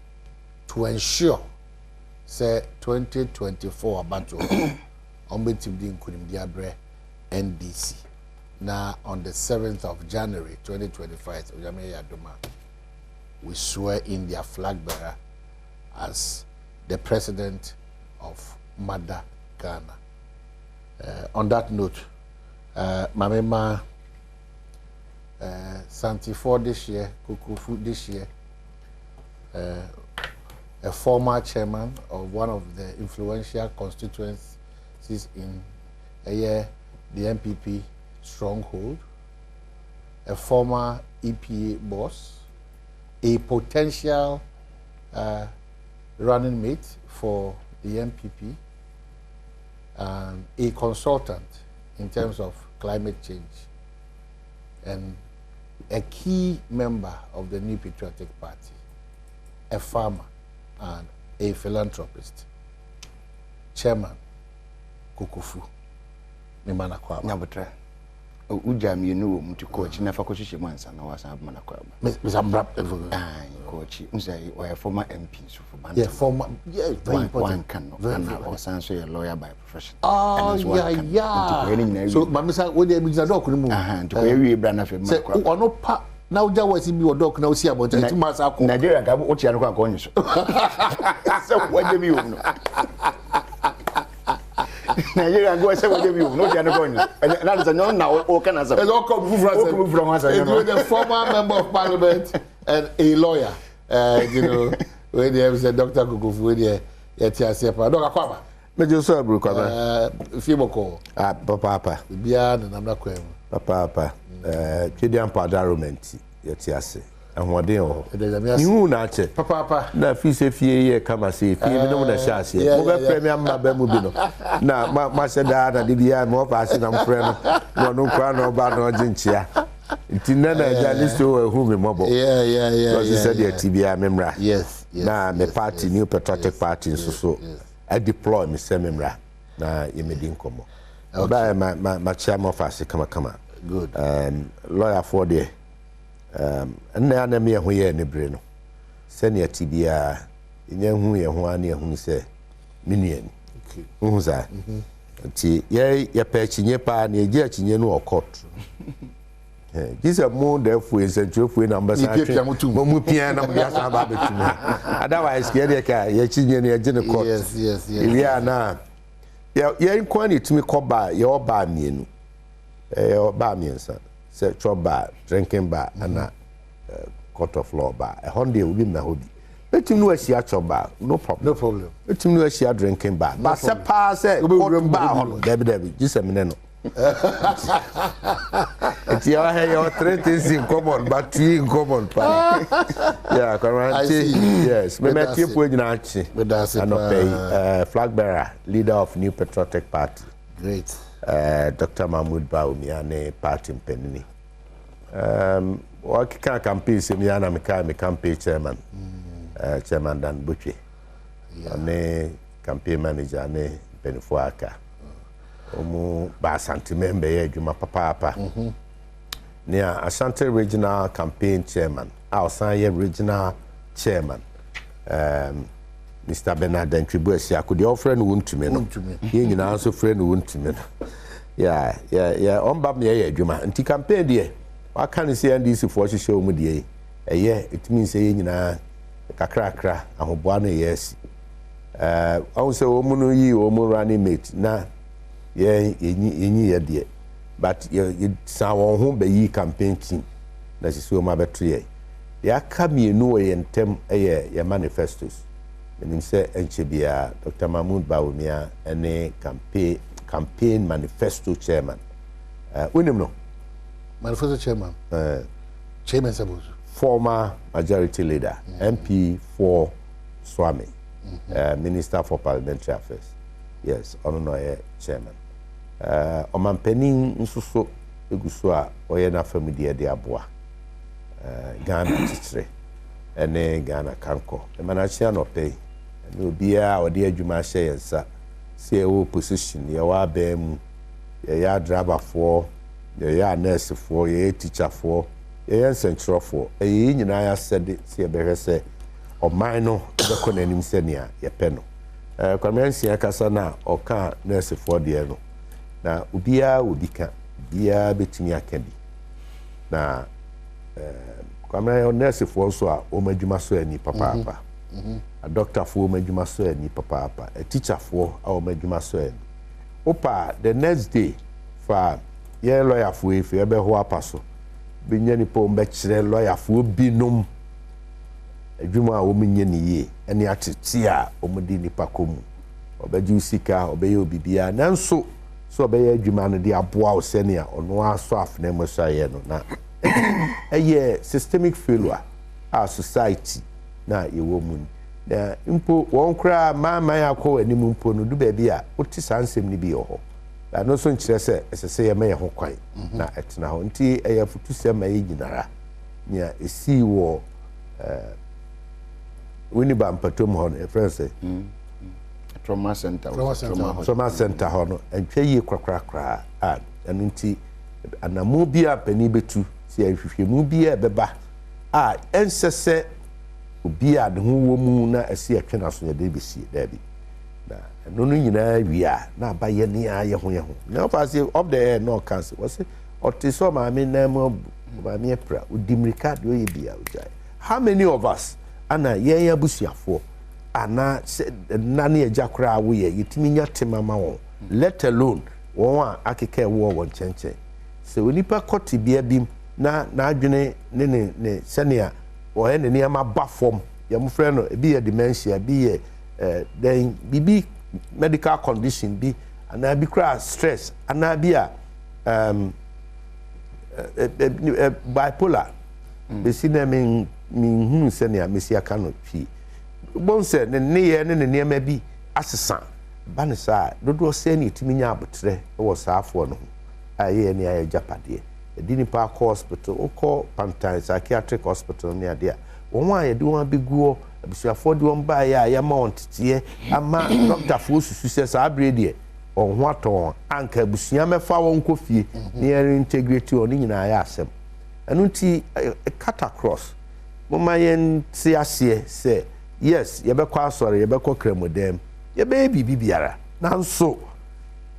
to ensure say 2024 battle on the NDC. Now on the 7th of January 2025, we swear in their flag bearer as the president of Mother Ghana. On that note, Mamema Santifo this year, Kukufu this year, a former chairman of one of the influential constituencies in the MPP stronghold, a former EPA boss, a potential running mate for the MPP, and a consultant in terms of climate change, and a key member of the New Patriotic Party, a farmer, and a philanthropist. Chairman Kukufu Mimana Kwaba. Nyabutra. Ujam you know to coach never coach months and I was Mana Kwaba. Mr. Brap coach or a former MP so for yeah, former very important. One can or a lawyer by profession. Oh yeah. So Mamisa what they mean dog move. To where brand of say or no pa now there was in your dog now see about 2 months ago. Nigeria ga what you are going so. So what do you know? Nigeria go say what you no they are going. And that is no now o can answer. It's all come from answer. It's the former member of parliament and a lawyer. You know when they have said Dr. Kukufu when they Dr. Kwaba. Mejo so abru kwa Fieboko. Papa. Bia na namna kwa mu. Papa. Twedi ampa environment yeti ase. Ahoden ho. Nihu na ache. Papa. Na fi se fie ye kama se fie mi no na sha ase. Mo be premier ma ba mu bi no. Na ma se da na de bia mo fa ase na mfre no. No kwa no ba no jinchia. Nti na ja listo ehu me mobo. Yeah. Because said the TBA memra. Yes. Na me party New Patriotic Party so. I deploy me sememra na yemedi nkomo. Oba ma chairman of ase kama. Good. Lawyer for there. Na me ho ye ne bre no. Senior TBA nye hu ye ho ani hu se minian. Okay. Hu za. Ti ye pa chinye pa na eji chinye no court. Gisa mo therefore is a number mu pia na mo ya sa ba betumi. Otherwise ke ka ye chinye na eji ne court. Yes. Yeah na. Ye nkwani tumi koba ye oba mienu. Oba miensa. Se choba drinking bar and court of law bar. A honde will be na hobi. Betumi no asia choba no problem. Betumi no asia drinking bar. But se pa se court bar debi gisa me no. It's your 3 things in common, but 2 in common. Yeah, correct. Yes, me keep waiting at you. Flag bearer, leader of New Patriotic Party. Great. Dr. Mahmoud Bawumia, party Penini. What can campaign? Semiana me campaign chairman. Chairman Dan Butchie. Ne campaign manager ne Benifuaka. Omu ba Asante member ye adwuma papa. Nia Asante regional campaign chairman. Outside regional chairman. Mr. Bernard Ntwibuesi akudi ofren wuntumi no. Ye nyina so friend wuntumi no. Yeah. Omba me ye adwuma. Nti campaign de waka ne se NDC for hye omu de it means ye nyina kakrakra ahoboa no yes. I say omu no yi omu running mate na ye but you sound home be campaign team that is so my battery. Ya come no way and tem your manifestos. And him say Enchibia, Dr. Mahmoud Bawumia, and campaign manifesto chairman. No manifesto chairman. Chairman Sabuz. Former majority leader, MP for Swami, Minister for Parliamentary Affairs. Yes, Ononoye chairman. Omanpenin nsuso eguso a oye na family de aboa. Ghana titre. Ene Ghana kanko. E manachia no pay. Ene obia ode adwuma hye yensa. Se wo position ye wa ba mu. Ye ya driver for, ye ya nurse for, ye teacher for, ye central for. E nyina ya said se be hwese oman no be konanim senia ye pe no. Kwamensi akasa na oka nurse for de no. Na ubia ubika bia betimi aka bi. Na kwamensi nurse for so a o madwuma so ani papa. A doctor for o madwuma so ani papa. A teacher for o madwuma so ani. Opa the next day for ye lawyer for if you be ho apaso. Be nyani po mbe kire lawyer for binom. Adwuma a wo menye ne ye ene atete a o mudi nipa komu obeji usika obeye obibia nanso so obeye adwuma no de aboa o sene a ono aso afne mo so aye no na eye systemic failure our society na ye wo mu na impo won kra mama yakọ animu mpo no du ba bia oti sansem ni bi ho na no so nkire se esese ye me ho kwan na etena ho nti eye futu se ma ye ginara nya esi wo Winiba mpatom ho no friend say trauma center ho no entwe yi kwakrakra a eno nti anamu bia pani betu si ahwehwemu bia beba a ensese obia de ho wo mu na asi atwe na so ya de besi dabi na eno no nyina wia na abaye ne aye ho na ofasi up there no cancer was otiso ma me na mo ba me pra udimrika do ye bia ujai. How many of us ana ye abusuafo ana nane ejakura wo ye yetimi nya temama won let alone won a akeke wo won chenche se onipa koti bia bim na adwene ne senia wo he ne niam aba fom ye mo frɛ no bi ye dementia bi ye then bibi medical condition bi ana bi kra stress ana bi a bipolar besi na me hunu se ne amesi aka no fi bon se ne ye ne niema bi asesa ba ne sa dodo se ne timi nya abotre wo saafo no aye ne aye japade edini pa hospital oko Pantai psychiatric hospital ne ade a won a ye de won beguo abisuafo de won ba ya ma ontetie ama doctor fo susu se sa abrede on ho aton anka abusua mefa won kofie ne integrity on nyina ya asem anu ti cut across mama yen ti ase se yes ye be kwa asore ye be kwa kremodem ye be bibiara nanso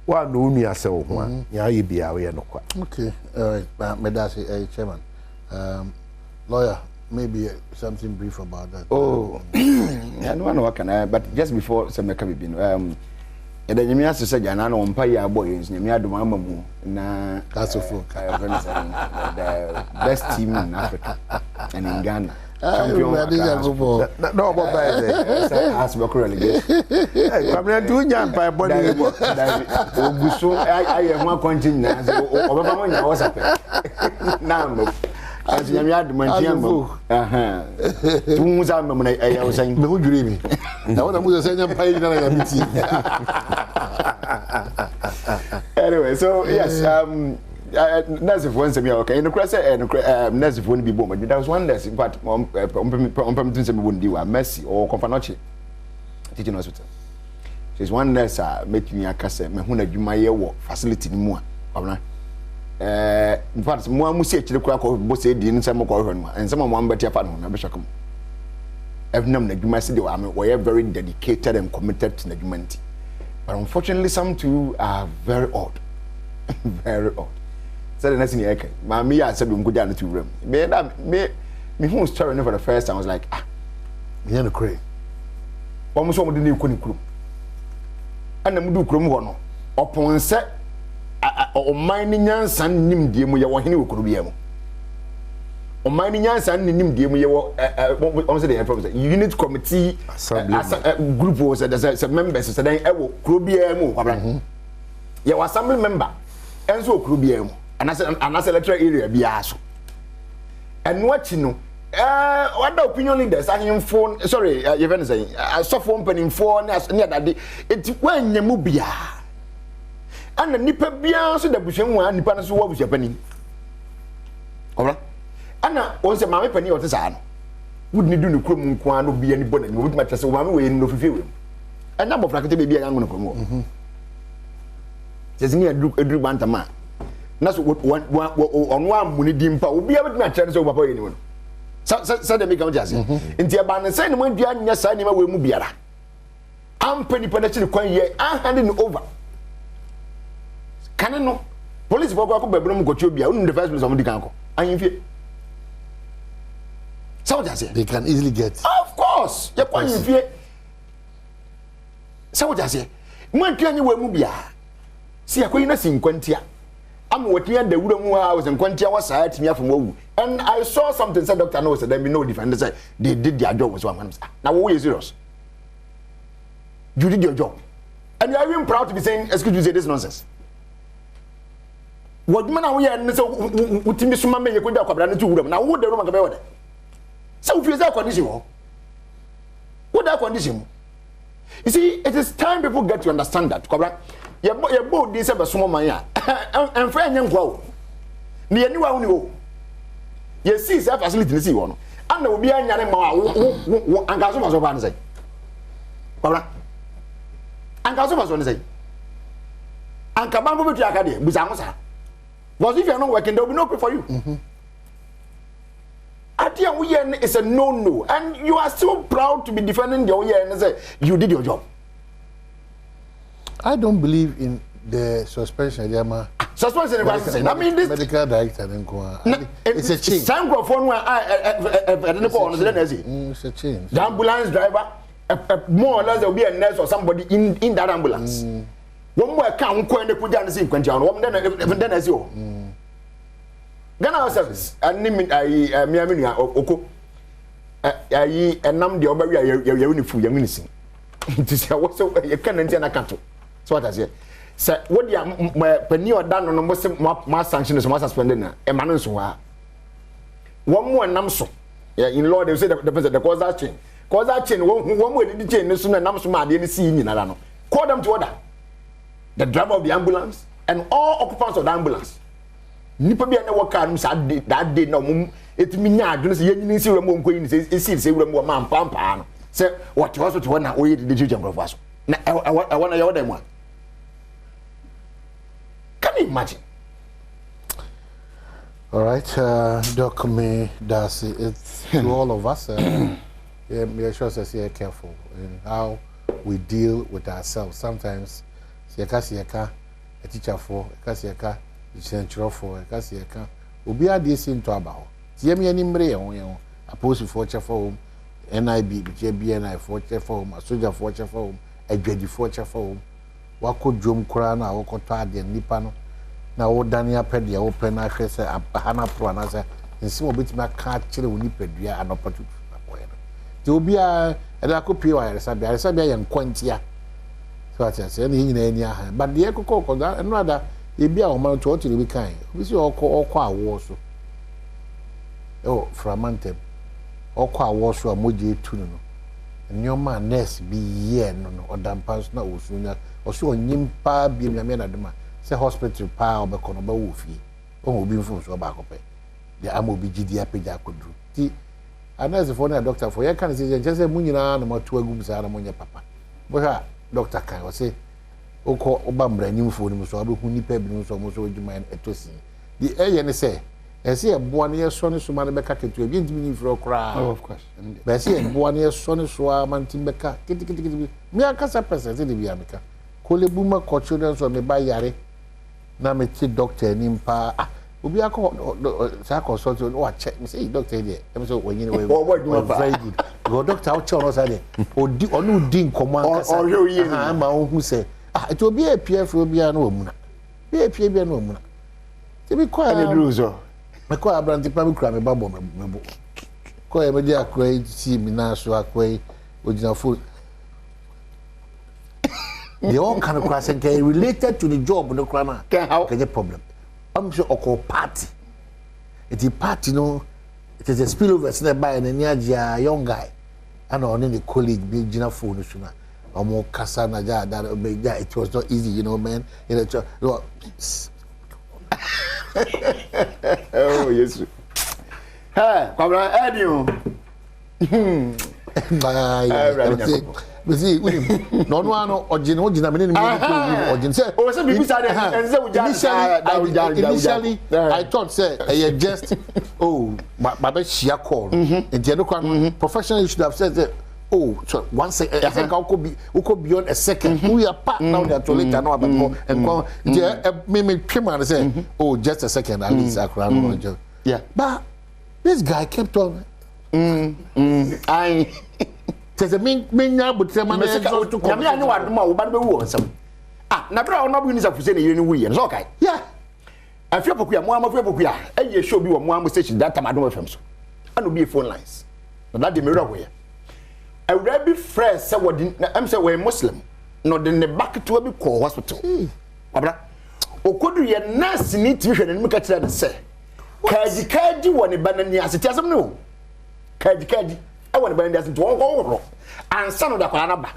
wa no nu ase wo ho a ya ye bia we no kwa. Okay, all right, Medasi, Chairman, lawyer, maybe something brief about that. Oh, I don't know what can I, but just before some can be the Yamia said, I know on Paya boys, Yamia do Mamamu, na Castle the best team in Africa and in Ghana. Champion, no, but as Boko relegation. I'm not doing that by body. I am one continent, or I was up. Now, as you had Mantiamo, two months I was saying, who dreaming? Now, what I'm going to say, I'm paying anyway, so yes, that's if once a year, okay. In the class, that's if one be born, but there was one that's in fact, on permitting wouldn't do a messy or Confanoche teaching hospital. She's one that's making me a cassette, Mahuna Jumaya work facility more. In fact, more music to the crack of both in some and some one better partner, Bishop. Every number you must do, we are very dedicated and committed to the humanity. But unfortunately, some two are very odd. Very odd. So the next thing I can, me, I said, we go down to room. Me who was traveling for the first time, I was like, you're the crazy. Almost one with the new crew. And the Mudu Krum one, upon set, or mining yan son, nim dear, we are one who could be able. Or mining yan son, nim dear, we are unit committee, group was as a member, so then I will crew be able. You were assembly member, and so crew be able. And I said, electoral area be asked. And what you know, what the opinion leaders are in phone, sorry, you're saying, I saw phone penning phone as near that day. It's when you move bia. And the nipper beyond so the Bushan one, Nippon, so what was happening? Alright. And once a mammy penny or the son wouldn't do the crew, would be anybody, would match as a one way in no fulfill. A number of racket be a young one. There's near a Drew Bantama. That's what on one money dimpa will be able to chance over anyone. So they become just in the abandoned same when you are in your sign away Mubiara. I'm penny penetrating coin here, I'm handing over. Can I know? Police for Bedroom got you be on the first place of the Ganko. I am here. So they can easily get. Of course, you're point in fear. So what I say, when can you wear Mubia? See a queen as in Quentia. I'm working at the wooden house and Quentia was side me from Woo. And I saw something said Dr. Knows that there be no defenders. They did their job was one. Now who is serious? You did your job. And you are even proud to be saying, excuse me, say this nonsense. What man are we and so what Miss Mamma you could have done to them. Now what the Roman about it? So if you that condition, what that condition? You see, it is time people get to understand that. You both this ever small mania and friend young grow. Near new one. You see, self facility to see one. And there will be a young man and Gazumas of one say. And Gazumas one say. And Kabambo to Academy, Buzamosa. Because if you are not working, there will be no pay for you. At the end, it's a no. And you are so proud to be defending your year and say, you did your job. I don't believe in the suspension. Suspension, I mean, this medical director. It's a change. Some phone it's a change. The ambulance driver, more or less, there will be a nurse or somebody in that ambulance. One more account, when they put down the same question, then as you. Ghana service, and name I Miami Oko. I am the over your uniform, your ministry. nti se wo so ye kan ntia na kato so what I say se wo dia pani oda no mo se ma sanction so ma suspend na e ma no so wa one more nam so in law they say the causal chain one more the chain no so na nam so ma de ni si nyina no call them to order the driver of the ambulance and all occupants of the ambulance nipa bia na work am sa that day na mum etimi nya adwene se yenyini si wura mo nkoyi ni se wura mo ma mpampa no se what was to na oye de jujam brofo aso na I want to them one. Can you imagine? All right, Doc, me, Darcy, it's to all of us. Yeah, sure says here careful in how we deal with ourselves. Sometimes, siaka, a teacher for, a siaka, a central for, a siaka, will be a decent to about. Yemi any mre, a post for for home, NIB, BNI for home, a soldier for home, a dready for home. Wako drum krana wako tadi nipano na wo dania pedia wo pena hwese hana pro na se nsi mo betima ka kire wo nipadua anopotu akoye no ti obi a eda ko pie wa resabia ye nkwantia so ati se na nyina ani aha but de kokoko da no ada e bia o ma to otiri bi kan obi si okọ awo so framantem okọ awo so amoje etu no nyoma nurse bi ye no odampas na osunya oso nyimpa bi nyame na dema se hospital pa obekono ba wo fie o obi mfo so ba akopɛ de am obi gidi apagya akodru ti nurse for na doctor for ye kan se je se mu nyina na matu agum sa na monye papa bo ha doctor kan o se okɔ oba mranim fo ni so abehu nipa bi no so mo so adwuma etosi di eye ne se ese eboa ne yeso ne so ma ne beka ketu ebi ntimi ni fro kra of course ba ese eboa ne yeso ne so a man tim beka kiti mi akasa pesa se de bi ameka kolebu ma ko children so me ba yare na me ti doctor ni mpa obi akọ sa consult o check me say doctor there em so wonyine we very good go doctor o check no say there odi onu di nkomo akasa ma o hu say it obi apf obi a na omuna bi apf bi na omuna ti bi kwa na druzo me kwa abranti pa mi kura me babo me bo ko e me dia akwa ti mi na so akwa ojina phone. They all kind of cross and related to the job no crana can get problem. I'm sure oko party. It's a party no it is a spillover so by an a young guy and on the college big Gina phone sooner. Omo kasa na ja that it was not easy, you know, man. You know, oh yes. Hey, Pablo Edio. Bye. See, no no original me original say o say bibi say and say initially I thought say just baba share call and the other professionally should have said that so one second I think we could beyond a second we are part now they are to later now and me came and say just a second at least yeah but this guy kept on I says a nya butrema na so to come ya ni wadoma wo ba be wu onsam na bra ona bu ni sa fuse na yiri ni wu ye so okay yeah afia pokuya mo amafia pokuya eye show bi wo mo am station that time Adom FM so and be phone lines na that dey me rawo ye awura bi fresh say wodi am say we muslim no de ne back to bi call hospital abra okodu ye nurse ni ti hwe na mi ka tira de say kaji wo ne banani aseti asem no kaji I want to buy this into one and son of the Kanaba.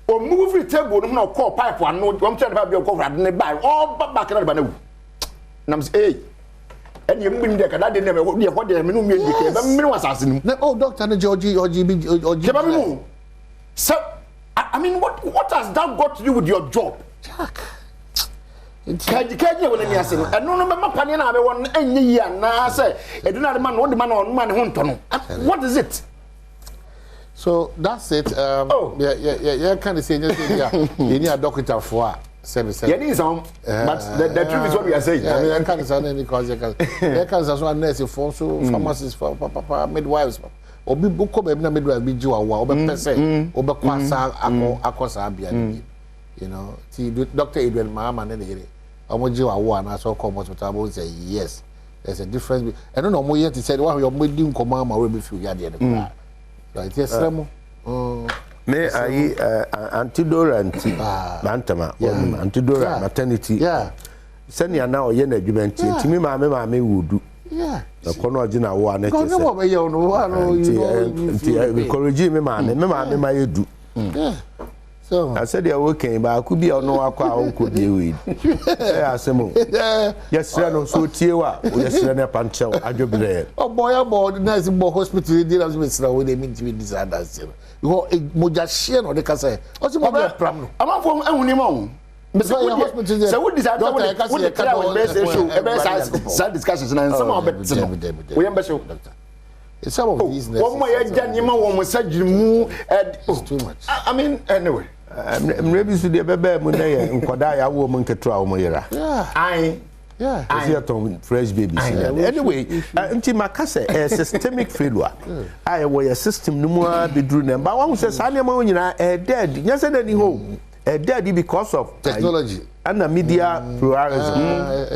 Or move the table, no call pipe one, no, I'm trying to be a cover and they buy all back in the Banu. Nams A. And you mean that I didn't know what they mean, but assassin. Oh, Dr. Georgie or GB or Jim. So, I mean, what has that got to do with your job? Jack. Kaji when you say, I don't remember Panina, I want any year now. Say, I do not man, one man on man, what is it? So that's it. Yeah, kind of saying, yeah, you need a doctor for service. Yeah, need some, but the truth is what we are saying. I mean, I can't say any cause. There can as one nurse for so pharmacists for papa midwives. Obi buko be na midwives bi jiwa wa obi pese obi kwasa akosa abia ni. You know, see Dr. Adrian Mahama na here. Omo jiwa wa na so come hospital bo say yes. There's a difference. I don't know mo yet said why you mo di nkomo ma we be feel ya there. Right, yes, Remo. Me antidora anti mantama antidora maternity. Yeah. Send ya now yen adwumenti ntimi maame wudu. Yeah. The corner original one na chese. Go be you know encourage me maame ma yedu. Yeah. So I said you working ba ku bia no akwa onko bia we. Asemo. Yes, no so tiewa. Yes, na panchew adwobre. Oh boy, nice boy hospital dey na me sra we dey meet with this others. Because moja share no dey ka say. O si mo be pram no. Amafo ehuni ma. So what decide what discussions and some of it. We am special doctor. Some of these one more it's too much. I mean anyway. Maybe so the bebe mu na ye nkoda ya wo mu nketo mu yera. Yeah. I see it fresh babies. Anyway, nti makase systemic failure. I wo your system no mu abedru na ba won say sa na ma nyina dead. Nya say na ni ho. Dead because of technology and the media pluralism.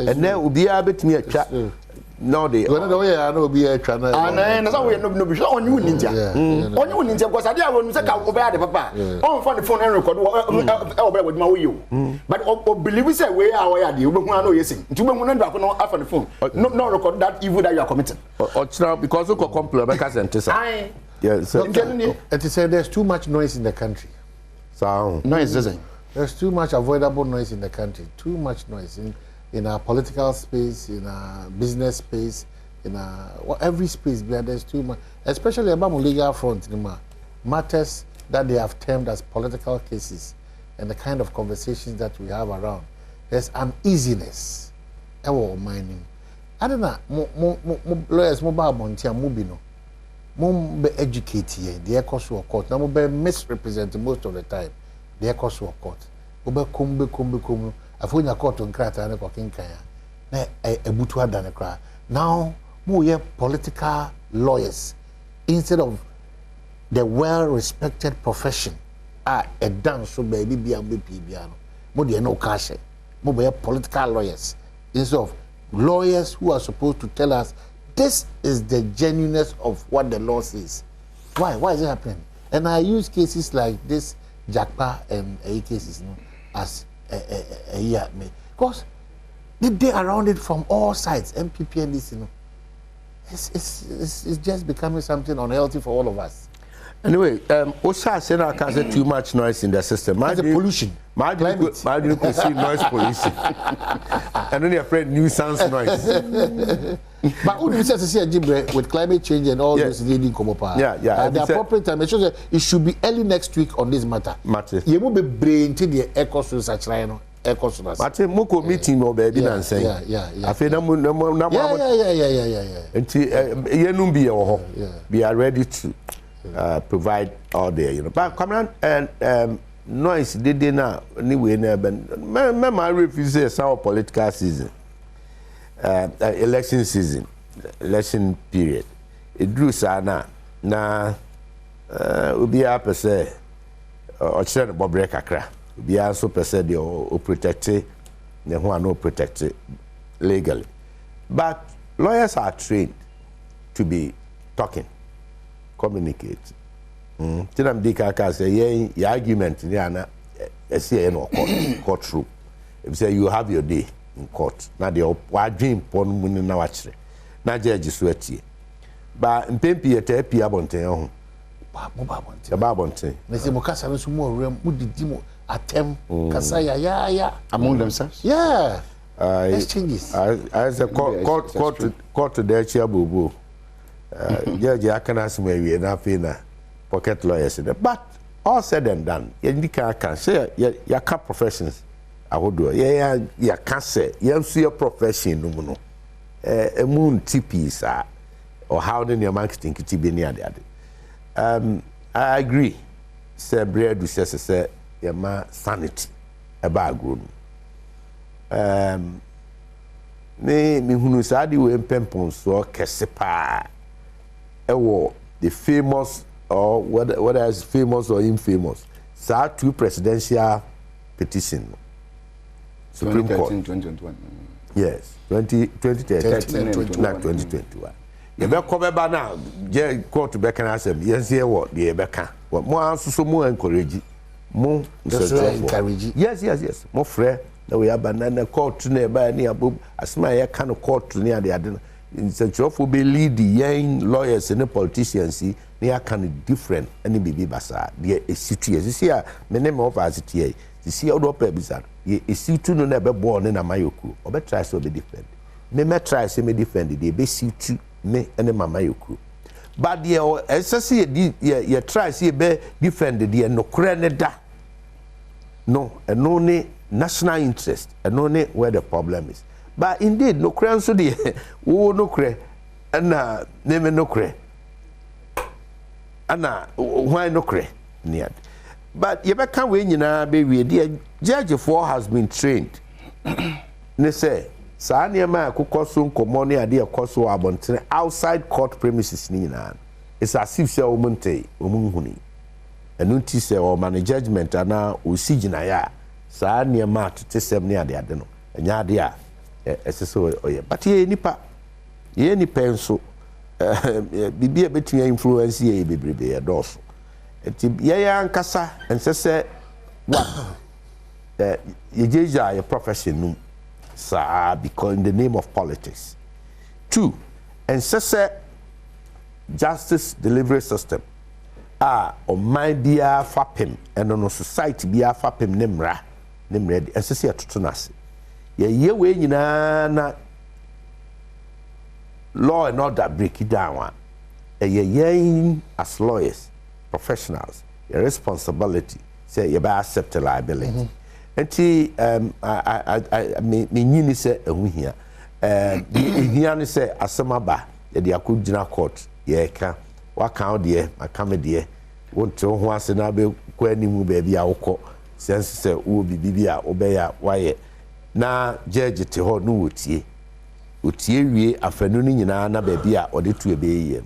And then ubia betimi atwa no dey. When the way I know be a channel. And na so we no be sure on you ninja. On you ninja because I dey won say ka obey the papa. On phone the phone and record obey with my you. But believe say we are where dey obehu na oyesi. Nti obehu na ndako no after the phone. No record that evil that you are committing. Because you complain because entisa. Yes. So it is there's too much noise in the country. Noise doesn't. There's too much avoidable noise in the country. Too much noise in our political space, in our business space, in our every space. There's too much, especially about legal front. Matters that they have termed as political cases, and the kind of conversations that we have around. There's uneasiness. Mining. I don't know. Lawyers, mobile montia, mobino. Mom be educated the course of court. Now be misrepresented most of the time. The course of court. Obe kumbe. Afonya court on krata na kokin kaya. Na ebutu adane kra. Now mo ye political lawyers instead of the well-respected profession. A dance so baby bia be piano. Mo de no cash. Mo be political lawyers instead of lawyers who are supposed to tell us this is the genuineness of what the law says. Why? Why is it happening? And I use cases like this, Jakpa and cases as a because they around it from all sides, MPP and this, it's just becoming something unhealthy for all of us. Anyway, Osha said I can say too much noise in the system. That's the pollution. My you could see noise pollution. And then your friend nuisance noise. But who do you say to see a Jibre with climate change and all this leading come up? Yeah. At the appropriate time, it should be early next week on this matter. You will be brain to the echo such line. Mate moko meeting no baby na say. Afi na yenum bi ho. We are ready to provide all there, But come on and noise did na anyway na ben my refuse say our political season. Election season, election period. It drew sana na obi a pese o chere no bobre kakra. Obi a so pese de o protect ne ho no protect legally. But lawyers are trained to be talking, communicate. Tinam dika ka say your argument ni ana esi no courtroom. If say you have your day in court, na de wadwin pon mu ni na wachire na judge so atie ba mpempi etapi abonten ho ba abonten na se mo kasa no so mo rem mo didi mo atem kasa ya among themselves. Exchanges as a court there chia bobo judge akana asma wie na fe na pocket lawyers but all said and done yendika can say ya ka professions ahodo ya kase yansu your profession no mu no emun tipis or how the marketing kiti be near ade I agree say bread do say ya ma sanity eba agro me hunu sa di we pempon so kese pa ewo the famous or whether is famous or infamous sa two presidential petition Supreme Court 2021. Yes, 2013 and 2021. ye be ko be ba na je court be kan asem yes ye wo de be kan mo anso mo encourage mo encourage yes mo frɛ na we abanana court na ba ni abob asema ye kan court ni ade ade nsɛnkyerɛfo be lead yen lawyers and politicians ni aka different any bibi basa de esitu esisi a me ne me offer asitie sisi a do pa bizar ye esitu no na be ball ne na mayoku obe try so be defend me try so me defend de be situ me ene mama yoku but ye esisi ye try so be defend de no kra ne da no eno ne national interest eno ne where the problem is. But indeed, no cran so de wo no cre na name no cre ana why no cre near. But you can't win na be we the judge for has been trained. Ne say sa na ma akokɔ so nkomo ne ade akɔ so abontere outside court premises ni na. It's as if say omonte omunhuni. Enu ti say o man judgment ana o sigina ya sa na ma to sem ne ade ade no. Enya ade a so oye but ye nipa enso bibia betumi influence ye bebrebe ye doso enti ye ankasa ensese what ye jeja your profession num sa because in the name of politics. 2 ensese justice delivery system o man bia fapem eno no society bia fapem nemra ensese atotonase ye we nyina na law and order break it down ye as lawyers professionals your responsibility say you ba accept liability enti me nyini say ehu hia hia ni say asemaba ye de akogina court ye ka waka de makame de wonto ho ase na be kwa nimu ba bia wokọ sense say wo bibia obeya waye na judge te ho no wotie wie afanu ni nyina na ba bia ode tu ebeye.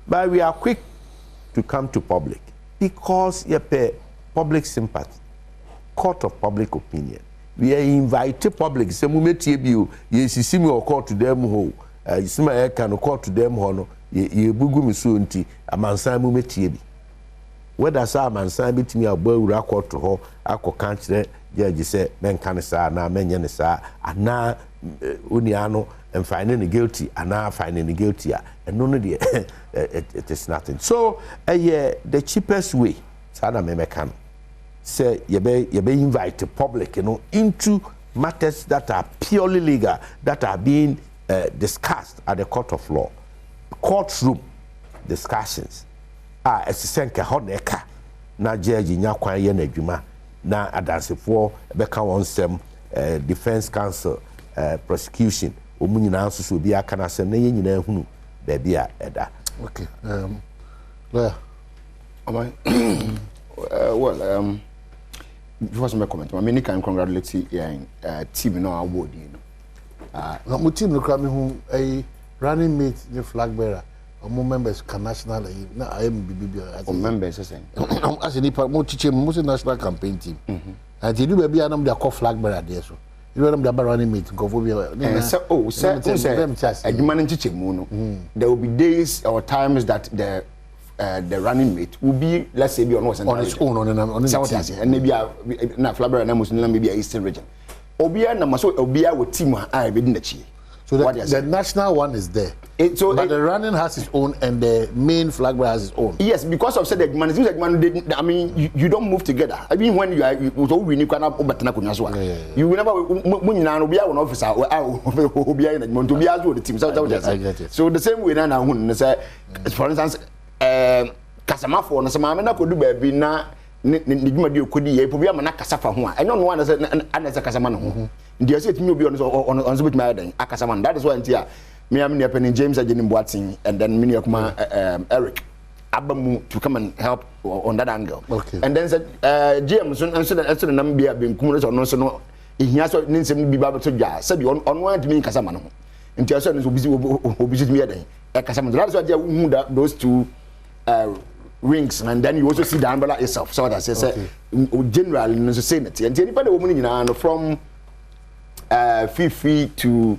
But we are quick to come to public because ye pay public sympathy, court of public opinion. We invite public say mu metie bi o ye sisi mi o court to them ho isima e kan court to them ho no ye bugu mi so nti amansan mu metie bi whether sa amansan bitimi abawura court to ho akoka kire judge say men kan sa na menye ne sa ana uniano and finding guilty and now finding guilty and none of the it is nothing. So the cheapest way sana me can say you be invite the public into matters that are purely legal that are being discussed at the court of law, courtroom discussions esisenka honeka na judge nya kwan ye na adwuma na adansefo be ka won sem defense counsel prosecution omunyina so bi aka na sem na ye nyina hunu ba bia eda. Okay, lawyer well just my comment. I mean, you can congratulate team no award no my team look at me who a running mate the flag bearer or members can national na I am BBB as members saying as any part more teach most national campaign team and you do baby am dey call flag bearer there so you know them running mate go for there will be days or times that the running mate will be, let's say, on its own on its own and maybe na flag bearer na muslim maybe a eastern region obia na maso obia with team I be in the chi. So the national one is there. But the running has its own and the main flag bearer has its own. Yes, because of said the man, I mean, you don't move together. I mean, when you are, you will never be an officer or be in the team. So the same way now, for instance, Kasama for Nasamana could do baby na. Nigma could be a problem and a casafa one. I don't know one as a casamano. The asset may be on Zubit Madden, Akasaman. That is why me am near Penny James again Watson and then Miniakuma Eric Abamu to come and help on that angle. Okay. And then said James and said that Nambia being Kumus or no, so he has to be able to jar. Said you on one to me Casamano. Until certain who visit me at Casaman. That's why those two rings and then you also see the umbrella itself. So that's generally in the Senate and anybody woman from Fifi to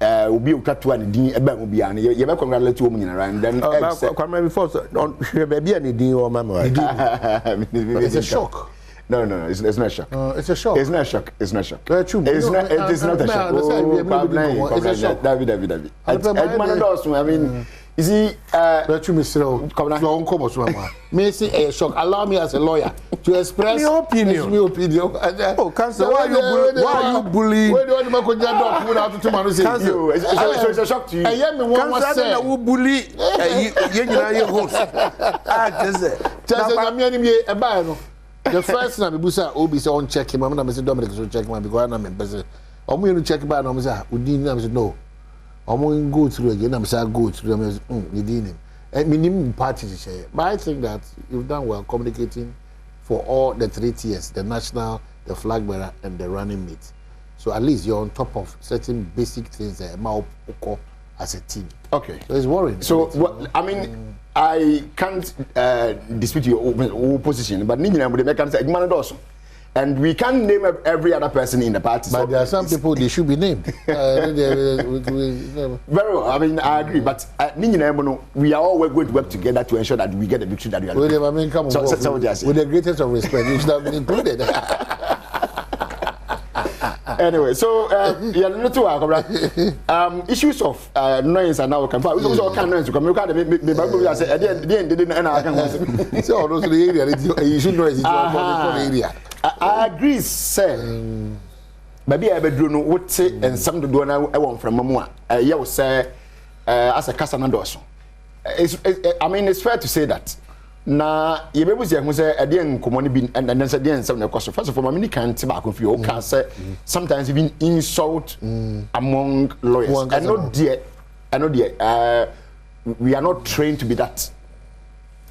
obi otwato an din eba mu bia ye be congratulate wo nyina and then kwamra before on baby an din o mama it's a shock. No, it's not a shock. It's a shock. It's not a shock. It's not a shock. It's not a shock. It's a shock. David. I mean, you see, Mr. May say a shock. Allow me as a lawyer to express my opinion. Oh, Council, why you bully? Where do you want to go without two man say you? It's a shock to you. I am the one who say who bully. You host. The first time we say Obi say on check him, I'm not saying Dominic so check him because I'm busy. I'm going to check by and I'm say Udin. I'm say no. I'm going to go through again. I'm say go through. I'm say Udin. Minimum party to share. But I think that you've done well communicating for all the 3 tiers: the national, the flag bearer, and the running mate. So at least you're on top of certain basic things that as a team. Okay. So it's worrying. So I mean. I can't dispute your position, but and we can't name every other person in the party. But there are some people they should be named. Very well. I mean, I agree. But we are all going to work together to ensure that we get the victory that we are looking for. With the greatest of respect, you should have been included. Anyway, so issues of noise are now coming. We also can noise come. You can't say at the end didn't and so those the area you should know it's the area. I agree, sir. Maybe I be no what say and some do na I want from mama. Yeah, say as a casana doso. I mean, it's fair to say that. Na ye bebu say say ade nkomoni bi and then say dey nsem na koso first of all many can't back of you can say sometimes even insult among lawyers and not there we are not trained to be that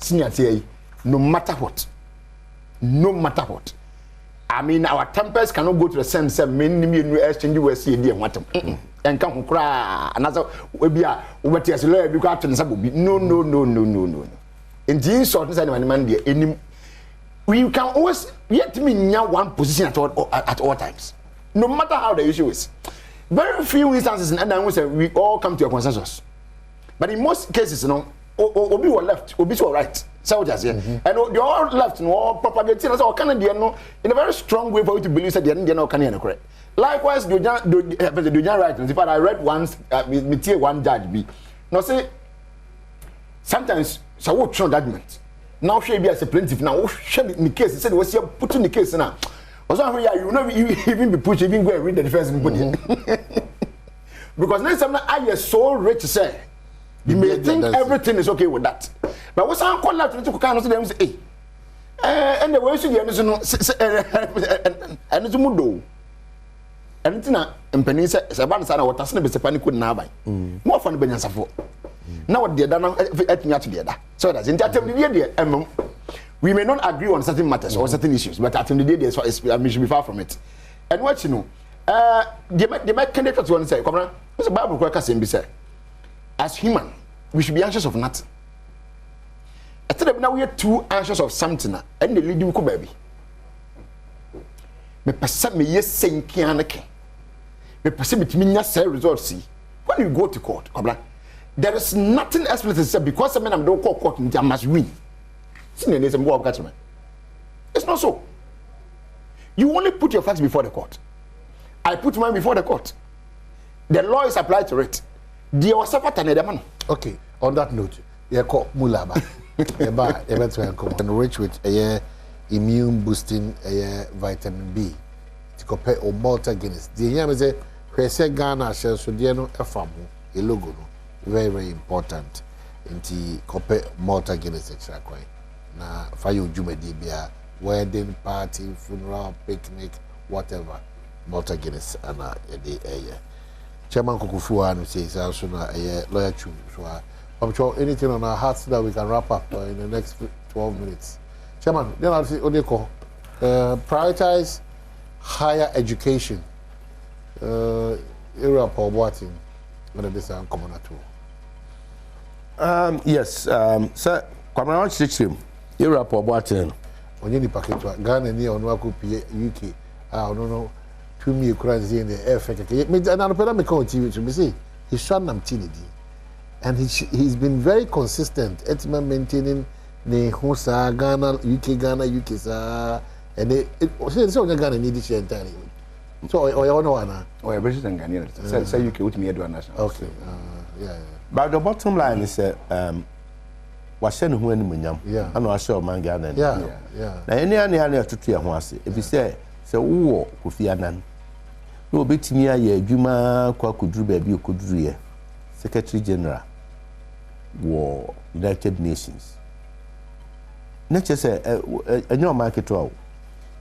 senior say no matter what I mean our tempers cannot go to the sense say many exchange we see dey watem and come kra another we be a we as lawyer bi ko ato say no in the insult inside the man there we can always yet me one position at all times no matter how the issue is. Very few instances and I say we all come to a consensus, but in most cases obi were left obi were right soldiers here and they all left no all propagating as all Canadian no in a very strong way for you to believe that they no Canadian correct. Likewise do right if I read once me tier one judge be no say sometimes so what judgment now she be as a plaintiff now she the case said was put in the case now also you know you even be pushed even go and read the defense because next time I are so rich say you may think everything is okay with that but what's on call out to kind of them say hey and the way you no and it's mudo and it's na mpani say ban say na water say be sepani ko na abai mo fa no benyansafo now what the dana etnya to the other so that's in that the we may not agree on certain matters or certain issues but at the end of the day we should be far from it and what you know the candidate want to say come on the Bible quite say as human we should be anxious of nothing I tell them now we are too anxious of something and the leading ko baby me person me yes say kianake me person me nya say result see when you go to court come on there is nothing explicit said because men am don't call court I must win. It's not so. You only put your facts before the court. I put mine before the court. The law is applied to it. Okay, on that note, you call Mulaba. And rich with a immune boosting vitamin B. To compare or Malta Guinness. The Yam say, Ghana shall so dear no a logo. Very, very important in the compare Malta Guinness extra coin. Na fayo jumedi bia wedding party, funeral, picnic, whatever. Malta Guinness and a day a year. Chairman Kukufuan says also a lawyer chum. So I'm sure anything on our hearts that we can wrap up in the next 12 minutes. Chairman, then I'll say Odeko, prioritize higher education. Area for what when this is common at all. Yes, sir. Kwamana Chichim, Europe or Boatin. When you packet Ghana near on Waku UK, I don't know, me crazy in the air fake. Me and I put me on TV to me say he's shot nam tinidi, and he's been very consistent. It's maintaining the Hosa Ghana, UK sa, and it so Ghana need this entirely. So or you know na or British and Ghanaian. Say UK with me do national. Okay. Yeah. But the bottom line is wahyɛ ne ho animuonyam ana wahyɛ ɔman Ghana ne na ɛne ane atoto yɛ ho ase ebi sɛ wowɔ Kofi Annan na obetumi ayɛ adwuma kwa koduru baabi okoduru yɛ Secretary General wɔ United Nations na kyerɛ sɛ ɛnyɛ ɔman ketewa o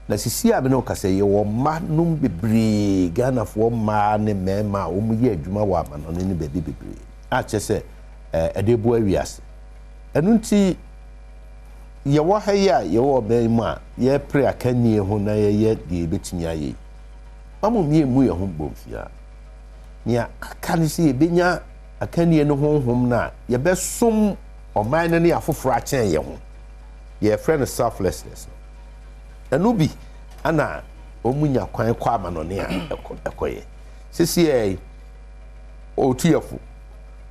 na sisi a bene okasa yɛ wɔ ma nom bebree Ghanafoɔ ma ne mɛma a wɔn yɛ adwuma wɔ amanɔne ne baabi bebree a kyerɛ sɛ ɛde bo awiase ɛno nti yɛwɔ ha yi a yɛwɔ ɔbɛn mu a yɛpere akanie ho na yɛyɛ deɛ ebetumi ayɛ mamu mie mu yɛ ho bɔmfia nea aka ne sɛ yɛbɛnya akanie no honhom na yɛbɛsom ɔman no ne afoforo akyɛn yɛ ho yɛfrɛ no selflessness ɛno bi ana ɔmu nya kwan kɔ amanɔne a ɛkɔyɛ sisi yɛ ɔtuyɛfo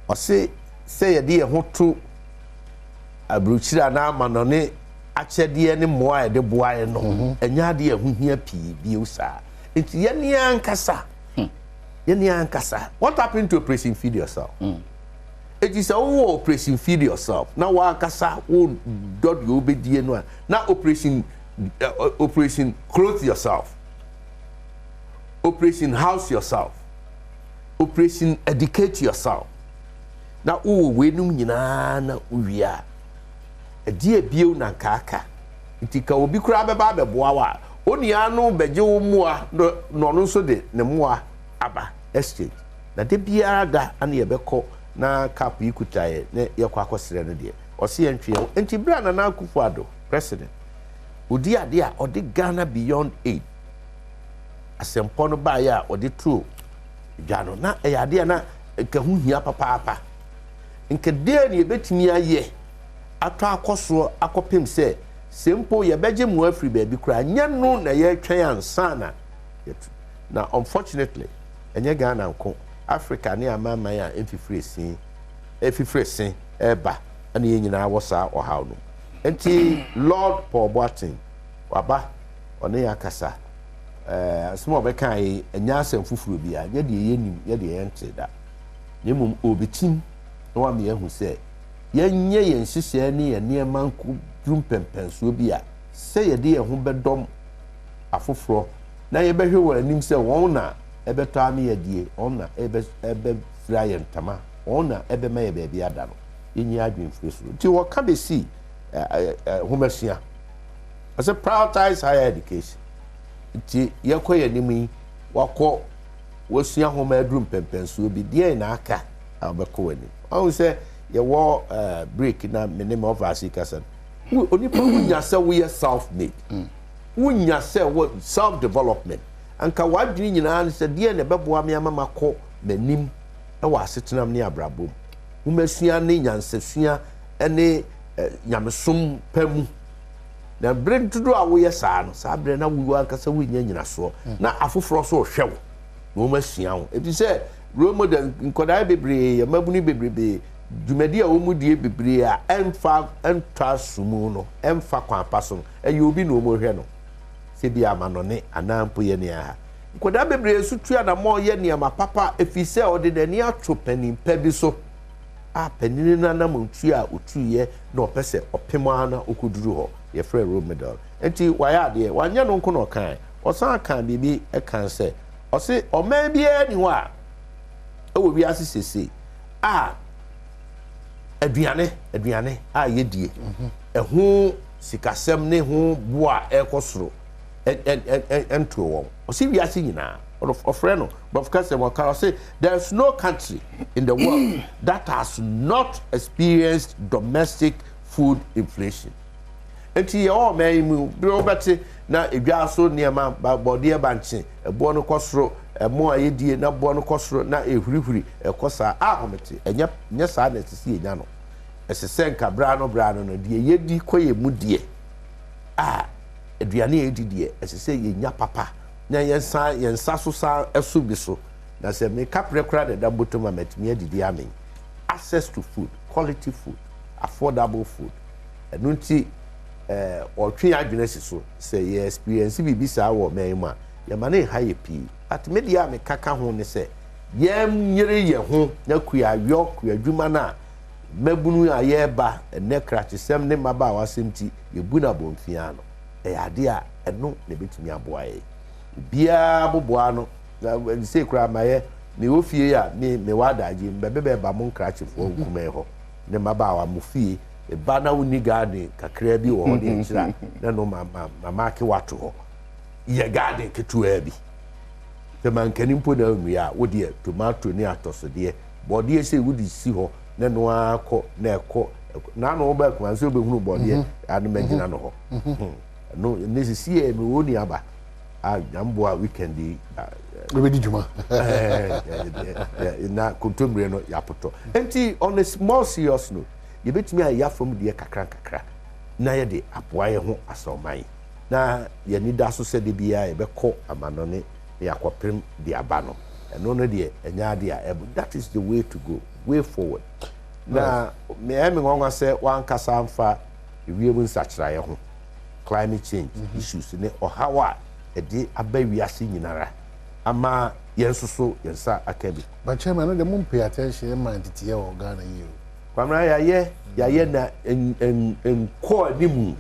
ɔse sɛ yɛde yɛ ho to abrukyira na amanɔne akyɛdeɛ ne mmoa yɛde boaeɛ no ɛnya ade ɛho hia pii bio saa nti yɛne ankasa what happened to operation feed yourself it is a operation feed yourself na wa ankasa wo dot yo bedie no na operation clothe yourself, operation house yourself, operation educate yourself. Na we num nyina na uwia edi ebio na nkaka ntika obi kura beba beboa wa onia no beje wo mua no nso de ne mua aba exchange na de biara da ana ye beko na cap yikutaye ne yekwa akosere no de o se yentwe enti bra na Akufo Addo president odi ade a odi Ghana beyond aid asempo no ba ya odi true dwano na eyade na ka hu hia papa nke de ne betimi aye ato akoso akopem se sempo ye beje mu afri ba bi kura nya no na ye twen ansa na unfortunately enye Ghana nko Africa ne amama ya efifre sin eba ana ye nyina wosa ohaw no enti Lord Paul Boateng waba one ya kasa asmo be kan enya asem fufuro bia ye de ye nim ye de ye nte da nemum obitim no wa me ehu se yenye yen hyehyɛ ne ye niema nko drum pempenso bia se ye de ye ho bedom afoforo na ye behwe wa anim se won na ebeto ame ye die on na ebe fira ye ntama on na ebe ma ye ba bia da no yenyi adwen firi ti wo ka be si homesia as a prioritize higher education ti yekoye nimi wako wosua homa adrum pempenso bi die na aka abeko wani on say ye wo break na minimum of asikasan onipa wunya se we self made wunya se self development anka wadwini nyina se die na beboa me amama ko manim e wa asetenam ne abrabom wumesua ne nyansasua ene nyamesom pamu na brain tudo a wo yesa no sa brain na wo akasa wo nyina so na afoforo so hwew no masua wo ebi se role model nkoda bebre ya mabuni bebrebe dwumadi a wo mu die bebre a emfa entwa sumu no emfa kwa paso e obi no mo hwe no se bi amanone anampo ye ne ha nkoda bebre su tua na mo ye ne ma papa efise odedani atwo panin pa bi so a panini na na montu a otuye na opese opema na okuduru ho ye frɛ role model enti waya de wanya no nko no kan osan kan bibi e kan se o se o man bia ni ho a e wo wi asesese a aduane a ye die ho sikasɛm ne ho boa e kosoro ento wo o se wi ase nyina of friend but because I say there's no country in the world that has not experienced domestic food inflation. Enti all me mu bi na edwa so niema body banche ebo no kosoro mo ayedie na bo no kosoro na ehurihuri ekosa ahomete enya sa na tisi enya no esesenka bra no no die yedi koye mu die aduane yedi die esese yenya papa na yensa so sa esu bi so na se me kapre kra de dabotoma metimi adidi amen access to food, quality food, affordable food enunti or twi adwene so say ye experience bi sa wo man ma ye ma na high pi at media me kaka ho ne say yem nyere ye ho na kuya yo kuya dwuma na mabunu ayeba ne kratisem ne maba wasemti ye buna bonfia no ade a eno ne betumi aboa ye bia boboa no na say kra maye me ofie ya me wadaji mbebe ba mo nkrachifo nkume ho ne maba wa mufie e bana uni garden kakra bi wo de nchira na no mama ke wato ho ye garden ketua bi te man kani mpo da nua wo de tomato ni atosode bode se wudi si ho na no akọ na ekọ na no ba kwa so be hunu bode anu magina no ho no nesisi e me woni aba a jambo a weekend we di juma na kontomre no yapoto enti on a small serious no ye betimi aya from de kakra na ye de apoa ye ho asoman na ye ni da so se de bia ye bekọ amano ne yakopem de aba no eno no de enya de a that is the way to go, way forward. Na me emi ngwa se wan kasa amfa ewie mu nsachira ye ho climate change issues ne ohawa e de abawiase nyinara ama yensoso yensa akabi but chairman no de mum pay attention man titiye o Ghana yi kwamra ya ye na en ko animu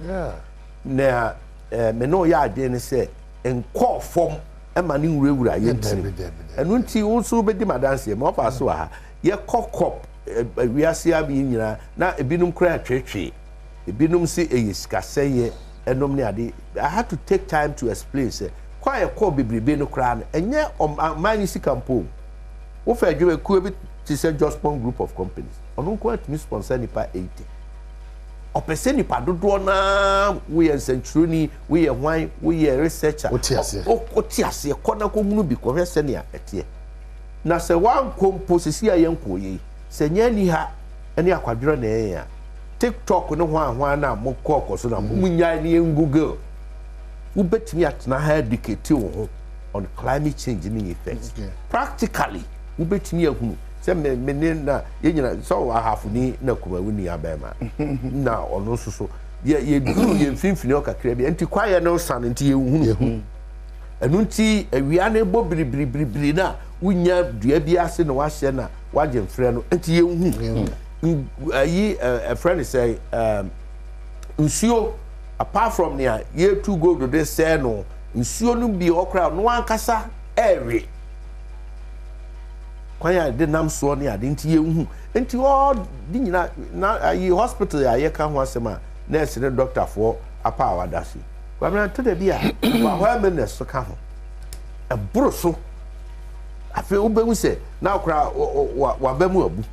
na me no ya ade ne se en ko fom e ma ne nwurawura ye ntini enu nti wo so be di madanse ma ofa so ha ye kokop wiase abi nyina na ebinum kra twetwe ebinum si eyiskaseye enom ne ade. I had to take time to explain say kwai ko bibribe no kra no enye mani sikampo wo fa adwe ku bi ti say just one group of companies onu ko at me sponsor nipa 80 opese nipa dodo na we ensentroni we hwan we researcher otiase kona ko munu bi ko hwese ne atie na se wan komposisi ayenko yi se nya ni ha ene akwadwero na ya TikTok no hwan na mokọ so na munya ni Google u betimi atna ha educate wo on climate change ni effects practically u betimi ahunu se me na ye nyina so ahafuni na kuma wuni abema na ono so ye duru ye mfimfini okakra bi enti kwaye no san enti ye hunu enu nti awia na ebo bribri na unya dua bi ase na wahye na waje mfre no enti ye hunu a friend say nsuo apart from near ye to go to this say no nsuo no bi okra no ankasa ewe kwanya de nam so ne ade nti ye hu nti o di nyina na yi hospital ya ye ka ho asema nurse ne doctor for apa awadasi kwa me to de bia wa me so ka ho e broso afi obewu se na okra wa ba mu abu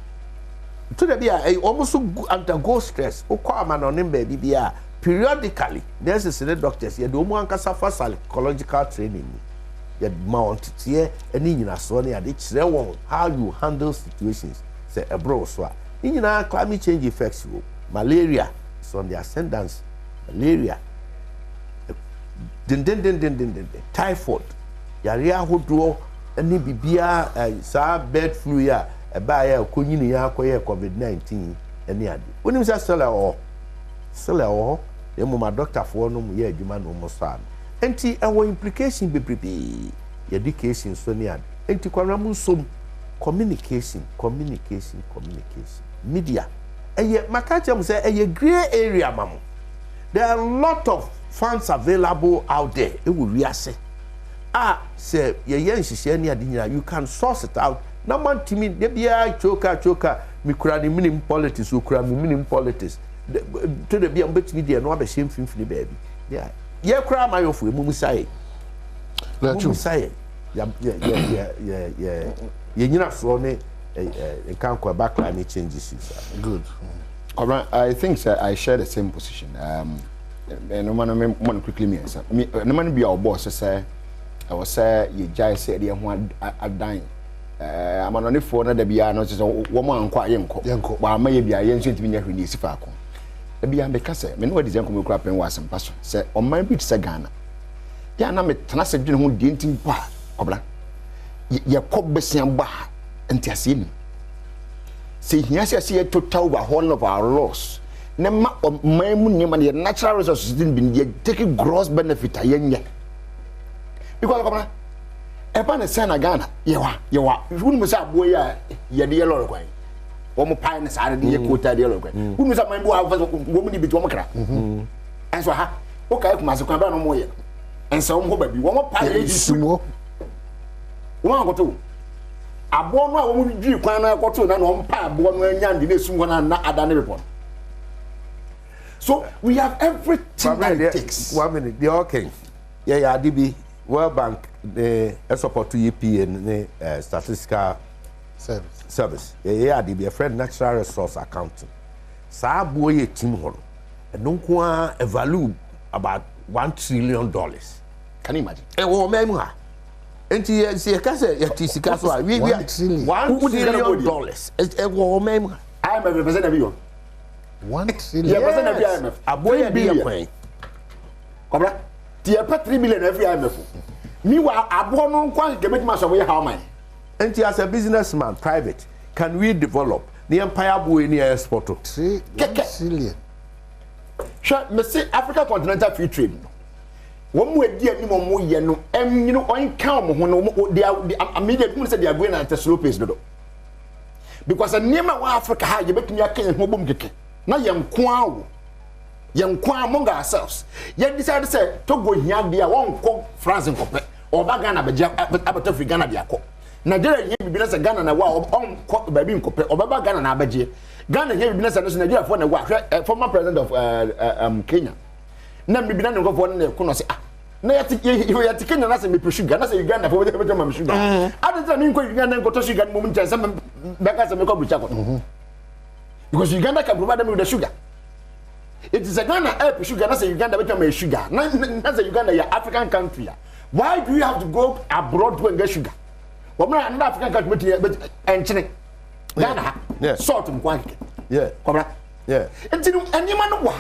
to the bia almost undergo stress okọ amanonim baby bia periodically there's a doctors ye do mu ankasa for psychological training ye mount tie ani nyina so ne ade kire won how you handle situations say ebro so a nyina climate change effects you malaria is on the ascendance malaria den typhoid yare ahodo ani bibia sa bird flu ya eba ya konyini ya akoye COVID-19 eni ade onim say sele o e mo ma doctor for no mo ye adwuma no mo so an enti ewo implication bebrebe education so ni ade enti kwanra mo som communication media eye makacha mo say eye gray area mamo there are a lot of funds available out there e wo wiase say ye nhihye ni ade nyina you can source it out na man timi de bia choka mikura ni minim politics okura mi minim politics to de bia mbetimi de no abehye mfimfini baabi ye kura mayofu emu sai la chu sai ya nyina so ne can go back climate change issues. Good. I think I share the same position. No man quickly me answer. No man be our boss say I was say you jai say the one adan I'm on only for na bia no so woman kwa yenko ba ma ye bia yen so ntimi nya hwini sifa ko e bia be ka say me no dey zen ko me kura pen wasem paso say o man bi say Ghana ya na me tena se dwene ho die ntim pa kobra ye kobesian ba entiase ni se hia se total overhaul of our laws na ma mu nyema ne natural resources din bi ye take gross benefit ayenye because kobra e ba na sana Ghana yewa wunu mu sa abo ya ye de yellow kwan wo mu pai na sa de ye quota de yellow kwan wunu sa man bo ha wo mu ni bi to mo kra enso ha o kai kuma se kwan ba no mo ye enso mo ba bi wo mo pai e sumo wo akoto abo no a wo mu dwi kwan na akoto na no mpa abo no anya ndi na sumo na ada ne report. So we have everything that it takes. 1 minute, the okay. Yeah, DB, World Bank, the support to EPN, the statistical service. Yeah, DB, a friend natural resource accounting. Sa boy team hall, and don't a value about $1 trillion. Can you imagine? And what memoir? And see a case, we $1 trillion. It's a war memoir. I am a representative. 1 trillion. Yeah, percent every IMF. A boy a billion. Cobra. Tia pay 3 billion every IMF. Meanwhile, abo no kwan get much away how many. And as a businessman, private, can we develop the empire boy near export? 3 trillion. Sure, me say Africa continental free trade. One more dear ni mo ye no, you know, on count mo no they are immediately say they are going at a slow pace do. Because a name of Africa ha you betumi aka ho bom keke. Na yem kwa among ourselves. Yet decided to say Togo hia dia won ko France nkopɛ oba Ghana beja abato free Ghana dia ko. Nigeria hia bibina se Ghana na wa on ko ba bi nkopɛ oba ba Ghana na abaje. Ghana hia bibina se no Nigeria for na wa former president of Kenya. Na bibina ne nkopɔ na ko no se na yati Kenya na se me sugar na se Uganda for beja ma sugar. Adenta ni nko Uganda nko to sugar mo mutsa se beka se me ko bucha ko. Because Uganda can provide them with the sugar. It is a Ghana help sugar, not say Uganda become a sugar. Not say Uganda, your African country. Why do you have to go abroad to get sugar? Well, another African country, but and China, Ghana, salt and quantity. Yeah, yeah. And any man who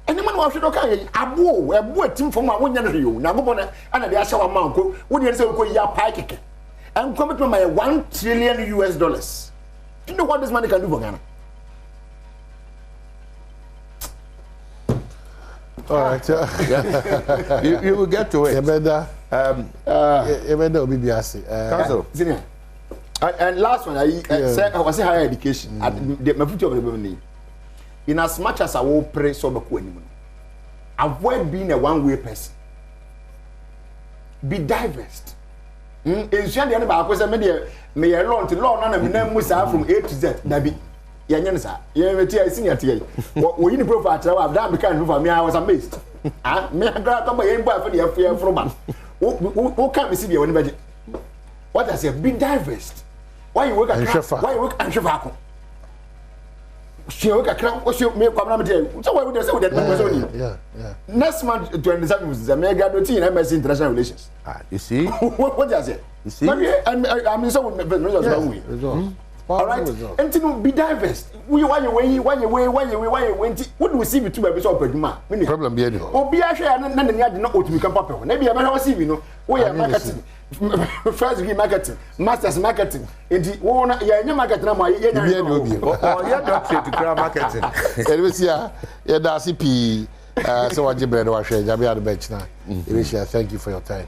any man who should okay, a boy team from my one year. Now go on and the Ashawa Manko, what you say, your pike and come to my $1 trillion US. You know what this money can do for Ghana? All right. You will get to it. Council. And last one, I was higher education. My future of in as much as I will pray so avoid being a one-way person. Be diverse. In Shandy, I was a media. Me alone to law none of them Musa from A to Z. Nabi Yansa. You senior tea. What you profile I've done because for me, I was amazed. Ah, me I got come by for the affair from man. Who can't see you anybody? What I say, be diverse. Why you work at why you work and Shavaco? She work at crowd, what you make come so why would you say that? Yeah. Next month, 27 was the mega routine MS international relations. You see? What does it? You see? I mean, so all right, and to be diverse. Why you what do we see between a bit of a problem? Be oh, be a share and then you had not to become popular. Maybe I never see, you know, we are marketing. First degree marketing, master's marketing. Yeah, new marketing. Yeah, doctorate to crowd marketing. It was yeah, that's CP. So what you better watch? I'll be at the bench now. Thank you for your time.